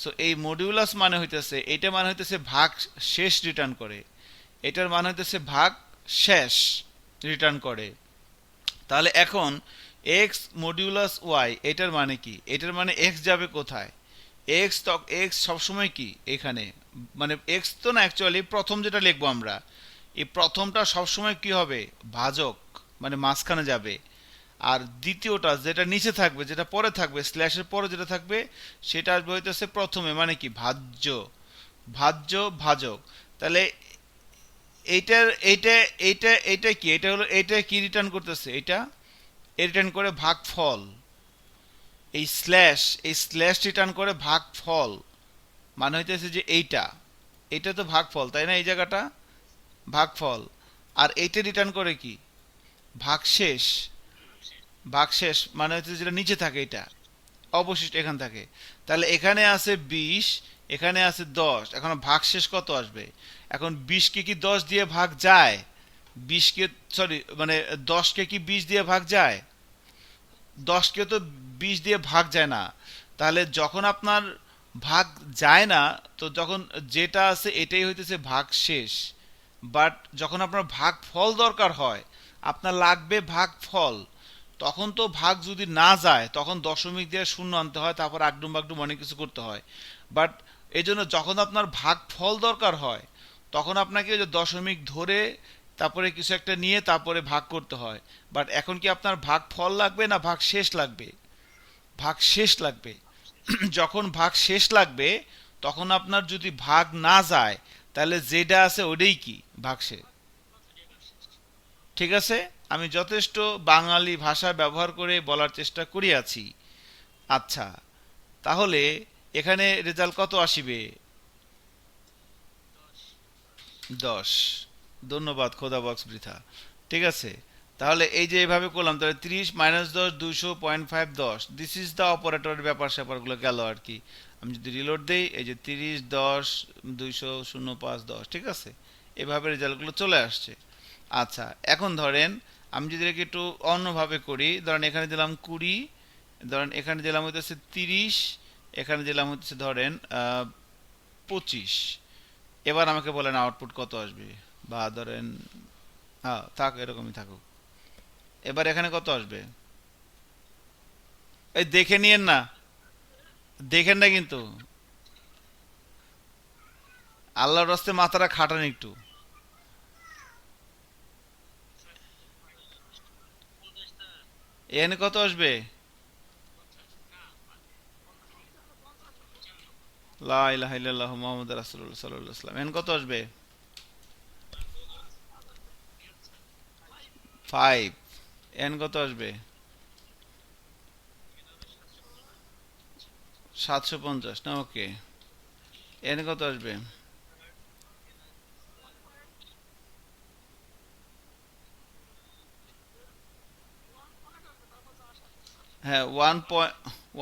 [SPEAKER 1] সো এই মডিউলাস মানে হইতেছে, এইটা মানে হইতেছে ভাগ শেষ রিটার্ন করে, এটার মানে হইতেছে ভাগ শেষ রিটার্ন করে। তাহলে এখন এক্স মডিউলাস ওয়াই এটার মানে কি? এটার মানে এক্স যাবে কোথায়? এক্স তো এক্স সবসময় কি এখানে, মানে এক্স তো না, অ্যাকচুয়ালি প্রথম যেটা লিখবো আমরা, এই প্রথমটা সবসময় কি হবে? ভাজক, মানে মাঝখানে যাবে। আর দ্বিতীয়টা যেটা নিচে থাকবে, যেটা পরে থাকবে, স্ল্যাশের পরে যেটা থাকবে, সেটা আসবে হইতেছে প্রথমে, মানে কি ভাজ্য। ভাজ্য, ভাজক। তাহলে এইটার এইটা এইটা এইটা কি? এটা হলো, এটা কি রিটার্ন করতেছে? এটা রিটার্ন করে ভাগফল। এই স্ল্যাশ, এই স্ল্যাশ রিটার্ন করে ভাগফল, মানে হইতেছে যে এইটা, এটা তো ভাগফল, তাই না? এই জায়গাটা ভাগফল। আর এইটা রিটার্ন করে কি? ভাগশেষ। ভাগশেষ মানে হচ্ছে যেটা নিচে থাকে, এটা অবশিষ্ট এখান থাকে। তাহলে এখানে আছে 20, এখানে আছে 10, এখন ভাগশেষ কত আসবে? এখন 20 কে কি 10 দিয়ে ভাগ যায়? 20 কে, সরি মানে 10 কে কি 20 দিয়ে ভাগ যায়? 10 কে তো 20 দিয়ে ভাগ যায় না। তাহলে যখন আপনার ভাগ যায় না, তো যখন যেটা আছে এটাই হইতেছে ভাগ শেষ। বাট যখন আপনার ভাগ ফল দরকার হয়, আপনার লাগবে ভাগ ফল, তখন তো ভাগ যদি না যায়, তখন দশমিক দিয়ে শূন্য আনতে হয়, তারপর আগডুম বাগডুম অনেক কিছু করতে হয়। বাট এই জন্য যখন আপনার ভাগ ফল দরকার হয়, তখন আপনাকে ওই যে দশমিক ধরে তারপরে কিছু একটা নিয়ে তারপরে ভাগ করতে হয়। বাট এখন কি আপনার ভাগ ফল লাগবে না ভাগ শেষ লাগবে? ভাগ শেষ লাগবে। যখন ভাগ শেষ লাগবে, তখন আপনার যদি ভাগ না যায়, তাহলে যেটা আছে ওটাই কি? ভাগশেষ। ঠিক আছে, আমি যথেষ্ট বাঙালি ভাষা ব্যবহার করে বলার চেষ্টা করিয়াছি। আচ্ছা, তাহলে এখানে রেজাল্ট কত আসিবে? 10। ধন্যবাদ, খোদা বক্স বৃথা। ঠিক আছে, তাহলে এই যে এইভাবে করলাম, তাহলে 30 - 10 200 0.5 10, দিস ইজ দ্য অপারেটরের ব্যাপার স্যাপারগুলো গেল আর কি। আমি যদি রিলোড দেই, এই যে 30 10 200 05 10, ঠিক আছে, এভাবে রেজাল্টগুলো চলে আসছে। আচ্ছা, এখন ধরেন আমি যদি এটাকে একটু অন্যভাবে করি, ধরেন এখানে দিলাম 20, ধরেন এখানে দিলাম হইতেছে 30, এখানে দিলাম হচ্ছে ধরেন 25। এবার আমাকে বলেন আউটপুট কত আসবে? বা ধরেন, হ্যাঁ থাক, এরকমই থাকুক। এবার এখানে কত আসবে? এই দেখে নিয়েন না, দেখেন না কিন্তু, আল্লাহর রাস্তে মাথাটা খাটান একটু। এখানে কত আসবে? লা ইলাহা ইল্লাল্লাহু মুহাম্মাদুর রাসূলুল্লাহ সাল্লাল্লাহু আলাইহি ওয়াসাল্লাম, এখানে কত আসবে? 5। এখানে কত আসবে? 750 না? ওকে। এখানে কত আসবে? হ্যাঁ,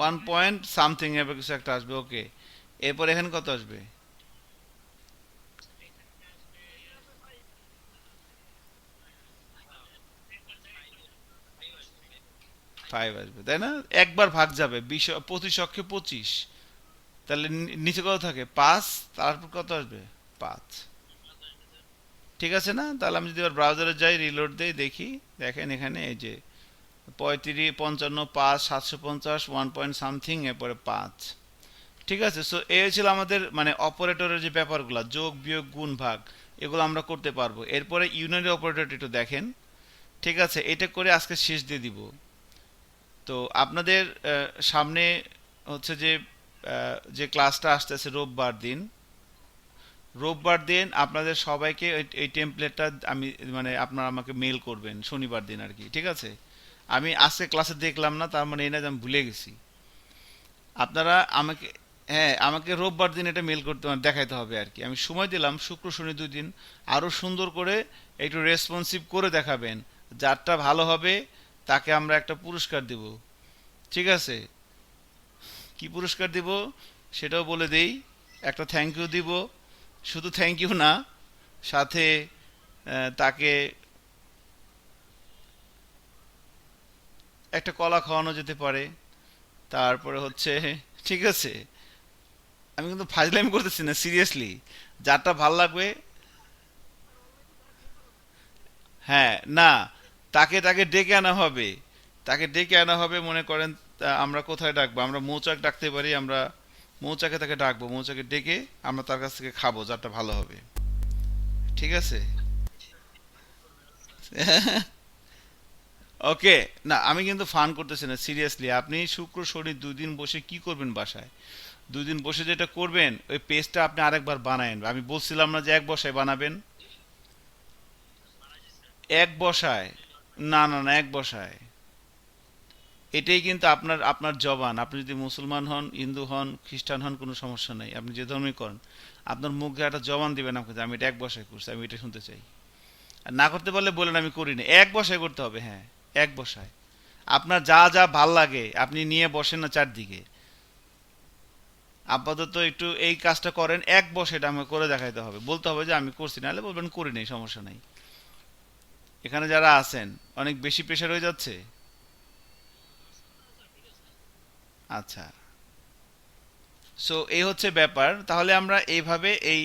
[SPEAKER 1] 1 পয়েন্ট সামথিং এবার কিছু একটা আসবে, ওকে। এরপর এখানে কত আসবে? 5 আসবে, তাই না? একবার ভাগ যাবে, 25 তাহলে নিচে কত থাকে? 5। তারপর কত আসবে? 5। ঠিক আছে না? তাহলে আমি যদি আবার ব্রাউজারে যাই, রিলোড দেই, দেখি, দেখেন এখানে এই যে 35, 55, 5, 750, 1 পয়েন্ট সামথিং, এরপরে 5। ঠিক আছে। সো এই ছিল আমাদের মানে অপারেটরের যে ব্যাপারগুলো, যোগ বিয়োগ গুণ ভাগ, এগুলো আমরা করতে পারবো। এরপরে ইউনারি অপারেটর একটু দেখেন। ঠিক আছে, এটা করে আজকে শেষ দিয়ে দিব। তো আপনাদের সামনে হচ্ছে যে যে ক্লাসটা আসতেছে রোববার দিন, রোববার দিন আপনাদের সবাইকে এই টেমপ্লেটটা আমি মানে আপনারা আমাকে মেল করবেন শনিবার দিন আর কি, ঠিক আছে? আমি আজকে ক্লাসে দেখলাম না, তার মানে এই না যে আমি ভুলে গেছি। আপনারা আমাকে, হ্যাঁ, আমাকে রোববার দিন এটা মেল করতে মানে দেখাইতে হবে আর কি। আমি সময় দিলাম শুক্র শনি 2 দিন, আরও সুন্দর করে একটু রেসপন্সিভ করে দেখাবেন। যারটা ভালো হবে তাকে আমরা একটা পুরস্কার দেব, ঠিক আছে? কি পুরস্কার দিব সেটাও বলে দেই। একটা থ্যাংক ইউ দিব, শুধু থ্যাংক ইউ না, সাথে তাকে একটা কলা খাওয়ানো যেতে পারে। তারপরে হচ্ছে, ঠিক আছে, আমি কিন্তু ফাজলামি করতেছি না, সিরিয়াসলি। যারটা ভাল লাগবে, হ্যাঁ, না, তাকে তাকে ডেকে আনা হবে। তাকে ডেকে আনা হবে, মনে করেন আমরা কোথায় ডাকবো? আমরা মৌচাক ডাকতে পারি, আমরা মৌচাকে তাকে ডাকবো, মৌচাকে ডেকে আমরা তার কাছ থেকে খাবো, যারটা ভালো হবে। ঠিক আছে। ওকে। না, আমি কিন্তু ফান করতেছি না, সিরিয়াসলি। আপনি শুক্র শনি 2 দিন বসে কি করবেন বাসায়? 2 দিন বসে যেটা করবেন, ওই পেজটা আপনি আরেকবার বানায়েন। আমি বলছিলাম না যে এক বসায় বানাবেন? এক বসায়, না না না, এক বসায়। এটাই কিন্তু আপনার আপনার জবান। আপনি যদি মুসলমান হন, হিন্দু হন, খ্রিস্টান হন, কোনো সমস্যা নেই, আপনি যে ধর্মই করেন, আপনার মুখে একটা জবান দিবেন আমাকে যে আমি এটা এক বসায় করছি, আমি এটা শুনতে চাই। আর না করতে পারলে বলেন আমি করি না। এক বসায় করতে হবে, হ্যাঁ, এক বসায়। আপনার যা যা ভাল লাগে আপনি নিয়ে বসেন না চারদিকে। আপাতত একটু এই কাজটা করেন, এক বসে এটা আমাকে করে দেখাইতে হবে, বলতে হবে যে আমি করছি, নাহলে বলবেন করি নেই, সমস্যা নাই। এখানে যারা আছেন, অনেক বেশি প্রেশার হয়ে যাচ্ছে। আচ্ছা। সো এই হচ্ছে ব্যাপার। তাহলে আমরা এইভাবে এই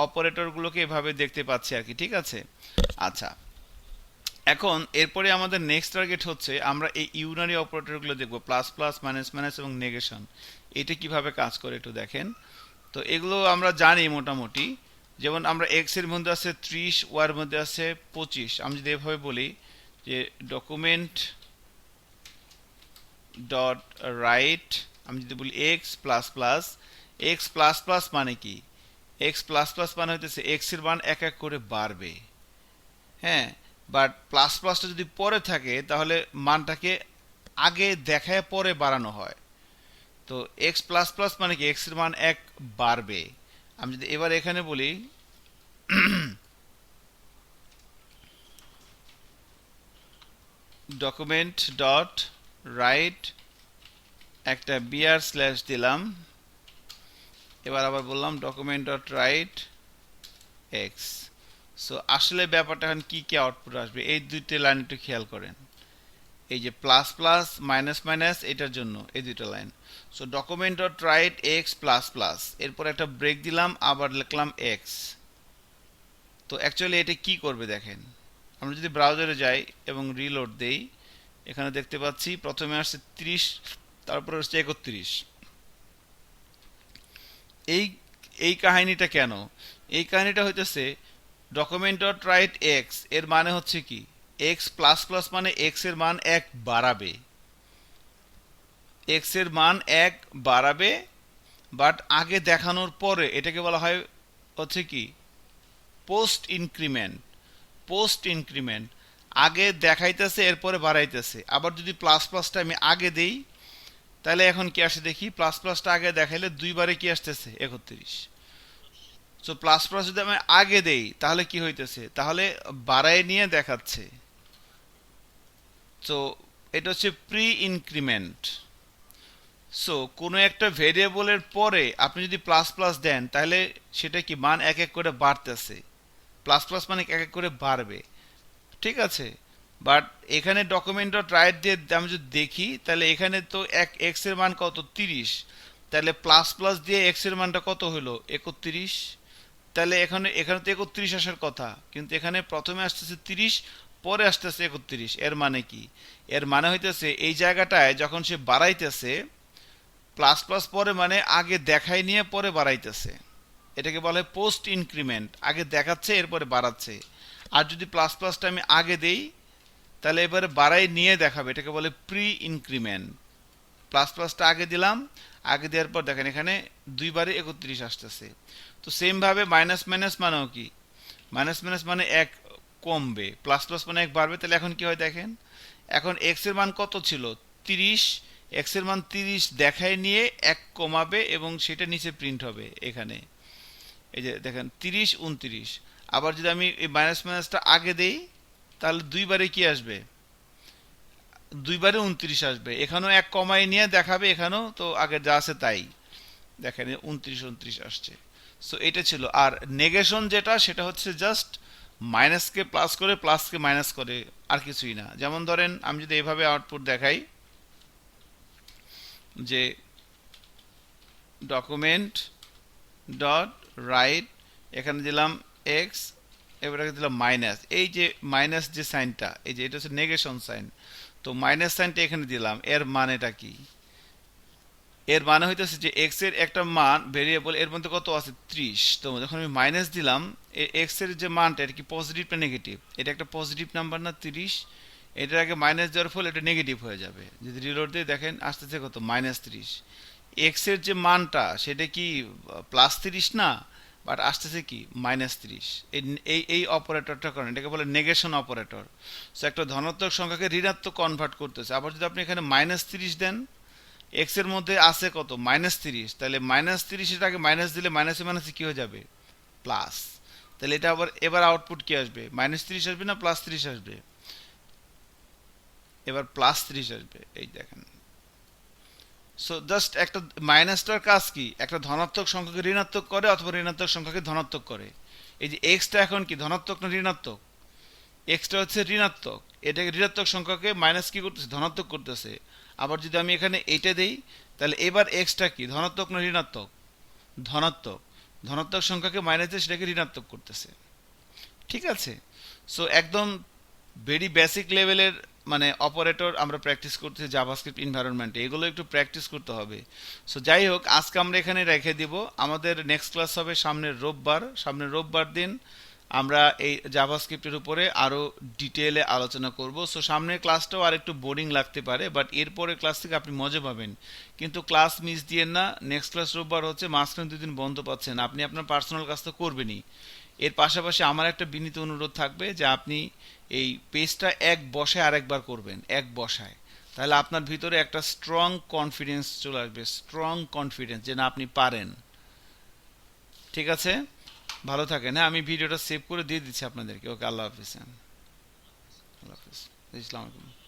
[SPEAKER 1] অপারেটরগুলোকে এভাবে দেখতে পাচ্ছি আর কি, ঠিক আছে? আচ্ছা, এখন এরপরে আমাদের নেক্সট টার্গেট হচ্ছে আমরা এই ইউনারি অপারেটরগুলো দেখব, প্লাস প্লাস, মাইনাস মাইনাস এবং নেগেশন। এটা কিভাবে কাজ করে একটু দেখেন। তো এগুলো আমরা জানি মোটামুটি। যেমন আমরা এক্স এর মধ্যে আছে 30, ওয়াই এর মধ্যে আছে 25। আমি যদি এভাবে বলি যে ডকুমেন্ট ডট রাইট, আমি যদি বলি x plus plus, x plus plus মানে কি? এক্স প্লাস প্লাস মানে হইতেছে এক্স এর মান এক এক করে বাড়বে। হ্যাঁ, বাট প্লাস প্লাসটা যদি পরে থাকে তাহলে মানটাকে আগে দেখায় পরে বাড়ানো হয়। তো এক্স প্লাস প্লাস মানে কি? এক্স এর মান এক বাড়বে। আমি যদি এবার এখানে বলি ডকুমেন্ট ডট রাইট, একটা বিআর স্ল্যাশ দিলাম, এবার আবার বললাম document dot write x. So আসলে ব্যাপারটা এখন কি কি আউটপুট আসবে, এই দুইটা লাইন একটু খেয়াল করেন। এই যে প্লাস প্লাস, মাইনাস মাইনাস, এটার জন্য এই দুইটা line. So document dot write x plus plus, এরপর একটা ব্রেক দিলাম, আবার লিখলাম এক্স। তো অ্যাকচুয়ালি এটা কি করবে দেখেন। আমরা যদি ব্রাউজারে যাই এবং রিলোড দেই, এখানে দেখতে পাচ্ছি প্রথমে আসছে 30, তারপরে আসছে 31। এই এই কাহিনীটা কেন? এই কাহিনীটা হইতেছে ডকুমেন্ট ডট রাইট এক্স এর মানে হচ্ছে কি, এক্স প্লাস প্লাস মানে এক্স এর মান এক বাড়াবে, এক্স এর মান এক বাড়াবে, বাট আগে দেখানোর পরে এটাকে বলা হয় হচ্ছে কি পোস্ট ইনক্রিমেন্ট। পোস্ট ইনক্রিমেন্ট, আগে দেখাইতেছে এরপরে বাড়াইতেছে। আবার যদি প্লাস প্লাসটা আমি আগে দেই, তাহলে এখন কি আসে দেখি, প্লাস প্লাসটা আগে দেখাইলে দুইবারে কি আসতেছে 31। সো প্লাস প্লাস যদি আমি আগে দেই তাহলে কি হইতেছে, তাহলে বাড়ায় নিয়ে দেখাচ্ছে। সো এটা হচ্ছে প্রি ইনক্রিমেন্ট। সো কোনো একটা ভেরিয়েবলের পরে আপনি যদি প্লাস প্লাস দেন তাহলে সেটা কি মান এক এক করে বাড়তেছে, প্লাস প্লাস মানে এক এক করে বাড়বে, ঠিক আছে। বাট এখানে ডকুমেন্ট ডট রাইট দিয়ে আমি যদি দেখি তাহলে এখানে তো এক এক্স এর মান কত 30, তাহলে প্লাস প্লাস দিয়ে এক্স এর মানটা কত হলো 31। তাহলে এখানে এখানে তো 31 আসার কথা, কিন্তু এখানে প্রথমে আসতেছে 30, পরে আসতেছে 31। এর মানে কি, এর মানে হইতেছে এই জায়গাটায় যখন সে বাড়াইতেছে প্লাস প্লাস পরে মানে আগে দেখাই নিয়ে পরে বাড়াইতেছে, এটাকে বলা হয় পোস্ট ইনক্রিমেন্ট, আগে দেখাচ্ছে এরপরে বাড়াচ্ছে। আর যদি প্লাস প্লাসটা আমি আগে দেই তাহলে এবারে বাড়াই নিয়ে দেখাবে, এটাকে বলে প্রি ইনক্রিমেন্ট। প্লাস প্লাসটা আগে দিলাম, আগে দেওয়ার পর দেখেন এখানে দুইবারে 31 আসতেছে। তো সেম ভাবে মাইনাস মাইনাস মানেও কি, মাইনাস মাইনাস মানে এক কমবে, প্লাস প্লাস মানে এক বাড়বে। তাহলে এখন কি হয় দেখেন, এখন এক্স এর মান কত ছিল 30, এক্স এর মান 30 দেখায় নিয়ে এক কমাবে এবং সেটা নিচে প্রিন্ট হবে এখানে। এই যে দেখেন 30 29। আবার যদি আমি এই মাইনাস মাইনাসটা আগে দেই তাহলে দুইবারে কি আসবে, দুইবারে 29 আসবে, এখানেও এক কমাই নিয়ে দেখাবে, এখানেও তো আগে যা আছে তাই, দেখেন 29 29 আসছে। সো এটা ছিল। আর নেগেশন যেটা, সেটা হচ্ছে জাস্ট মাইনাসকে প্লাস করে প্লাসকে মাইনাস করে, আর কিছুই না। যেমন ধরেন আমি যদি এভাবে আউটপুট দেখাই যে ডকুমেন্ট ডট রাইট, এখানে দিলাম এক্স, এবারে দিলাম মাইনাস, এই যে মাইনাস যে সাইনটা, এই যে এটা হচ্ছে নেগেশন সাইন, তো মাইনাস সাইনটা এখানে দিলাম, এর মানেটা কি, এর মানে হইতেছে যে এক্স এর একটা মান ভেরিয়েবল এর মধ্যে কত আছে 30, তো যখন আমি মাইনাস দিলাম এক্স এর যে মানটা এটা কি পজিটিভ না নেগেটিভ, এটা একটা পজিটিভ নাম্বার না 30, এটার আগে মাইনাস দেওয়ার ফলে এটা নেগেটিভ হয়ে যাবে। যদি রিলোড দিয়ে দেখেন আসতেছে কত -30। এক্স এর যে মানটা সেটা কি +30 না, বাট আসতেছে কি -30। এই এই এই অপারেটরটা করেন, এটাকে বলে নেগেশন অপারেটর। সো একটা ধনাত্মক সংখ্যাকে ঋণাত্মক কনভার্ট করতেছে। আবার যদি আপনি এখানে -30 দেন, এক্স এর মধ্যে আছে কত -30, তাহলে -30 আগে মাইনাস দিলে মাইনাসে মাইনাসে কি হয়ে যাবে প্লাস। তাহলে এটা আবার এবার আউটপুট কি আসবে, -30 আসবে না +30 আসবে, এবার +30 আসবে, এই দেখেন। সো জাস্ট একটা মাইনাসটার কাজ কি, একটা ধনাত্মক সংখ্যাকে ঋণাত্মক করে অথবা ঋণাত্মক সংখ্যাকে ধনাত্মক করে। এই যে এক্সটা এখন কি ধনাত্মক না ঋণাত্মক, এক্সটা হচ্ছে ঋণাত্মক, এটাকে ঋণাত্মক সংখ্যাকে মাইনাস কি করতেছে ধনাত্মক করতেছে। আবার যদি আমি এখানে এইটা দেই তাহলে এবার এক্সটা কি ধনাত্মক না ঋণাত্মক, ধনাত্মক, ধনাত্মক সংখ্যাকে মাইনাস দিয়ে সেটাকে ঋণাত্মক করতেছে, ঠিক আছে। সো একদম ভেরি বেসিক লেভেলের মানে অপারেটর আমরা প্র্যাকটিস করতেছি জাভাস্ক্রিপ্ট এনভায়রনমেন্টে, এগুলো একটু প্র্যাকটিস করতে হবে। সো যাই হোক, আজকে আমরা এখানে রেখে দিব। আমাদের নেক্সট ক্লাস হবে সামনের রোববার দিন আমরা এই জাভাস্ক্রিপ্টের উপরে আরো ডিটেইলে আলোচনা করব। সো সামনের ক্লাসটাও আর একটু বোরিং লাগতে পারে, বাট এরপরের ক্লাস থেকে আপনি মজা পাবেন। কিন্তু ক্লাস মিস দিয়েন না, নেক্সট ক্লাস রোববার হচ্ছে, মাঝখানে 2 দিন বন্ধ পাচ্ছেন, আপনি আপনার পার্সোনাল কাজ তো করবেনই। এর পাশাপাশি আমার একটা বিনীত অনুরোধ থাকবে যে আপনি এই পেজটা এক বসায় আরেকবার করবেন, এক বসায়, তাহলে আপনার ভিতরে একটা স্ট্রং কনফিডেন্স চলে আসবে, স্ট্রং কনফিডেন্স যে না আপনি পারেন, ঠিক আছে। ভালো থাকেন, হ্যাঁ আমি ভিডিওটা সেভ করে দিয়ে দিচ্ছি আপনাদেরকে। ওকে, আল্লাহ হাফিজ। আল্লাহ হাফিজ, আসসালামু আলাইকুম।